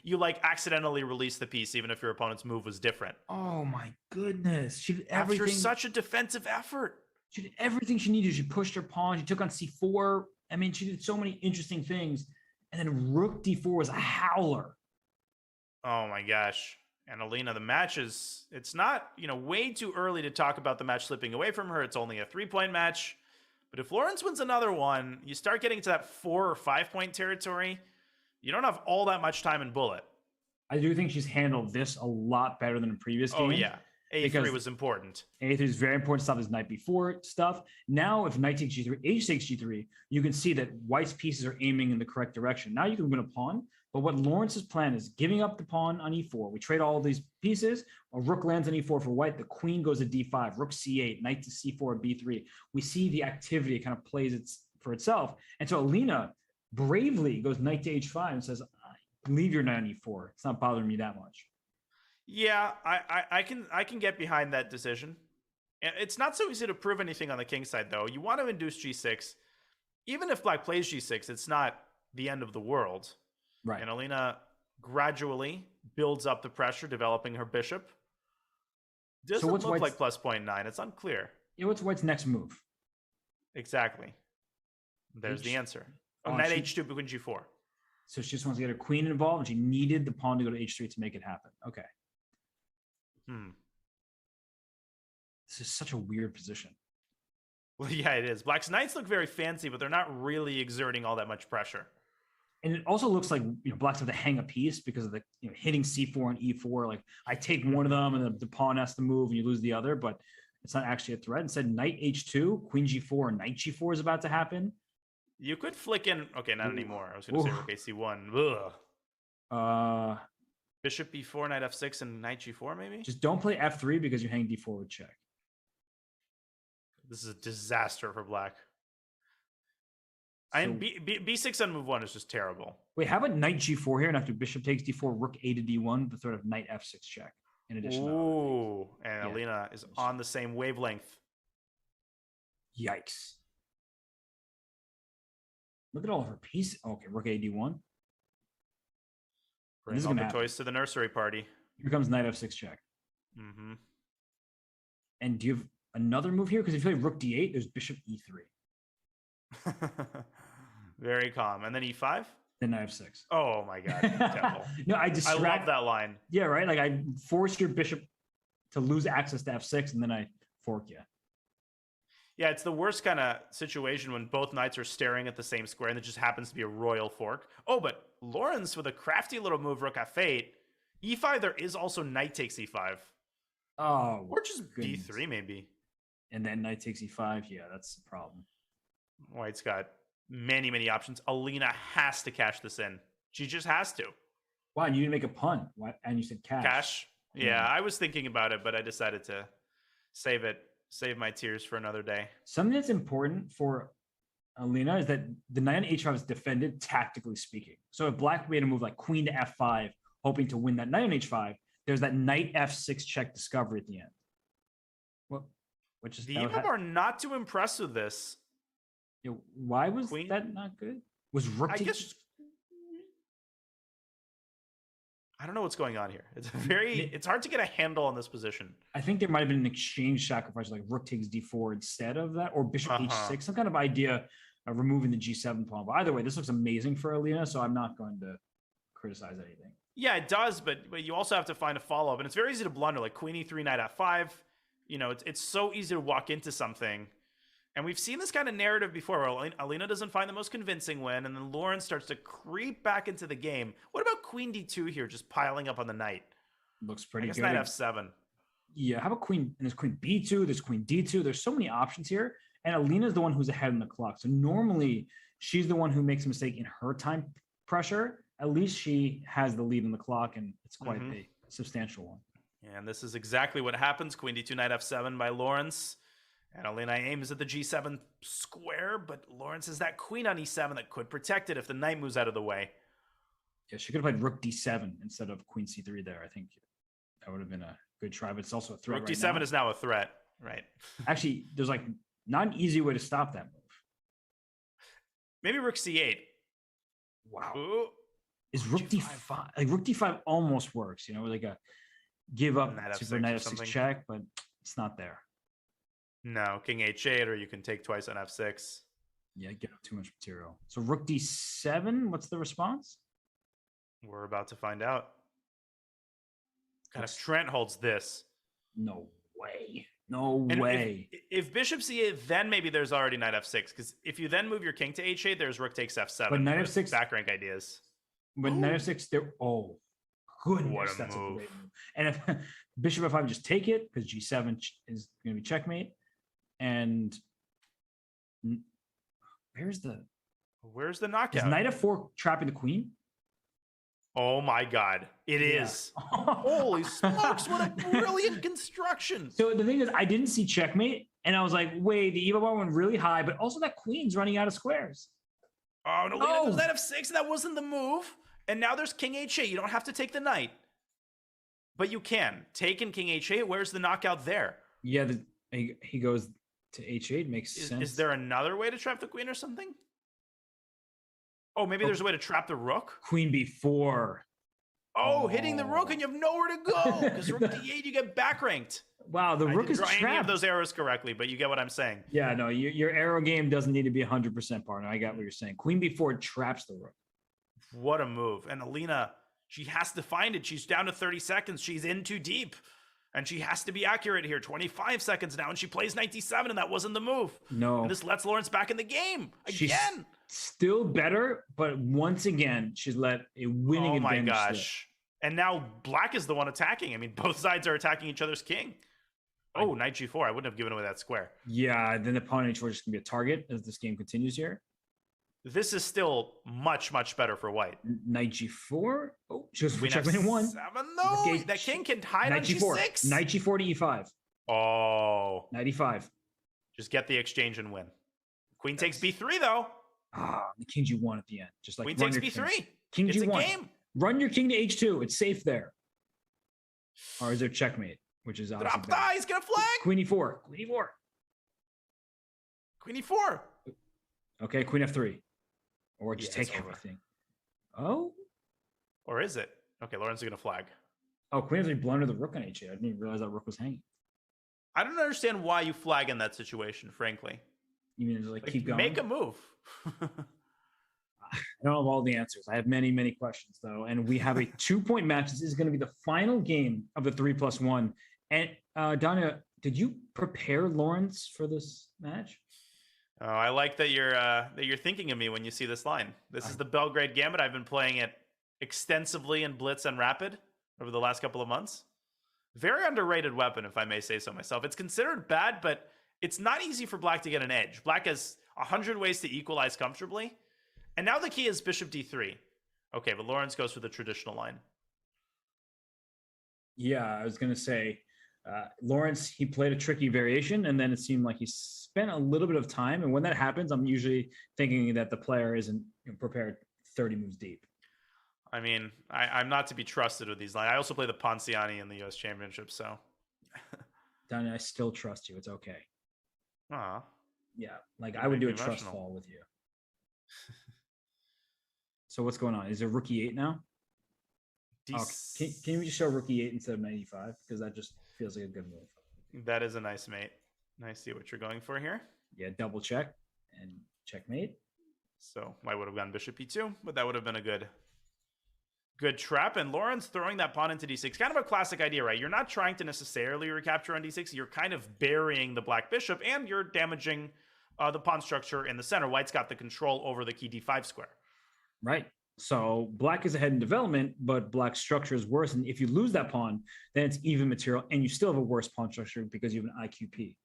you like accidentally release the piece even if your opponent's move was different. Oh my goodness. She did everything. After such a defensive effort. She did everything she needed. She pushed her pawn. She took on c4. I mean, she did so many interesting things. And then rook d4 was a howler. Oh my gosh. And Alina, the match it's not, way too early to talk about the match slipping away from her. It's only a 3-point match. But if Lawrence wins another one, you start getting to that 4 or 5-point territory. You don't have all that much time in bullet. I do think she's handled this a lot better than in previous games. Oh, yeah. A3 Because was important. A3 is very important to stop this knight b4 stuff. Now, if knight takes g3, h takes g3, you can see that white's pieces are aiming in the correct direction. Now you can win a pawn. But what Lawrence's plan is giving up the pawn on e4. We trade all these pieces. A rook lands on e4 for white. The queen goes to d5. Rook c8. Knight to c4 b3. We see the activity kind of plays for itself. And so Alina bravely goes knight to h5 and says, leave your knight on e4. It's not bothering me that much. Yeah, I can get behind that decision. It's not so easy to prove anything on the king side, though. You want to induce g6. Even if black plays g6, it's not the end of the world. Right. And Alina gradually builds up the pressure, developing her bishop. Doesn't look like plus 0.9. It's unclear. Yeah, what's white's next move? Exactly. There's the answer. Oh, knight h2, queen g4. So she just wants to get her queen involved, and she needed the pawn to go to h3 to make it happen. Okay. This is such a weird position. Well, yeah, it is. Black's knights look very fancy, but they're not really exerting all that much pressure. And it also looks like Black's have to hang a piece because of the hitting c4 and e4. Like I take one of them, and the pawn has to move, and you lose the other. But it's not actually a threat. Instead, knight h2, queen g4, and knight g4 is about to happen. You could flick in. Okay, not anymore. I was going to say rook ac1. Ugh. Bishop b4, knight f6, and knight g4, maybe? Just don't play f3 because you hang d4 with check. This is a disaster for black. So, b6 on move 1 is just terrible. Wait, how about knight g4 here? And after bishop takes d4, rook a to d1, the threat of knight f6 check. In addition to Alina is on the same wavelength. Yikes. Look at all of her pieces. Okay, rook a d1. Bring all the toys to the nursery party. Here comes knight f6 check. Mm-hmm. And do you have another move here? Because if you play rook d8, there's bishop e3. Very calm. And then e5? Then knight f6. Oh my god. No, I love that line. Yeah, right? Like I force your bishop to lose access to f6, and then I fork you. Yeah, it's the worst kind of situation when both knights are staring at the same square and it just happens to be a royal fork. Oh, but Lawrence with a crafty little move, rook f8. e5, there is also knight takes e5. Oh, or just b3 maybe. And then knight takes e5. Yeah, that's the problem. White's got many, many options. Alina has to cash this in. She just has to. Why? And you didn't make a pun. Why? And you said cash. Cash? Yeah, I was thinking about it, but I decided to save my tears for another day. Something that's important for Alina is that the knight on h5 is defended tactically speaking. So if black made a move like queen to f5, hoping to win that knight on h5, there's that knight f6 check discovery at the end. Well, which is the EMAB are not too impressed with this. Why was that not good? Was rook? I don't know what's going on here. It's hard to get a handle on this position. I think there might have been an exchange sacrifice, like rook takes d4 instead of that, or bishop h6, some kind of idea of removing the g7 pawn. But either way, this looks amazing for Alina, so I'm not going to criticize anything. Yeah, it does, but you also have to find a follow-up, and it's very easy to blunder, like queen e3, knight f5. It's so easy to walk into something. And we've seen this kind of narrative before where Alina doesn't find the most convincing win, and then Lawrence starts to creep back into the game. What about queen d2 here, just piling up on the knight? Looks pretty good. Knight f7. Yeah, how about queen? And there's queen b2, there's queen d2. There's so many options here. And Alina's the one who's ahead in the clock. So normally she's the one who makes a mistake in her time pressure. At least she has the lead in the clock, and it's quite a substantial one. And this is exactly what happens. Queen d2, knight f7 by Lawrence. And Alina aims at the g7 square, but Lawrence has that queen on e7 that could protect it if the knight moves out of the way. Yeah, she could have played rook d7 instead of queen c3 there. I think that would have been a good try, but it's also a threat. Rook d7 is now a threat, right? Actually, there's like not an easy way to stop that move. Maybe rook c8. Wow. Ooh. Is rook d5? Like rook d5 almost works, like a give up to knight f6 check, but it's not there. No, king h8, or you can take twice on f6. Yeah, get up too much material. So rook d7, what's the response? We're about to find out. God, if Trent holds this. No way. No way. If bishop c8, then maybe there's already knight f6. Because if you then move your king to h8, there's rook takes f7. But knight f6 back rank ideas. But knight f6, there. Oh, goodness, What a that's move. a great move. And if bishop f5, just take it because g7 is going to be checkmate. And where's the Where's the is knockout? knight f4 trapping the queen? Oh my God. It is. Holy smokes. What a brilliant construction. So the thing is, I didn't see checkmate, and I was like, wait, the Eva bar went really high, but also that queen's running out of squares. Oh, no, Lena goes knight f6. That wasn't the move. And now there's king h8. You don't have to take the knight. But you can. Take in king h8. Where's the knockout there? Yeah, he goes to h8. Makes sense. Is there another way to trap the queen or something? Oh, maybe there's a way to trap the rook? Queen b4. Oh, hitting the rook and you have nowhere to go. Because rook d8, you get back ranked. Wow, the rook is trapped. Any of trapped. those arrows correctly, but you get what I'm saying. Yeah, no, your arrow game doesn't need to be 100%, partner. I got what you're saying. Queen b4 traps the rook. What a move. And Alina, she has to find it. She's down to 30 seconds. She's in too deep. And she has to be accurate here. 25 seconds now, and she plays 97, and that wasn't the move. No. And this lets Lawrence back in the game again. She's still better, but once again, she's let a winning advantage. Oh my gosh. And now black is the one attacking. I mean, both sides are attacking each other's king. Oh, knight g4. I wouldn't have given away that square. Yeah, then the pawn on h4 is just going to be a target as this game continues here. This is still much, much better for white. Knight g4. Oh, she goes for Queen checkmate in one. F7, no, that king can hide on g4. g6. Knight g4 to e5. Oh. Knight e5. Just get the exchange and win. Queen takes b3, though. Ah, the king g1 at the end. Just like Queen takes b3. King it's g1. a game. Run your king to h2. It's safe there. Or is there checkmate? Which is obviously Drop die. He's going to flag. Queen e4. Queen e4. Queen e4. Okay, queen f3. Or just Yeah, it's take over. everything. Oh? Or is it? Okay, Lawrence is going to flag. Oh, queen f3 blunder the rook on h8. I didn't even realize that rook was hanging. I don't understand why you flag in that situation, frankly. You mean to like keep going? Make a move. I don't have all the answers. I have many, many questions though. And we have a 2-point match. This is going to be the final game of the 3+1. And Danya, did you prepare Lawrence for this match? Oh, I like that you're thinking of me when you see this line. This is the Belgrade Gambit. I've been playing it extensively in Blitz and Rapid over the last couple of months. Very underrated weapon, if I may say so myself. It's considered bad, but it's not easy for black to get an edge. Black has 100 ways to equalize comfortably. And now the key is bishop d3. Okay, but Lawrence goes for the traditional line. Yeah, I was going to say, Lawrence, he played a tricky variation, and then it seemed like he spent a little bit of time. And when that happens, I'm usually thinking that the player isn't prepared 30 moves deep. I mean, I'm not to be trusted with these lines. I also play the Ponciani in the U.S. Championship, so. Danya, I still trust you. It's okay. Aw. Yeah, like You I would make do a me trust emotional. fall with you. So what's going on? Is it rook e8 now? Oh, can we just show rook e8 instead of knight e5? Because that just feels like a good move. That is a nice mate. I see what you're going for here. Yeah, double check and checkmate. So I would have gone bishop e2, but that would have been a good trap. And Lawrence throwing that pawn into d6, kind of a classic idea, right? You're not trying to necessarily recapture on d6. You're kind of burying the black bishop, and you're damaging the pawn structure in the center. White's got the control over the key d5 square. Right. So black is ahead in development, but black's structure is worse. And if you lose that pawn, then it's even material, and you still have a worse pawn structure because you have an IQP.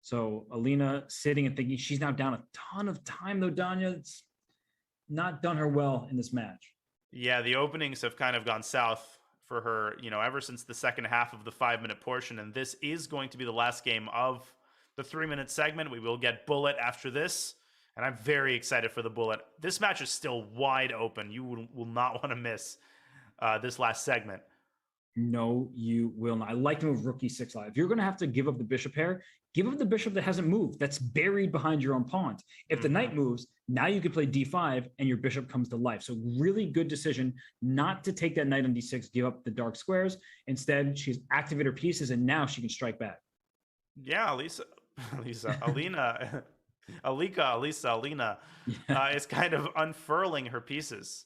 So Alina sitting and thinking she's now down a ton of time, though. Danya, it's not done her well in this match. Yeah, the openings have kind of gone south for her, ever since the second half of the 5-minute portion. And this is going to be the last game of the 3-minute segment. We will get bullet after this. And I'm very excited for the bullet. This match is still wide open. You will not want to miss this last segment. No, you will not. I like to move rook e6 live. If you're going to have to give up the bishop pair, give up the bishop that hasn't moved, that's buried behind your own pawn. If the knight moves, now you can play d5 and your bishop comes to life. So really good decision not to take that knight on d6, give up the dark squares. Instead, she's activated her pieces, and now she can strike back. Yeah, Alina is kind of unfurling her pieces.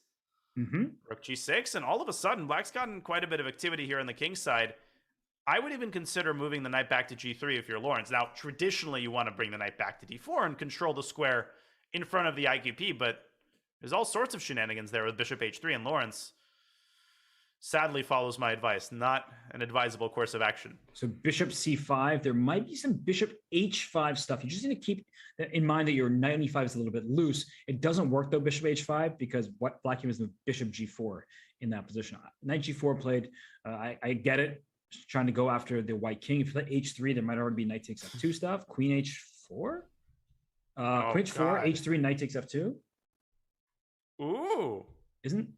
Rook g6, and all of a sudden, black's gotten quite a bit of activity here on the king side. I would even consider moving the knight back to g3 if you're Lawrence. Now, traditionally, you want to bring the knight back to d4 and control the square in front of the IQP, but there's all sorts of shenanigans there with bishop h3, and Lawrence sadly follows my advice. Not an advisable course of action. So bishop c5. There might be some bishop h5 stuff. You just need to keep in mind that your knight on e5 is a little bit loose. It doesn't work though, bishop h5, because what black was the bishop g4 in that position. Knight g4 played. I get it. Just trying to go after the white king. If you play h3, there might already be knight takes f2 stuff. Queen h4. Queen h4, h3, knight takes f2. Ooh. Isn't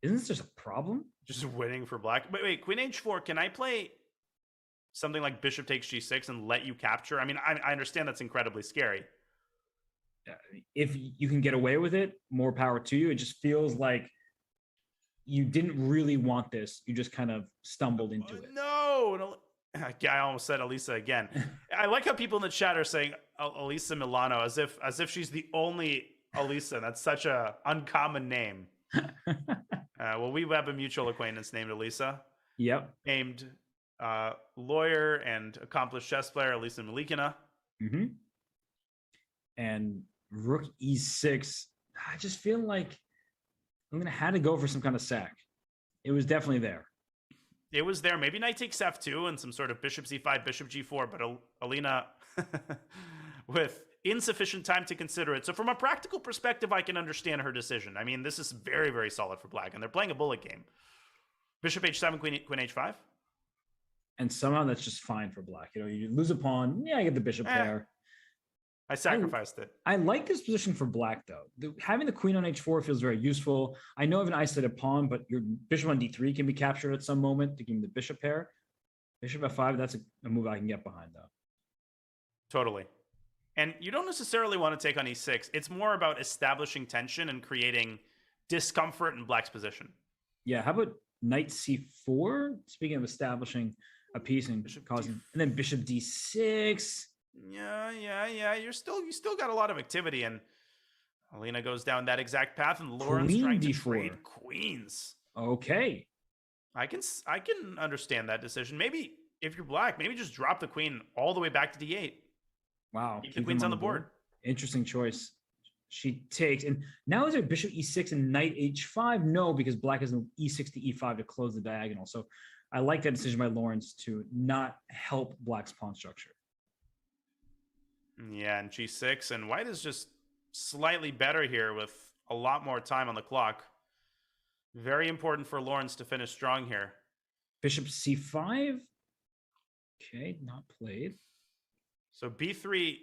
this just a problem? Just waiting for black. Wait, queen h4. Can I play something like bishop takes g6 and let you capture? I mean, I understand that's incredibly scary. If you can get away with it, more power to you. It just feels like you didn't really want this. You just kind of stumbled into it. No. I almost said Elisa again. I like how people in the chat are saying Elisa Milano as if she's the only Elisa. That's such a uncommon name. Well, we have a mutual acquaintance named Elisa. Yep. Named lawyer and accomplished chess player Elisa Malikina. Mm-hmm. And rook e6. I just feel like I'm gonna have to go for some kind of sack. It was definitely there. It was there. Maybe knight takes f2 and some sort of bishop c5, bishop g4, but Alina with insufficient time to consider it. So from a practical perspective, I can understand her decision. I mean, this is very, very solid for black, and they're playing a bullet game. Bishop h7, queen h5. And somehow that's just fine for black. You know, you lose a pawn. Yeah, I get the bishop there. I sacrificed it. I like this position for black, though. Having the queen on h4 feels very useful. I know I have an isolated pawn, but your bishop on d3 can be captured at some moment to give me the bishop pair. Bishop f5, that's a move I can get behind, though. Totally. And you don't necessarily want to take on e6. It's more about establishing tension and creating discomfort in black's position. Yeah, how about knight c4? Speaking of establishing a piece and causing, and then bishop d6. Yeah. You still got a lot of activity, and Alina goes down that exact path, and Lauren's trying to trade queens. Okay. I can understand that decision. Maybe if you're black, maybe just drop the queen all the way back to d8. Wow. Keep the queens on the board. Interesting choice. She takes, and now is there bishop e6 and knight h5? No, because black has an e6 to e5 to close the diagonal. So I like that decision by Lawrence to not help black's pawn structure. Yeah, and g6, and white is just slightly better here with a lot more time on the clock. Very important for Lawrence to finish strong here. Bishop c5. Okay, not played. So b3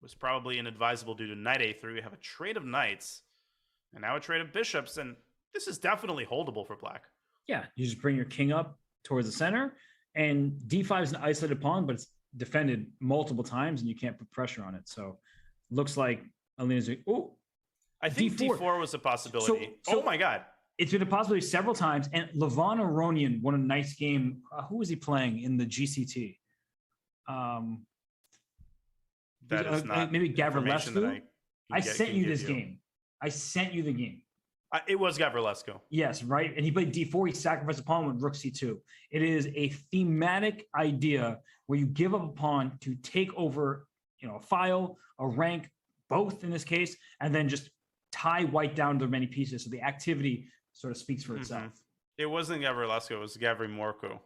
was probably inadvisable due to knight a3. We have a trade of knights, and now a trade of bishops, and this is definitely holdable for black. Yeah, you just bring your king up towards the center, and d5 is an isolated pawn, but it's defended multiple times, and you can't put pressure on it. So looks like Alina's like, oh, I think d4 was a possibility. So oh my God. It's been a possibility several times, and Levon Aronian won a nice game. Who was he playing in the GCT? That is not maybe Gavrilescu. I sent you this you. game. I sent you the game. It was Gavrilescu. Yes, right. And he played d4. He sacrificed a pawn with rook c2. It is a thematic idea where you give up a pawn to take over, a file, a rank, both in this case, and then just tie white down to many pieces. So the activity sort of speaks for itself. It wasn't Gavrilescu. It was Gavri Morku.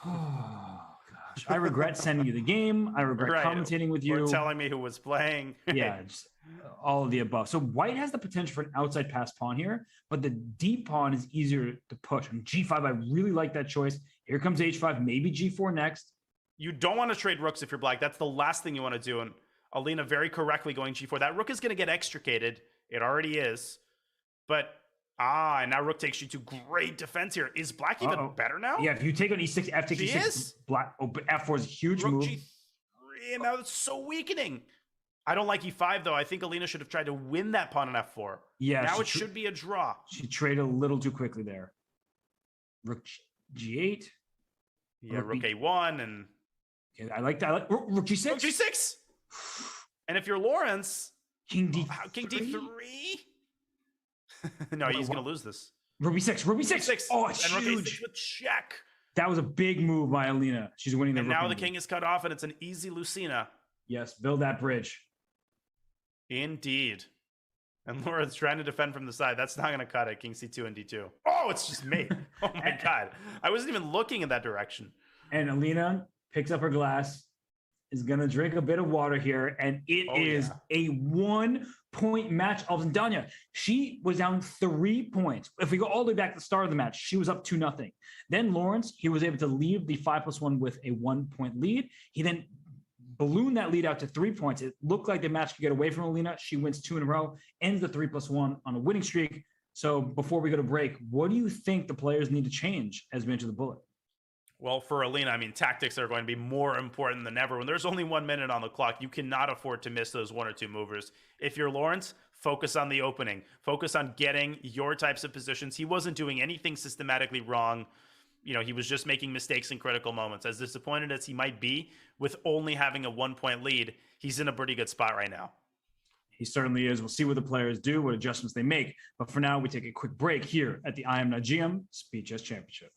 Oh, gosh. I regret sending you the game. I regret commentating with you. Or telling me who was playing. Yeah, just all of the above. So white has the potential for an outside pass pawn here, but the deep pawn is easier to push. On g5, I really like that choice. Here comes h5, maybe g4 next. You don't want to trade rooks if you're black. That's the last thing you want to do. And Alina very correctly going g4. That rook is going to get extricated. It already is. But, and now rook takes g2. Great defense here. Is black even better now? Yeah, if you take on e6, f takes e6. Black, but f4 is a huge rook move. G3, and now it's so weakening. I don't like e5, though. I think Alina should have tried to win that pawn on f4. Yeah. Now it should be a draw. She traded a little too quickly there. Rook g8. Yeah, rook a1 and... Okay, I like that. Rook g6. Rook g6. And if you're Lawrence... King d3. King d3? No, he's going to lose this. Rook b6. Rook b6. Oh, it's and huge. Rook a6 with check. That was a big move by Alina. She's winning the And now the king is cut off, and it's an easy Lucina. Yes, build that bridge. Indeed. And Laura's trying to defend from the side. That's not going to cut it. King C2 and D2. Oh, it's just me. Oh my God. I wasn't even looking in that direction. And Alina picks up her glass, is going to drink a bit of water here. And it is a 1-point match. Danya, she was down 3 points. If we go all the way back to the start of the match, she was up 2-0. Then Lawrence, he was able to leave the 5+1 with a 1-point lead. He then ballooned that lead out to 3 points. It looked like the match could get away from Alina. She wins 2 in a row, ends the 3+1 on a winning streak. So before we go to break, what do you think the players need to change as we enter the bullet? Well, for Alina, I mean, tactics are going to be more important than ever. When there's only 1 minute on the clock, you cannot afford to miss those 1 or 2 movers. If you're Lawrence, focus on the opening. Focus on getting your types of positions. He wasn't doing anything systematically wrong. He was just making mistakes in critical moments. As disappointed as he might be with only having a 1-point lead, he's in a pretty good spot right now. He certainly is. We'll see what the players do, what adjustments they make. But for now, we take a quick break here at the IMSCC Speed Chess Championship.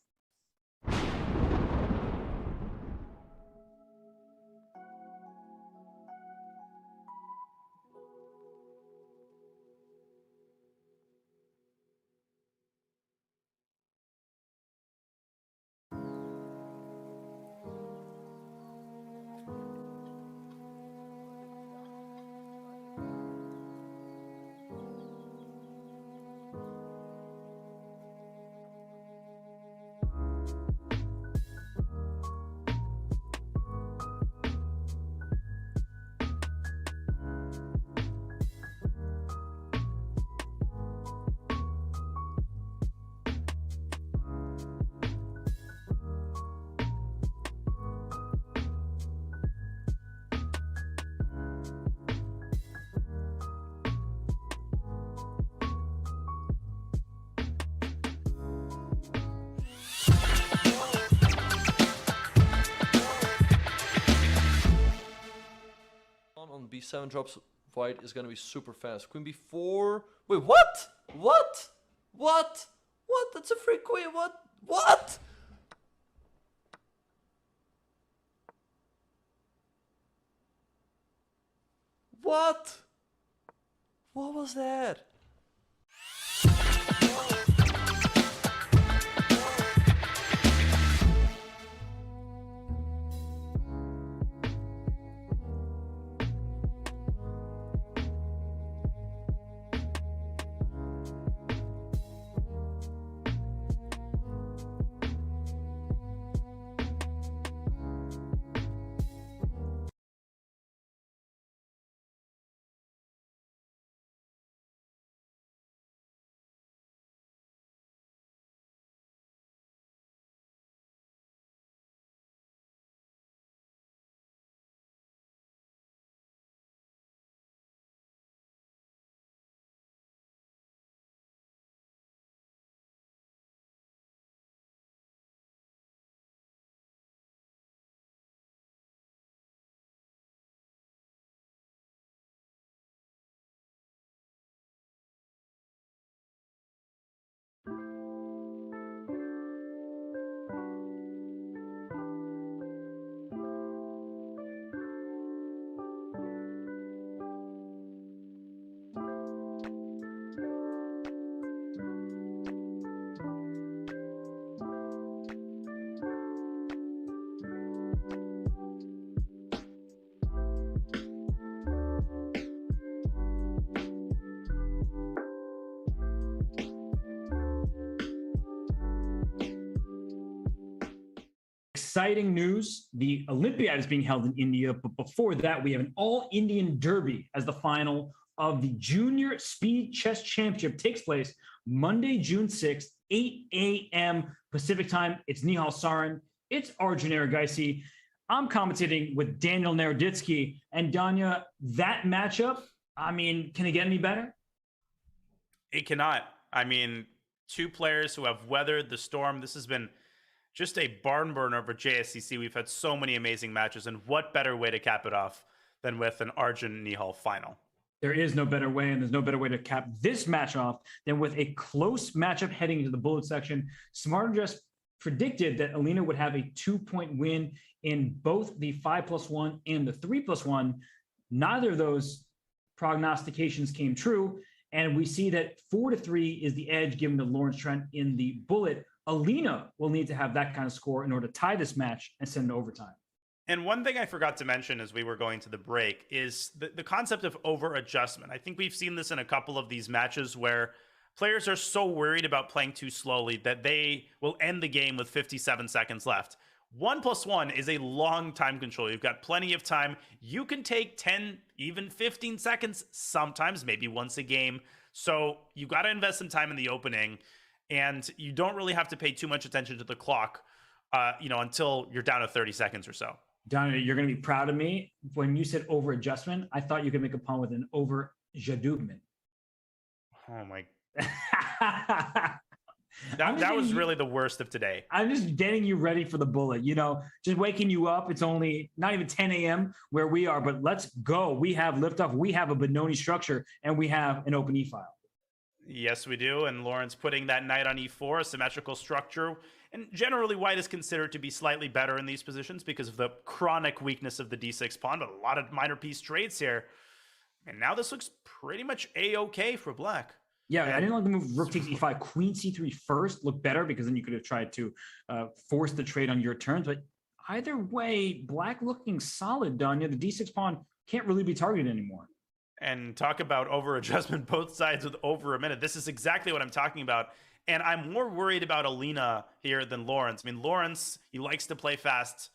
On B7 drops white is gonna be super fast. Queen B4. Wait, what? What? What? What? That's a free queen. What? What? What? What was that? Exciting news. The Olympiad is being held in India, but before that, we have an all-Indian derby as the final of the Junior Speed Chess Championship. Takes place Monday, June 6th, 8 a.m. Pacific time. It's Nihal Sarin. It's Arjun Erigaisi. I'm commentating with Daniel Naroditsky. And Danya, that matchup, I mean, can it get any better? It cannot. I mean, 2 players who have weathered the storm. This has been just a barn burner for JSCC. We've had so many amazing matches, and what better way to cap it off than with an Arjun Nihal final? There is no better way, and there's no better way to cap this match off than with a close matchup heading into the bullet section. Smarter just predicted that Alina would have a 2-point win in both the 5+1 and the 3+1. Neither of those prognostications came true. And we see that 4-3 is the edge given to Lawrence Trent in the bullet. Alina will need to have that kind of score in order to tie this match and send it to overtime. And one thing I forgot to mention as we were going to the break is the concept of over adjustment. I think we've seen this in a couple of these matches where players are so worried about playing too slowly that they will end the game with 57 seconds left. 1+1 is a long time control. You've got plenty of time. You can take 10, even 15 seconds, sometimes, maybe once a game. So you got to invest some time in the opening, and you don't really have to pay too much attention to the clock, until you're down to 30 seconds or so. Donna, you're going to be proud of me. When you said over adjustment, I thought you could make a pun with an over jadugment. Oh my. That was really the worst of today. I'm just getting you ready for the bullet, just waking you up. It's only not even 10 a.m. where we are, but let's go. We have liftoff. We have a Benoni structure, and we have an open E-file. Yes, we do. And Lawrence putting that knight on E4, a symmetrical structure. And generally, white is considered to be slightly better in these positions because of the chronic weakness of the D6 pawn, but a lot of minor piece trades here. And now this looks pretty much A-okay for black. Yeah, I didn't like the move rook takes E5, queen C3 first. Looked better because then you could have tried to force the trade on your turns. But either way, black looking solid, Danya. The D6 pawn can't really be targeted anymore. And talk about over adjustment, both sides with over a minute. This is exactly what I'm talking about. And I'm more worried about Alina here than Lawrence. I mean, Lawrence, he likes to play fast,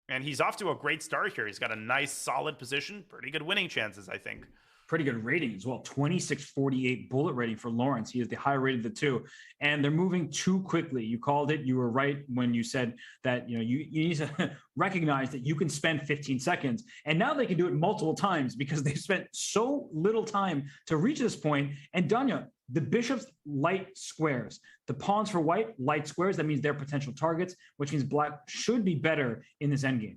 and he's off to a great start here. He's got a nice, solid position, pretty good winning chances, I think. Pretty good rating as well. 2648 bullet rating for Lawrence. He is the higher rated of the two. And they're moving too quickly. You called it. You were right when you said that, you need to recognize that you can spend 15 seconds. And now they can do it multiple times because they've spent so little time to reach this point. And Danya, the bishop's light squares. The pawns for white, light squares. That means they're potential targets, which means black should be better in this endgame.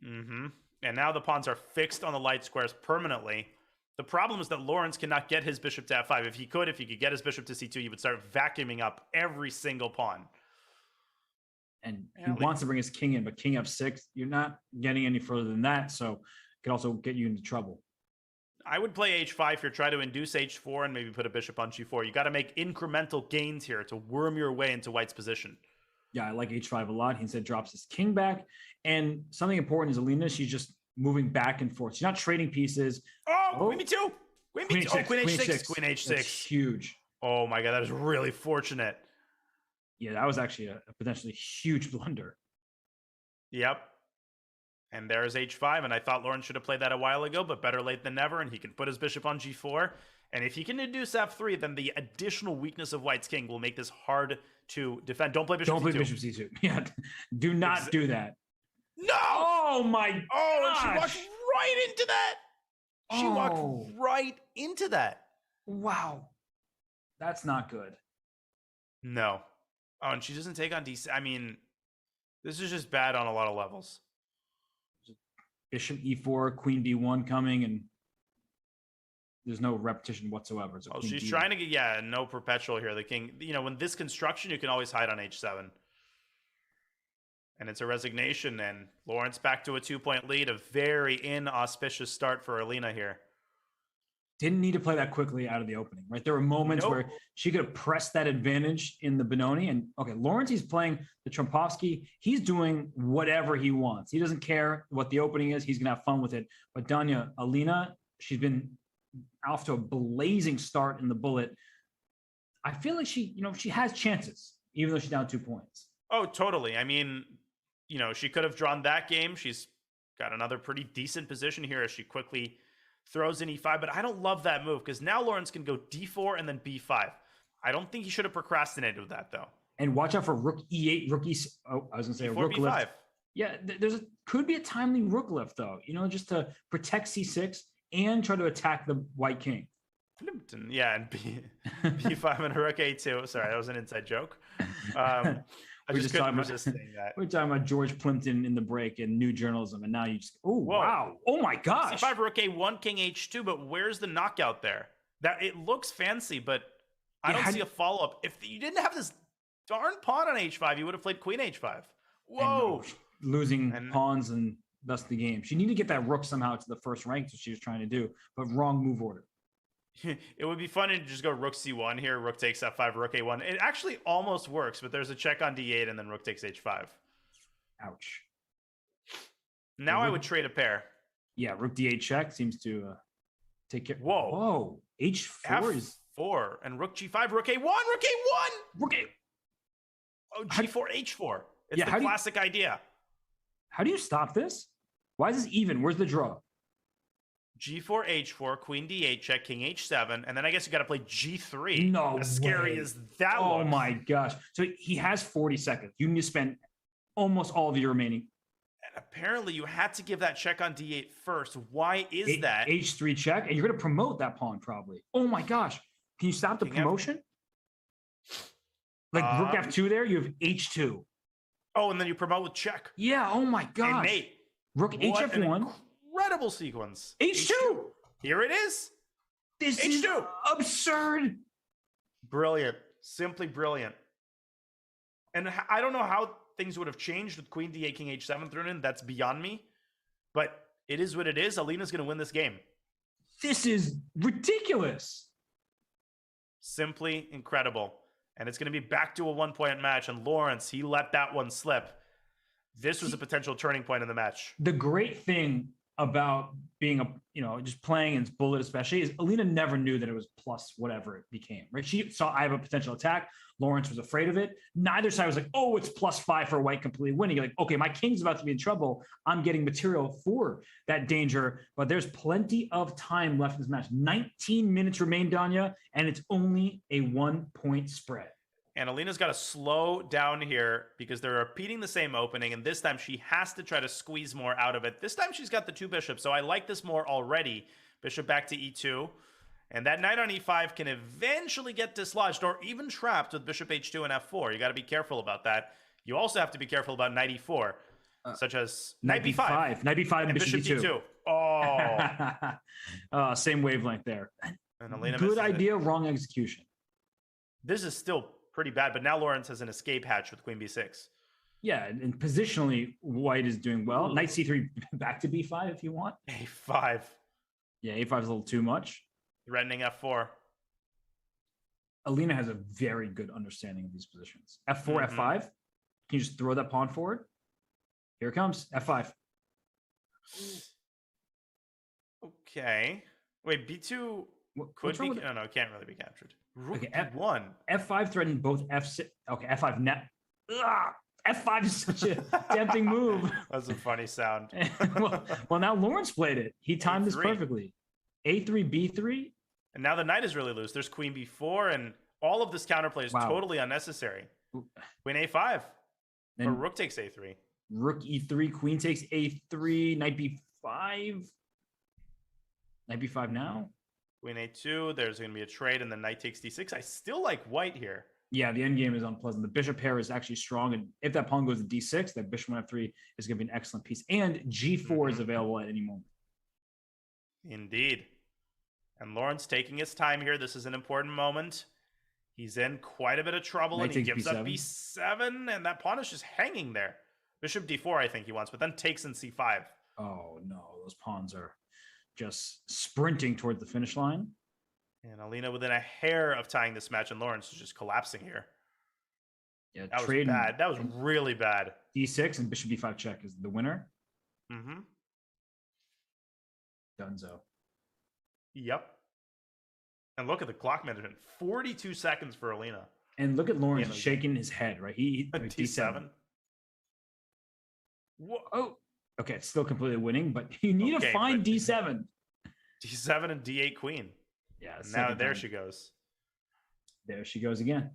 Mm-hmm. And now the pawns are fixed on the light squares permanently. The problem is that Lawrence cannot get his bishop to f5. If he could get his bishop to c2, he would start vacuuming up every single pawn. And he wants to bring his king in, but king f6, you're not getting any further than that. So it could also get you into trouble. I would play h5 here, try to induce h4 and maybe put a bishop on g4. You got to make incremental gains here to worm your way into white's position. Yeah, I like h5 a lot. He instead drops his king back. And something important is Alina, she's just moving back and forth. She's not trading pieces. Queen b2. Queen b2. Oh, queen h6. Queen h6. That's huge. Oh my god, that is really fortunate. Yeah, that was actually a potentially huge blunder. Yep. And there's h5, and I thought Lawrence should have played that a while ago, but better late than never, and he can put his bishop on g4. And if he can induce f3, then the additional weakness of white's king will make this hard to defend. Don't play bishop c2. Don't play bishop c2. Yeah, do not do that. No! Oh my gosh! Oh, and she walked right into that! She walked right into that. Wow. That's not good. No. Oh, and she doesn't take on d6. I mean, this is just bad on a lot of levels. Bishop e4, queen b1 coming, and there's no repetition whatsoever. So she's trying to get, no perpetual here. The king, when this construction, you can always hide on h7. And it's a resignation, and Lawrence back to a 2-point lead. A very inauspicious start for Alina here. Didn't need to play that quickly out of the opening, right? There were moments where she could have pressed that advantage in the Benoni. And okay, Lawrence, he's playing the Trumpovsky. He's doing whatever he wants. He doesn't care what the opening is. He's going to have fun with it. But Danya, Alina, she's been off to a blazing start in the bullet. I feel like she has chances, even though she's down 2 points. Oh, totally. I mean, she could have drawn that game. She's got another pretty decent position here as she quickly throws in e5. But I don't love that move because now Lawrence can go d4 and then b5. I don't think he should have procrastinated with that, though. And watch out for rook e8, rook e... Oh, I was going to say d4, rook b5. lift. Yeah, could be a timely rook lift, though. Just to protect c6 and try to attack the white king. Yeah, and b5 and rook a2. Sorry, that was an inside joke. I just couldn't resist saying that. We're talking about George Plimpton in the break and new journalism, and now you just wow, oh my gosh, c5 rook a1 king h2. But where's the knockout there? That it looks fancy, but I don't see a follow up. If you didn't have this darn pawn on h5, you would have played queen h5. Whoa, losing pawns and thus the game. She needed to get that rook somehow to the first rank, so she was trying to do, but wrong move order. It would be funny to just go rook c1 here, rook takes f5, rook a1. It actually almost works, but there's a check on d8 and then rook takes h5. Ouch. Now I would trade a pair. Yeah, rook d8 check seems to take care. Whoa. Whoa. H4 is f4 and rook g5, rook a1, rook a1. rook a. Oh, g4, h4. It's Yeah, the classic idea. How do you stop this? Why is this even? Where's the draw? G4, h4, queen d8 check, king h7, and then I guess you got to play g3. No As scary way. as that Oh looks. my gosh. So he has 40 seconds. You need to spend almost all of your remaining. And apparently you had to give that check on d8 first. Why is that? H3 check, and you're going to promote that pawn probably. Oh my gosh. Can you stop the King promotion? Like rook f2 there, you have h2. Oh, and then you promote with check. Yeah, oh my Hey, gosh. Nate, Rook what an hf1. incredible sequence. H2. Here it is. This is H2. absurd. Brilliant. Simply brilliant. And I don't know how things would have changed with queen d8, king h7 thrown in. That's beyond me. But it is what it is. Alina's going to win this game. This is ridiculous. Simply incredible. And it's going to be back to a 1-point match. And Lawrence, he let that one slip. This was a potential turning point in the match. The great thing about being just playing in bullet especially is Alina never knew that it was plus whatever it became, right? She saw I have a potential attack. Lawrence was afraid of it. Neither side was like, oh, it's +5 for white completely winning. You're like, okay, my king's about to be in trouble. I'm getting material for that danger, but there's plenty of time left in this match. 19 minutes remain, Danya, and it's only a 1-point spread. And Alina's got to slow down here because they're repeating the same opening, and this time she has to try to squeeze more out of it. This time she's got the 2 bishops, so I like this more already. Bishop back to e2. And that knight on e5 can eventually get dislodged or even trapped with bishop h2 and f4. You got to be careful about that. You also have to be careful about knight e4, such as knight b5. Knight b5 and bishop d2. Oh. Same wavelength there. And Alina Good misses it. idea, wrong execution. This is still pretty bad, but now Lawrence has an escape hatch with queen b6. Yeah, and positionally, white is doing well. Knight c3 back to b5 if you want. a5. Yeah, a5 is a little too much. Threatening f4. Alina has a very good understanding of these positions. F4, F5. Can you just throw that pawn forward? Here it comes. F5. Okay. Wait, b2 could be... No, it can't really be captured. Rook Okay, d1. F5 threatened both F6. Okay, F5 net. Ugh, F5 is such a tempting move. That's a funny sound. well, now Lawrence played it. He timed this A3. perfectly. A3, B3. And now the knight is really loose. There's queen b4, and all of this counterplay is totally unnecessary. Queen a5. Or rook takes a3. Rook e3, queen takes a3, knight b5. Knight b5 now. Queen a2, there's going to be a trade, and then knight takes d6. I still like white here. Yeah, the endgame is unpleasant. The bishop pair is actually strong, and if that pawn goes to d6, that bishop on f3 is going to be an excellent piece. And g4 is available at any moment. Indeed. And Lawrence taking his time here. This is an important moment. He's in quite a bit of trouble, and he gives up b7, and that pawn is just hanging there. Bishop d4, I think he wants, but then takes in c5. Oh, no. Those pawns are just sprinting toward the finish line. And Alina within a hair of tying this match, and Lawrence is just collapsing here. Yeah, that was bad. That was really bad. d6 and bishop b5 check is the winner. Mm-hmm. Dunzo. Yep. And look at the clock management. 42 seconds for Alina. And look at Lawrence shaking his head, right? He d7. Whoa. Oh, okay. It's still completely winning, but you need to find d7. d7 and d8 queen. Yeah. And now there she goes. There she goes again.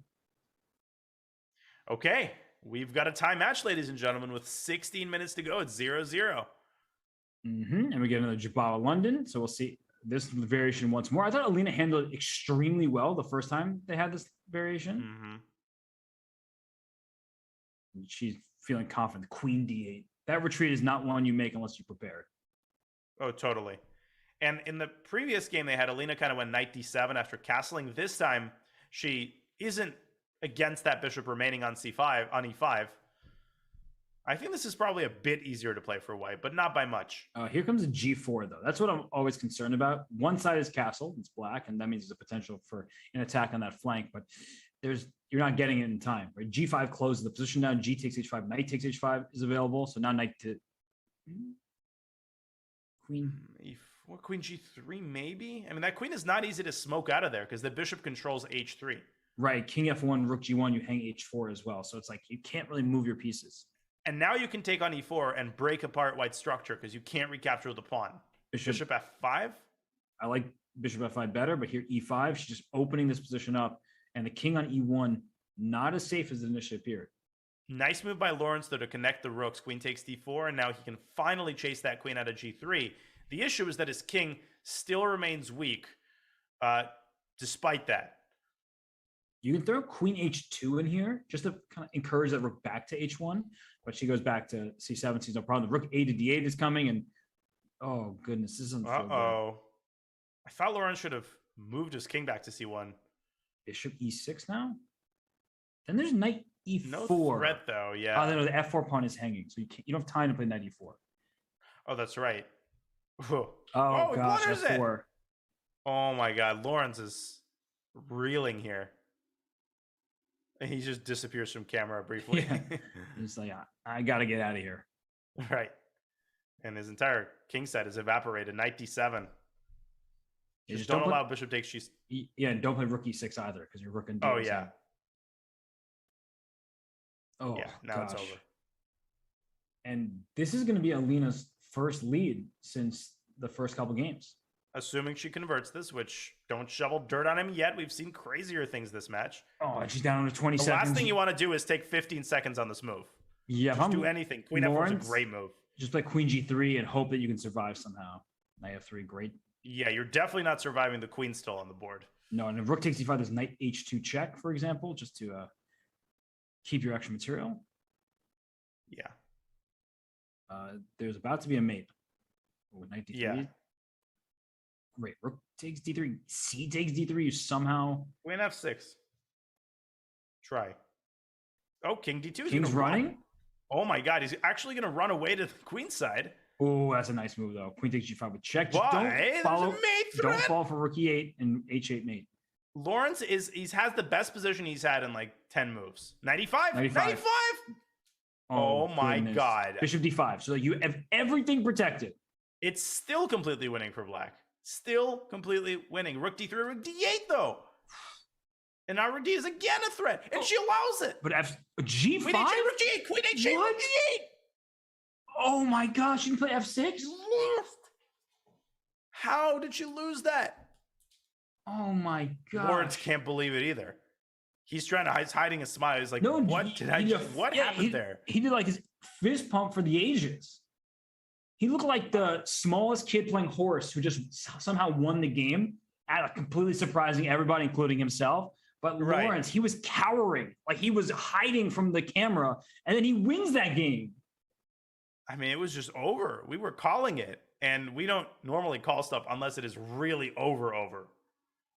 Okay. We've got a tie match, ladies and gentlemen, with 16 minutes to go. It's 0-0. And we get another Jabala London. So we'll see this variation once more. I thought Alina handled it extremely well the first time they had this variation. She's feeling confident. Queen d8. That retreat is not one you make unless you prepare. Oh, totally. And in the previous game they had, Alina kind of went knight d7 after castling. This time she isn't against that bishop remaining on c5, on e5. I think this is probably a bit easier to play for white, but not by much. Here comes a G4 though. That's what I'm always concerned about. One side is castle, it's black, and that means there's a potential for an attack on that flank. But you're not getting it in time. Right? G5 closes the position down. G takes H5. Knight takes H5 is available. So now knight to queen. E4, queen G3, maybe. I mean, that queen is not easy to smoke out of there because the bishop controls H3. Right, king F1, rook G1. You hang H4 as well. So it's like you can't really move your pieces. And now you can take on E4 and break apart white's structure because you can't recapture the pawn. Bishop F5? I like bishop F5 better, but here E5, she's just opening this position up. And the king on E1, not as safe as it initially appeared. Nice move by Lawrence, though, to connect the rooks. Queen takes D4, and now he can finally chase that queen out of G3. The issue is that his king still remains weak, despite that. You can throw queen H2 in here just to kind of encourage that rook back to H1, but she goes back to C7, sees no problem. The rook A to D8 is coming, and oh goodness, this doesn't feel good. I thought Lawrence should have moved his king back to C1. Bishop E6 now? Then there's knight E4. No threat, though, yeah. Oh, no, the F4 pawn is hanging, so you don't have time to play knight E4. Oh, that's right. Oh gosh, F4. Oh my god, Lawrence is reeling here. He just disappears from camera briefly. Yeah. He's like, I got to get out of here. Right. And his entire king set is evaporated. Knight D7. Just don't allow bishop takes G. Yeah, and don't play rook E6 either because you're rook and D. Oh, yeah. Oh, yeah, now it's over. And this is going to be Alina's first lead since the first couple games. Assuming she converts this, which don't shovel dirt on him yet. We've seen crazier things this match. Oh, she's down to 20 seconds. The last thing you want to do is take 15 seconds on this move. Yeah, just do anything. Queen F4 is a great move. Just play queen G3 and hope that you can survive somehow. Knight F3, great. Yeah, you're definitely not surviving the queen still on the board. No, and if rook takes D5, there's knight H2 check, for example, just to keep your extra material. Yeah. There's about to be a mate. Oh, knight D3. Yeah. Great. Rook takes D3. C takes D3. You somehow. Queen F6. Try. Oh, king D2. King's running. Oh my god, he's actually going to run away to the queen side. Oh, that's a nice move though. Queen takes G5 with check. Just don't fall for rook E8 and H8 mate. Lawrence has the best position he's had in like 10 moves. 95? 95? Oh my god. Bishop D5. So you have everything protected. It's still completely winning for black. Still completely winning. Rook D3, rook D8 though. And now rook D is again a threat. And she allows it. But G5? Queen H8, rook G8, Queen H8, rook D8. Oh my gosh, you can play F6? You lost. How did you lose that? Oh my god. Lawrence can't believe it either. He's hiding a smile. He's like, what happened there? He did like his fist pump for the ages. He looked like the smallest kid playing horse who just somehow won the game at completely surprising everybody, including himself. But Lawrence, he was cowering, like he was hiding from the camera, and then he wins that game. I mean, it was just over. We were calling it, and we don't normally call stuff unless it is really over.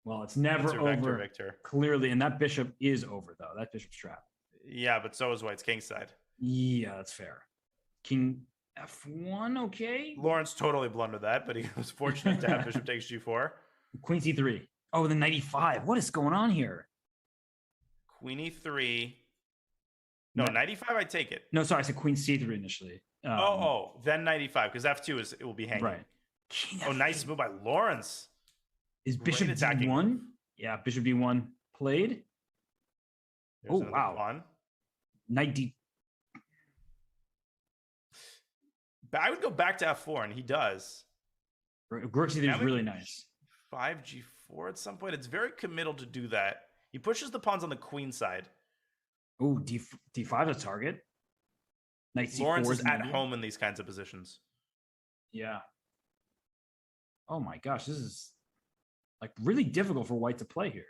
Well, it's never over, Victor. Clearly, and that bishop is over, though. That bishop's trapped. Yeah, but so is white's king side. Yeah, that's fair. King F1, okay. Lawrence totally blundered that, but he was fortunate to have bishop takes G4. Queen C3. Oh, the 95. What is going on here? Queen E3. No, 95, I take it. No, sorry, I said Queen C3 initially. Then 95, because F2 it will be hanging. Right. Nice move by Lawrence. Is bishop D1? Yeah, bishop D1 played. There's wow. Pawn. Knight D. But I would go back to F4, and he does. Rook C3 is really nice. 5G4 at some point. It's very committal to do that. He pushes the pawns on the queen side. Oh, D5 is a target. Knight C4 Lawrence is at home in these kinds of positions. Yeah. Oh my gosh, this is like really difficult for white to play here.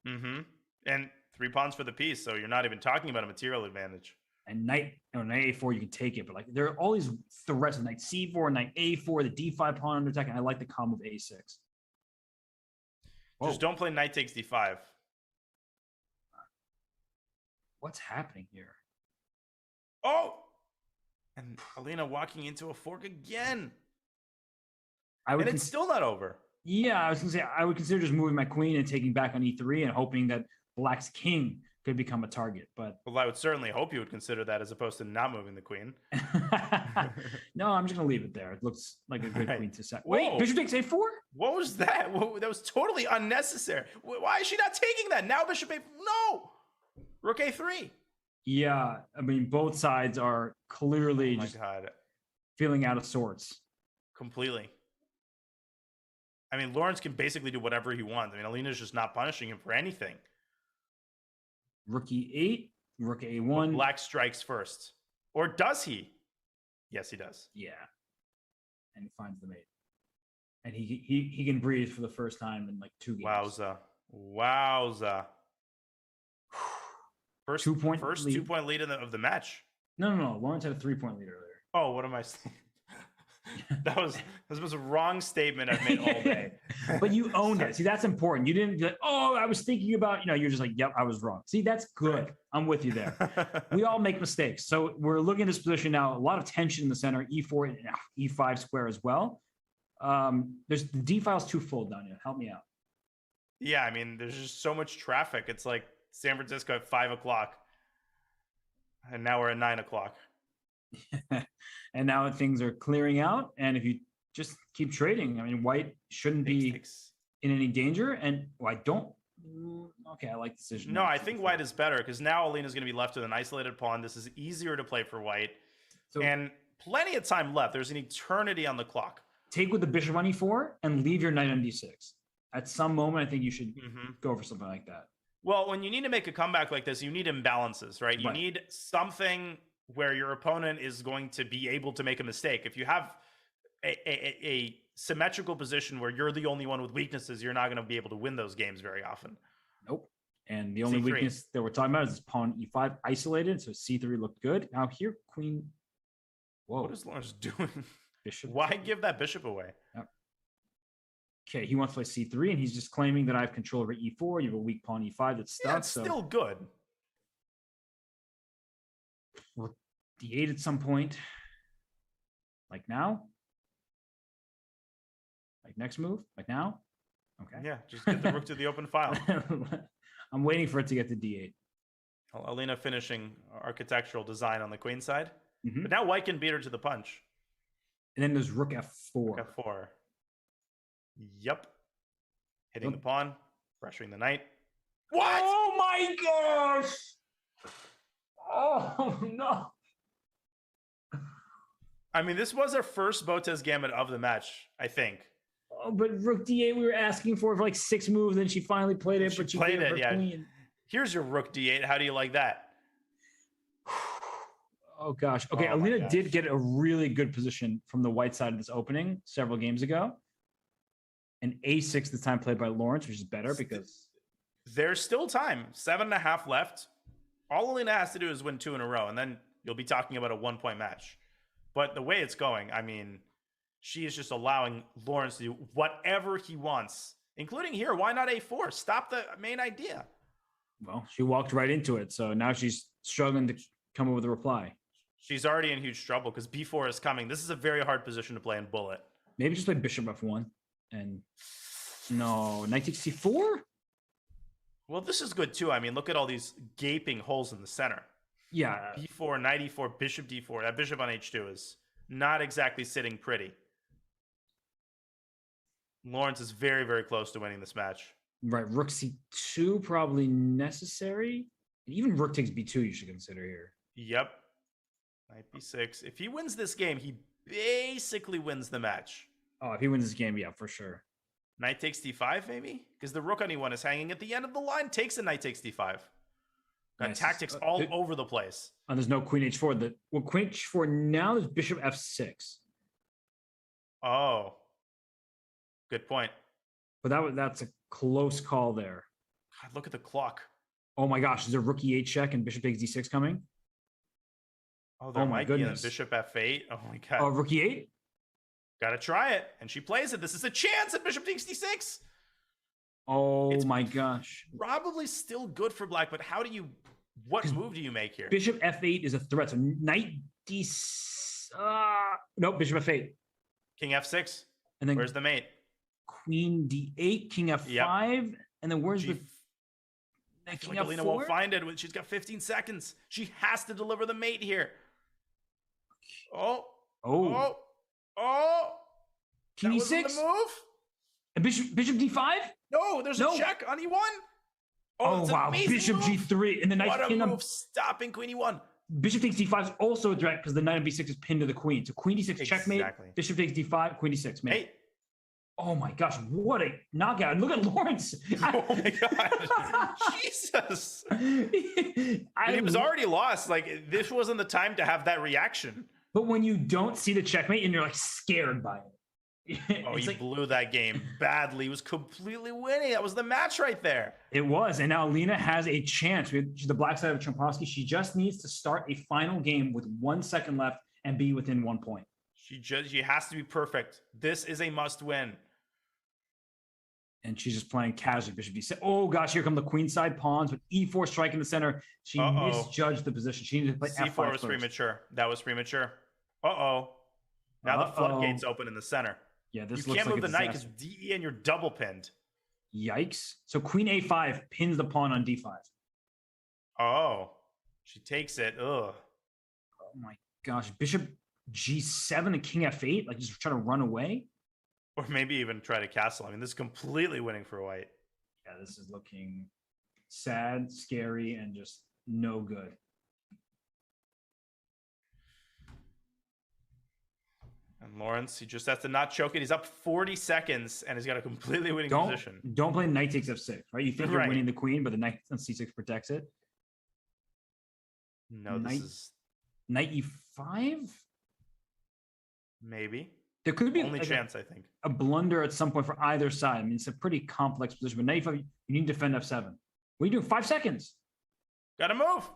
Mm-hmm. And 3 pawns for the piece, so you're not even talking about a material advantage. And knight A4, you can take it, but like there are all these threats of knight C4, knight A4, the D5 pawn under attack, and I like the combo of A6. Just don't play knight takes D5. What's happening here? Oh! And Alina walking into a fork again. I would And it's still not over. Yeah, I was gonna say I would consider just moving my queen and taking back on e3 and hoping that Black's king could become a target. But Well, I would certainly hope you would consider that as opposed to not moving the queen. no, I'm just gonna leave it there. It looks like a good Right. queen to set. Whoa. Wait, bishop takes a4? What was that? That was totally unnecessary. Why is she not taking that? Now bishop a... No! Rook a3. Yeah, I mean both sides are clearly Oh my just God. feeling out of sorts. Completely. I mean, Lawrence can basically do whatever he wants. I mean, Alina's just not punishing him for anything. Rook e8, rook a1. Black strikes first. Or does he? Yes, he does. Yeah, and he finds the mate, and he can breathe for the first time in like 2 games. Wowza. First 2 point first lead. 2 point lead of the match. No. Lawrence had a 3-point lead earlier. Oh, what am I saying? That was a wrong statement I've made all day. But you owned it. See, that's important. You didn't be like, oh, I was thinking about, you're just like, yep, I was wrong. See, that's good. I'm with you there. We all make mistakes. So we're looking at this position now, a lot of tension in the center, e4 and e5 square as well. There's the D file's too full, Danya. Help me out. Yeah, I mean, there's just so much traffic. It's like San Francisco at 5 o'clock. And now we're at 9 o'clock. And now things are clearing out. And if you just keep trading, I mean, white shouldn't be in any danger. And I don't. Okay, I like the decision. No, I think white is better because now Alina's going to be left with an isolated pawn. This is easier to play for white. So, and plenty of time left. There's an eternity on the clock. Take with the bishop on e4 and leave your knight on d6. At some moment, I think you should go for something like that. Well, when you need to make a comeback like this, you need imbalances, right? You need something where your opponent is going to be able to make a mistake. If you have a symmetrical position where you're the only one with weaknesses, you're not going to be able to win those games very often. Nope. And the only C3. weakness that we're talking about is pawn e5 isolated. So c3 looked good. Now here, queen. Whoa. What is Lawrence doing? Bishop. Why give that bishop away? Yep. Okay, he wants to play c3, and he's just claiming that I have control over e4. You have a weak pawn e5 that's stuck. Yeah, it's still good. Rook d8 at some point. Like now? Like next move? Like now? Okay. Yeah, just get the rook to the open file. I'm waiting for it to get to d8. Alina finishing architectural design on the queen side. Mm-hmm. But now white can beat her to the punch. And then there's rook f4. Rook f4. Yep. Hitting the pawn, pressuring the knight. What? Oh my gosh! Oh no! I mean, this was our first Botez Gambit of the match, I think. Oh, but rook d8 we were asking for like 6 moves, and she finally played it. But She played gave it, her yeah. queen. Here's your rook d8. How do you like that? Oh gosh. Okay, Oh, my Alina gosh. did get a really good position from the white side of this opening several games ago. And a6 this time played by Lawrence, which is better because There's still time. 7.5 left. All Alina has to do is win 2 in a row, and then you'll be talking about a 1-point match. But the way it's going, I mean, she is just allowing Lawrence to do whatever he wants, including here. Why not a4? Stop the main idea. well, she walked right into it. So now she's struggling to come up with a reply. She's already in huge trouble because b4 is coming. This is a very hard position to play in bullet. Maybe just play bishop f1 and no, knight takes c4? Well, this is good too. I mean, look at all these gaping holes in the center. Yeah. b4, knight e4, bishop d4. That bishop on h2 is not exactly sitting pretty. Lawrence is very, very close to winning this match. Right. Rook c2 probably necessary. And even rook takes b2 you should consider here. Yep. Knight b6. If he wins this game, he basically wins the match. Oh, if he wins this game, yeah, for sure. Knight takes d5, maybe? Because the rook on e1 is hanging at the end of the line. Takes a knight takes d5. Got Nice. tactics all over the place. And there's no queen h4. Queen h4 now, there's bishop f6. Oh. Good point. But that's a close call there. God, look at the clock. Oh my gosh, is there rook e8 check and bishop takes d6 coming? Oh, there Oh my might be a goodness. bishop f8. Oh my god. Oh, rook e8? Gotta try it. And she plays it. This is a chance at bishop takes d6. Oh It's- my gosh. Probably still good for black, but what move do you make here? Bishop f8 is a threat. So knight d6 Nope, bishop f8. King f6. And then Where's the mate? queen d8, king f5. And then where's G- the I feel king like Alina f4? won't find it. She's got 15 seconds. She has to deliver the mate here. Oh. Oh. King That wasn't e6. the move. And bishop d5? No, there's No. a check on e1. Oh, it's an wow. amazing Bishop move. g3. And the knight What a pinned on move stopping queen e1. bishop takes d5 is also a threat because the knight on b6 is pinned to the queen. So queen d6 checkmate. Exactly. Bishop takes d5, queen d6 mate. Hey. Oh my gosh, what a knockout. And look at Lawrence. Oh my god. Jesus. He was already lost. Like, this wasn't the time to have that reaction. But when you don't see the checkmate and you're like scared by it. Oh, It's he like, blew that game badly. He was completely winning. That was the match right there. it was. And now Alina has a chance. She's the black side of Champowski. She just needs to start a final game with 1 second left and be within 1 point. She has to be perfect. This is a must win. And she's just playing casually. Bishop d6. Oh gosh, here come the queen side pawns with e4 strike in the center. She misjudged the position. She needed to play C4 f5 was first. premature. That was premature. Now the floodgates open in the center. Yeah, this You looks can't like move a the knight because disaster. DE and you're double pinned. Yikes. So queen a5 pins the pawn on d5. Oh, she takes it. Ugh. Oh my gosh. Bishop g7 and king f8, like just trying to run away. Or maybe even try to castle. I mean, this is completely winning for white. Yeah, this is looking sad, scary, and just no good. And Lawrence, he just has to not choke it. He's up 40 seconds, and he's got a completely winning position. Don't play knight takes f6, right? You think you're Right. winning the queen, but the knight on c6 protects it. No, Knight- this is Knight e5? maybe. There could be Only like chance, I think. a blunder at some point for either side. I mean, it's a pretty complex position, but knight e5, you need to defend f7. What are you doing? 5 seconds. Gotta move.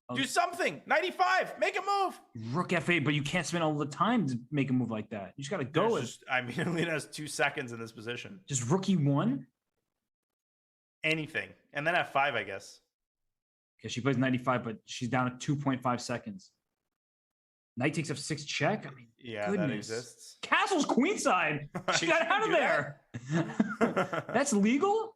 Oh. Do something. 95. Make a move. Rook f8, but you can't spend all the time to make a move like that. You just got to go with Just, I mean, Alina has 2 seconds in this position. just rook e1. Anything. And then f5, I guess. Okay, she plays 95, but she's down at 2.5 seconds. Knight takes f6 check. I mean, Yeah, goodness. that exists. Castle's queenside. She got out of there. That's legal?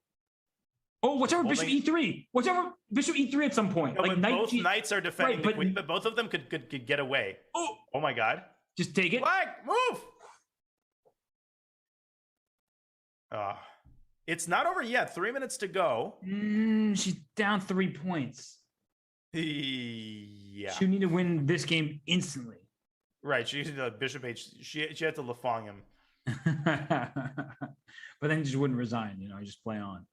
Oh, whatever, bishop Holding- e3. Whatever, bishop e3 at some point. No, like but knight both G- knights are defending Right, the but- queen, but both of them could get away. Oh, Oh my god. just take it. Flag, move. It's not over yet. 3 minutes to go. She's down 3 points. Yeah. She would need to win this game instantly. Right. She used the bishop h. She had to Lafong him. But then he just wouldn't resign, just play on.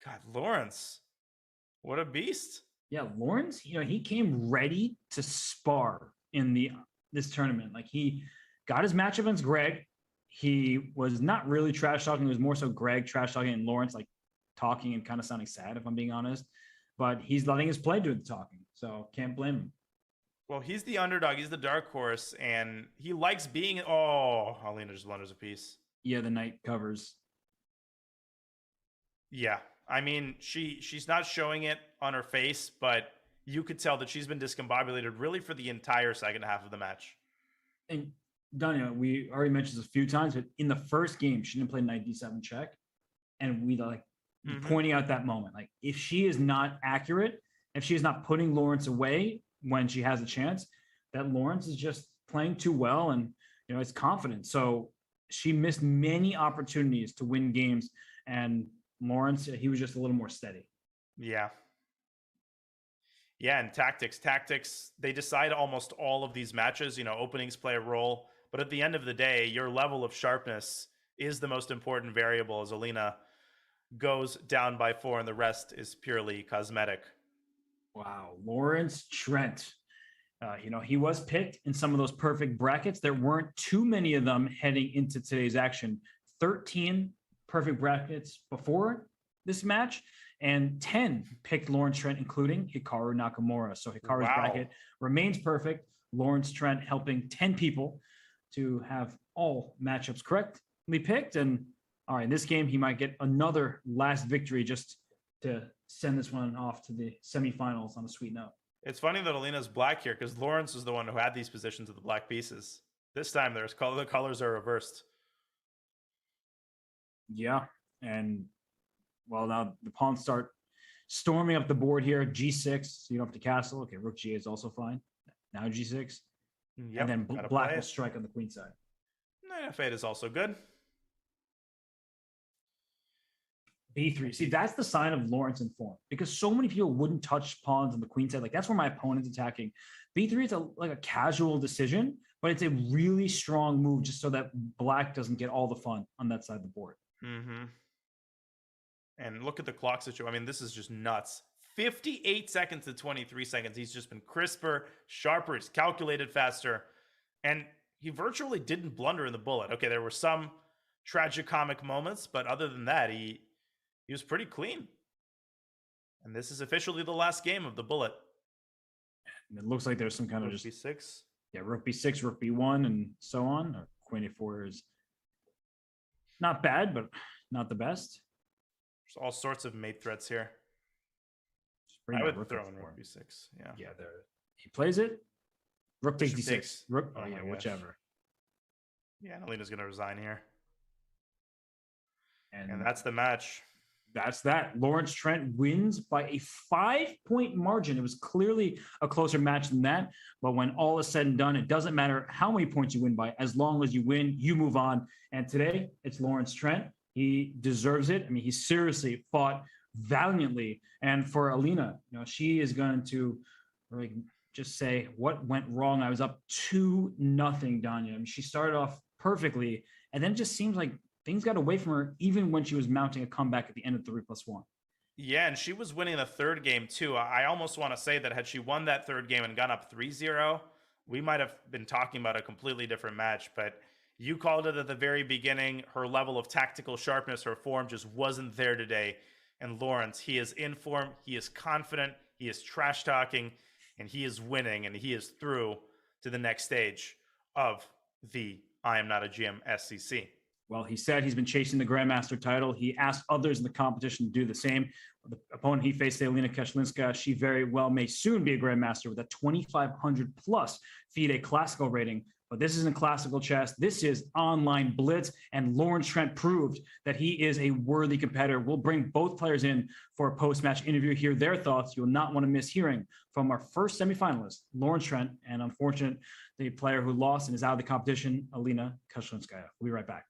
God, Lawrence. What a beast. Yeah, Lawrence, he came ready to spar in this tournament. Like, he got his match against Greg. He was not really trash talking. It was more so Greg trash talking and Lawrence like talking and kind of sounding sad, if I'm being honest. But he's letting his play do the talking, so can't blame him. Well, he's the underdog. He's the dark horse, and he likes being. Oh, Alina just blunders a piece. Yeah, the knight covers. Yeah, I mean, she's not showing it on her face, but you could tell that she's been discombobulated really for the entire second half of the match. And Danya, we already mentioned this a few times, but in the first game, she didn't play knight d7 check, and we pointing out that moment. Like, if she is not accurate, if she is not putting Lawrence away when she has a chance, that Lawrence is just playing too well, and it's confident. So she missed many opportunities to win games, and Lawrence, he was just a little more steady. Yeah. Yeah, and tactics, they decide almost all of these matches. Openings play a role, but at the end of the day, your level of sharpness is the most important variable as Alina goes down by 4 and the rest is purely cosmetic. Wow. Lawrence Trent. He was picked in some of those perfect brackets. There weren't too many of them heading into today's action. 13 perfect brackets before this match, and 10 picked Lawrence Trent, including Hikaru Nakamura. So Hikaru's bracket remains perfect. Lawrence Trent helping 10 people to have all matchups correctly picked. And all right, in this game, he might get another last victory just to send this one off to the semifinals on a sweet note. It's funny that Alina's black here because Lawrence was the one who had these positions of the black pieces. This time, the colors are reversed. Yeah, and well, now the pawns start storming up the board here. G6, so you don't have to castle. Okay, Rook G8 is also fine. Now G6, Yep, and then gotta black play will it. strike on the queen side. F8 is also good. B3. See, that's the sign of Lawrence in form because so many people wouldn't touch pawns on the queen side. Like that's where my opponent's attacking. B3 is like a casual decision, but it's a really strong move just so that black doesn't get all the fun on that side of the board. Mm-hmm. And look at the clock situation. I mean, this is just nuts. 58 seconds to 23 seconds. He's just been crisper, sharper. He's calculated faster. And he virtually didn't blunder in the bullet. Okay, there were some tragicomic moments, but other than that, he was pretty clean. And this is officially the last game of the bullet. And it looks like there's some kind of Rook just B6. yeah, Rook B6, Rook B1, and so on. Or Queen A4 is not bad, but not the best. There's all sorts of mate threats here. Just bring I my would Rook throw F4. in Rook B6. Yeah. Yeah, there. He plays it. Rook takes Bishop D6. takes. Rook. Oh, Oh yeah, my gosh. whichever. Yeah, and Alina's going to resign here. And And that's the match. that's that. Lawrence Trent wins by a 5-point margin. It was clearly a closer match than that. But when all is said and done, it doesn't matter how many points you win by. As long as you win, you move on. And today, it's Lawrence Trent. He deserves it. I mean, he seriously fought valiantly. And for Alina, she is going to like just say what went wrong. I was up 2-0, Danya. I mean, she started off perfectly, and then it just seems like things got away from her even when she was mounting a comeback at the end of 3+1. Yeah, and she was winning the third game too. I almost want to say that had she won that third game and gone up 3-0, we might have been talking about a completely different match. But you called it at the very beginning. Her level of tactical sharpness, her form just wasn't there today. And Lawrence, he is in form. He is confident. He is trash talking, and he is winning, and he is through to the next stage of the I Am Not a GM SCC. Well, he said he's been chasing the Grandmaster title. He asked others in the competition to do the same. The opponent he faced, Alina Kashlinskaya, she very well may soon be a Grandmaster with a 2,500 plus FIDE classical rating. But this isn't classical chess. This is online blitz. And Lawrence Trent proved that he is a worthy competitor. We'll bring both players in for a post-match interview, hear their thoughts. You'll not want to miss hearing from our first semifinalist, Lawrence Trent, and unfortunately, the player who lost and is out of the competition, Alina Kashlinskaya. We'll be right back.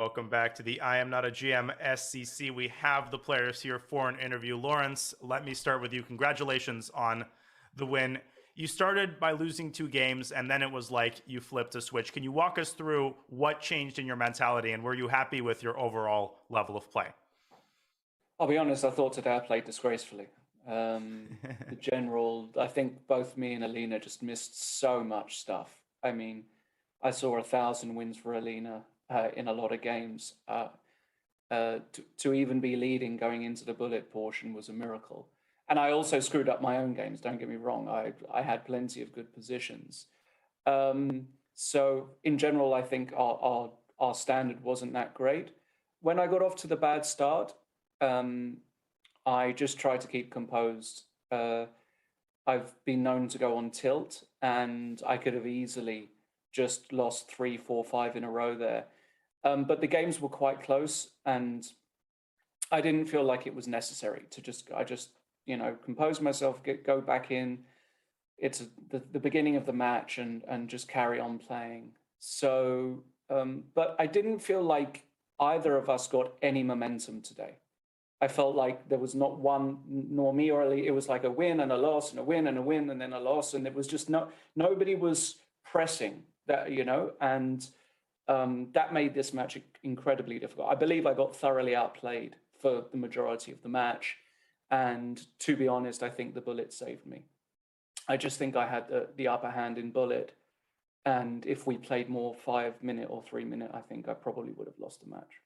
Welcome back to the I Am Not a GM SCC. We have the players here for an interview. Lawrence, let me start with you. Congratulations on the win. You started by losing 2 games, and then it was like you flipped a switch. Can you walk us through what changed in your mentality, and were you happy with your overall level of play? I'll be honest, I thought today I played disgracefully. The general, I think both me and Alina just missed so much stuff. I mean, I saw 1,000 wins for Alina in a lot of games. To even be leading going into the bullet portion was a miracle. And I also screwed up my own games, don't get me wrong. I had plenty of good positions. So in general, I think our standard wasn't that great. When I got off to the bad start, I just tried to keep composed. I've been known to go on tilt, and I could have easily just lost 3, 4, 5 in a row there. But the games were quite close, and I didn't feel like it was necessary to I just, compose myself, go back in. It's the beginning of the match, and just carry on playing. So, but I didn't feel like either of us got any momentum today. I felt like there was not one, nor me or Ali. It was like a win and a loss and a win and a win and then a loss, and it was just nobody was pressing that, and that made this match incredibly difficult. I believe I got thoroughly outplayed for the majority of the match, and to be honest, I think the bullet saved me. I just think I had the upper hand in bullet, and if we played more 5-minute or 3-minute, I think I probably would have lost the match.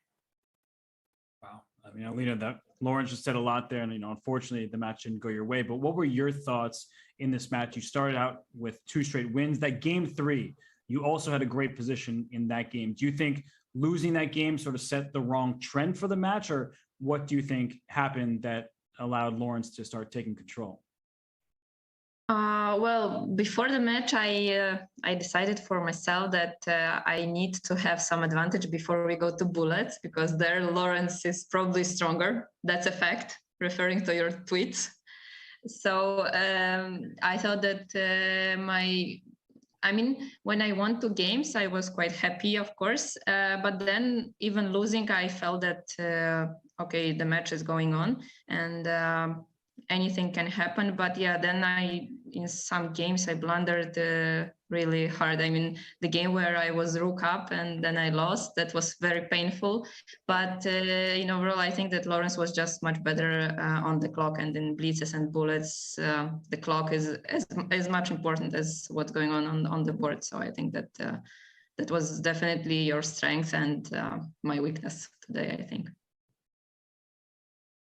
Wow. I mean, Alina, Lawrence just said a lot there, and unfortunately, the match didn't go your way. But what were your thoughts in this match? You started out with 2 straight wins. That game 3, you also had a great position in that game. Do you think losing that game sort of set the wrong trend for the match, or what do you think happened that allowed Lawrence to start taking control? Well, before the match, I decided for myself that I need to have some advantage before we go to bullets, because there Lawrence is probably stronger. That's a fact, referring to your tweets. So I thought that when I won 2 games, I was quite happy, of course. But then even losing, I felt that, okay, the match is going on, and anything can happen. But yeah, then in some games I blundered really hard. I mean, the game where I was rook up and then I lost, that was very painful. But overall, I think that Lawrence was just much better on the clock, and in blitzes and bullets, the clock is as much important as what's going on the board. So I think that that was definitely your strength and my weakness today, I think.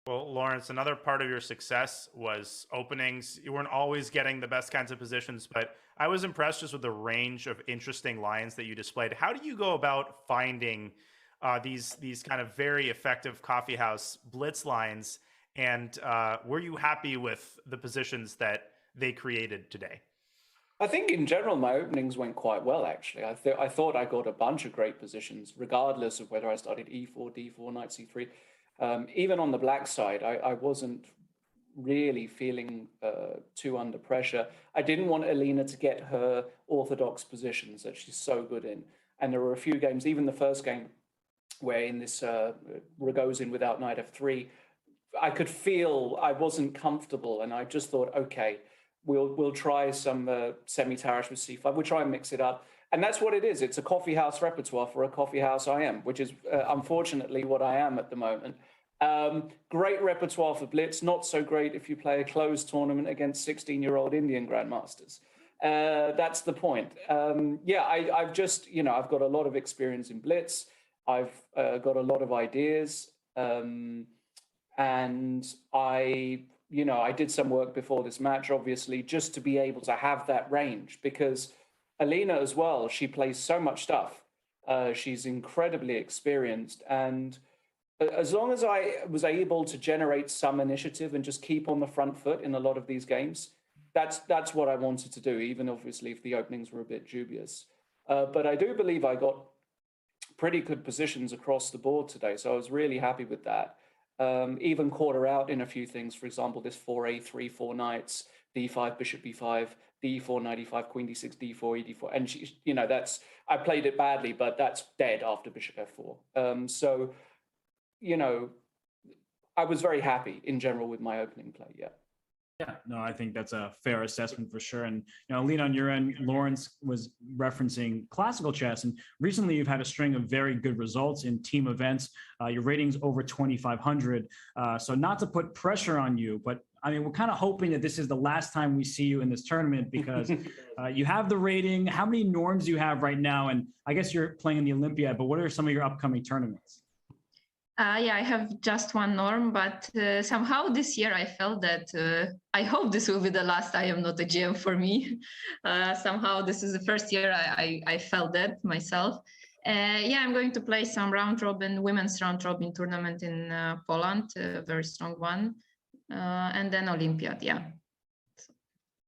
Well, Lawrence, another part of your success was openings. You weren't always getting the best kinds of positions, but I was impressed just with the range of interesting lines that you displayed. How do you go about finding these kind of very effective coffeehouse blitz lines? And were you happy with the positions that they created today? I think in general, my openings went quite well, actually. I thought I got a bunch of great positions, regardless of whether I started E4, D4, Knight C3. Even on the black side, I wasn't really feeling too under pressure. I didn't want Alina to get her orthodox positions that she's so good in. And there were a few games, even the first game, where in this Rogozin without Knight F3, I could feel I wasn't comfortable. And I just thought, okay, we'll try some semi-Tarish with C5. We'll try and mix it up. And that's what it is. It's a coffeehouse repertoire for a coffeehouse IM, which is unfortunately what I am at the moment. Great repertoire for Blitz, not so great if you play a closed tournament against 16-year-old Indian grandmasters. That's the point. I've just, I've got a lot of experience in Blitz. I've got a lot of ideas. And I did some work before this match, obviously, just to be able to have that range, because Alina as well, she plays so much stuff. She's incredibly experienced. And as long as I was able to generate some initiative and just keep on the front foot in a lot of these games, that's what I wanted to do, even obviously if the openings were a bit dubious. But I do believe I got pretty good positions across the board today, so I was really happy with that. Even quarter out in a few things, for example, this 4a3, 4 knights, d5, bishop b5, d4, knight e5, queen d6, d4, e4. And, I played it badly, but that's dead after bishop f4. I was very happy in general with my opening play, yeah. Yeah, no, I think that's a fair assessment for sure. And Alina, on your end, Lawrence was referencing classical chess, and recently you've had a string of very good results in team events. Your rating's over 2,500. So not to put pressure on you, but I mean, we're kind of hoping that this is the last time we see you in this tournament, because you have the rating. How many norms do you have right now? And I guess you're playing in the Olympiad, but what are some of your upcoming tournaments? I have just one norm, but somehow this year I felt that I hope this will be the last I am not a GM for me. Somehow this is the first year I felt that myself. I'm going to play some women's round robin tournament in Poland, a very strong one, and then Olympiad, yeah.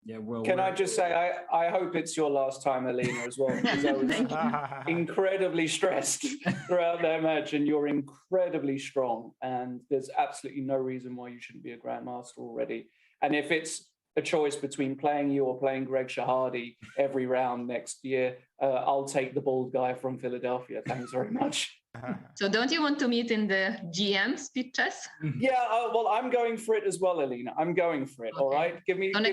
Yeah, well, Can I just say, I hope it's your last time, Alina, as well, because I was incredibly stressed throughout that match, and you're incredibly strong, and there's absolutely no reason why you shouldn't be a grandmaster already. And if it's a choice between playing you or playing Greg Shahade every round next year, I'll take the bald guy from Philadelphia. Thanks very much. So don't you want to meet in the GM speed chess? Yeah, well, I'm going for it as well, Alina. I'm going for it. Okay. All right, give me some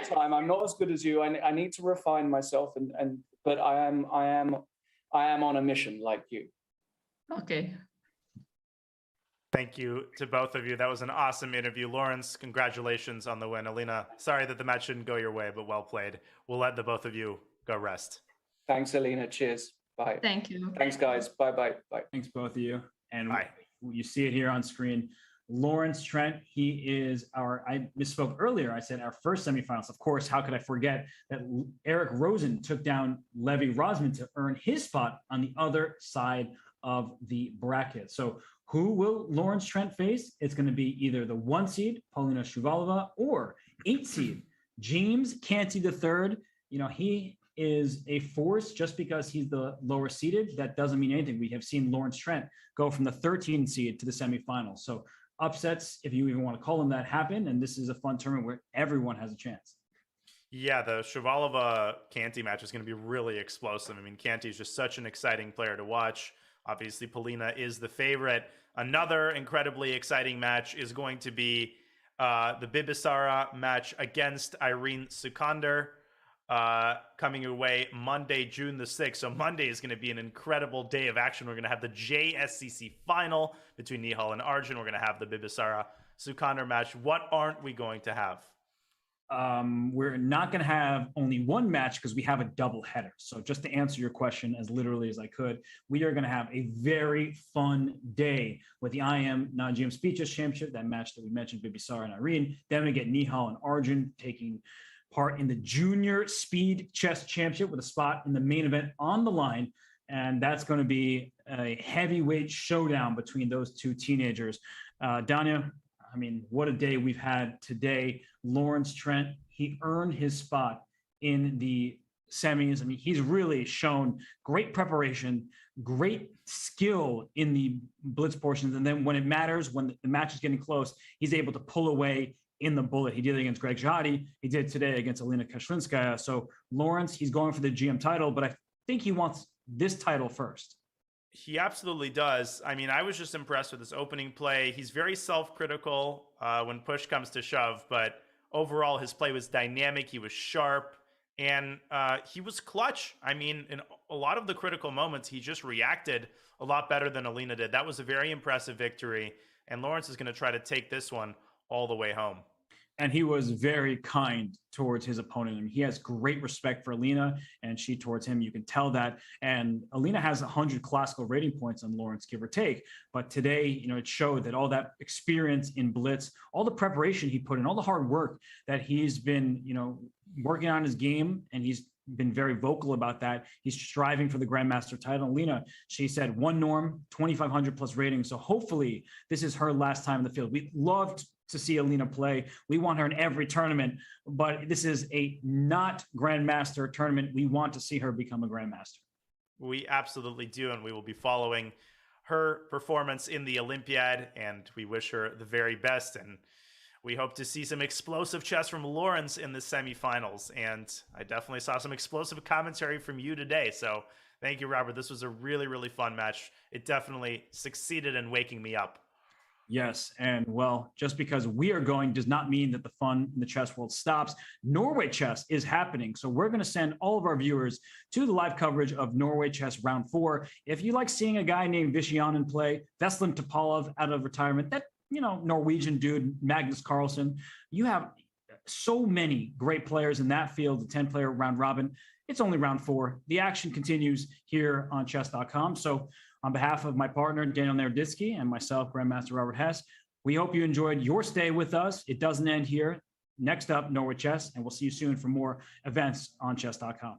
time. I'm not as good as you. I need to refine myself, but I am on a mission like you. Okay. Thank you to both of you. That was an awesome interview. Lawrence, congratulations on the win. Alina, sorry that the match didn't go your way, but well played. We'll let the both of you go rest. Thanks, Alina. Cheers. Bye. Thank you. Thanks, guys. Bye. Thanks, both of you. And Bye. You see it here on screen. Lawrence Trent, he is I misspoke earlier. I said our first semifinals. Of course, how could I forget that Eric Rosen took down Levi Rosman to earn his spot on the other side of the bracket. So who will Lawrence Trent face? It's going to be either the 1 seed, Paulina Shuvalova, or 8 seed, James Canty III. He is a force just because he's the lower seeded. That doesn't mean anything. We have seen Lawrence Trent go from the 13 seed to the semifinals. So upsets, if you even want to call them that, happen. And this is a fun tournament where everyone has a chance. Yeah, the Shuvalova-Canty match is going to be really explosive. I mean, Canty is just such an exciting player to watch. Obviously, Polina is the favorite. Another incredibly exciting match is going to be the Bibisara match against Irene Sukander. Coming your way Monday, June the 6th. So Monday is going to be an incredible day of action. We're going to have the JSCC final between Nihal and Arjun. We're going to have the Bibisara Sukander match. What aren't we going to have? We're not going to have only one match because we have a double header. So just to answer your question as literally as I could, we are going to have a very fun day with the IM non-GM Speed Chess Championship, that match that we mentioned, Bibisara and Irene. Then we get Nihal and Arjun taking part in the Junior Speed Chess Championship with a spot in the main event on the line. And that's going to be a heavyweight showdown between those two teenagers. Danya, I mean, what a day we've had today. Lawrence Trent, he earned his spot in the semis. I mean, he's really shown great preparation, great skill in the blitz portions. And then when it matters, when the match is getting close, he's able to pull away in the bullet. He did it against Greg Shahade. He did today against Alina Kashlinskaya. So Lawrence, he's going for the GM title, but I think he wants this title first. He absolutely does. I mean, I was just impressed with his opening play. He's very self-critical when push comes to shove, but overall his play was dynamic. He was sharp, and he was clutch. I mean, in a lot of the critical moments, he just reacted a lot better than Alina did. That was a very impressive victory. And Lawrence is going to try to take this one all the way home. And he was very kind towards his opponent. I mean, he has great respect for Alina, and she towards him. You can tell that. And Alina has 100 classical rating points on Lawrence, give or take. But today, it showed that all that experience in Blitz, all the preparation he put in, all the hard work that he's been, working on his game, and he's been very vocal about that. He's striving for the Grandmaster title. Alina, she said, one norm, 2,500 plus rating. So hopefully this is her last time in the field. We loved to see Alina play. We want her in every tournament, but this is a not Grandmaster tournament. We want to see her become a Grandmaster. We absolutely do, and we will be following her performance in the Olympiad, and we wish her the very best. And we hope to see some explosive chess from Lawrence in the semifinals. And I definitely saw some explosive commentary from you today. So thank you, Robert. This was a really, really fun match. It definitely succeeded in waking me up. Yes. And well, just because we are going does not mean that the fun in the chess world stops. Norway chess is happening. So we're going to send all of our viewers to the live coverage of Norway chess round 4. If you like seeing a guy named Vishianen play, Veslin Topalov out of retirement, that, Norwegian dude, Magnus Carlsen, you have so many great players in that field, the 10-player round robin. It's only round 4. The action continues here on chess.com. So on behalf of my partner, Daniel Naroditsky, and myself, Grandmaster Robert Hess, we hope you enjoyed your stay with us. It doesn't end here. Next up, Norway Chess, and we'll see you soon for more events on chess.com.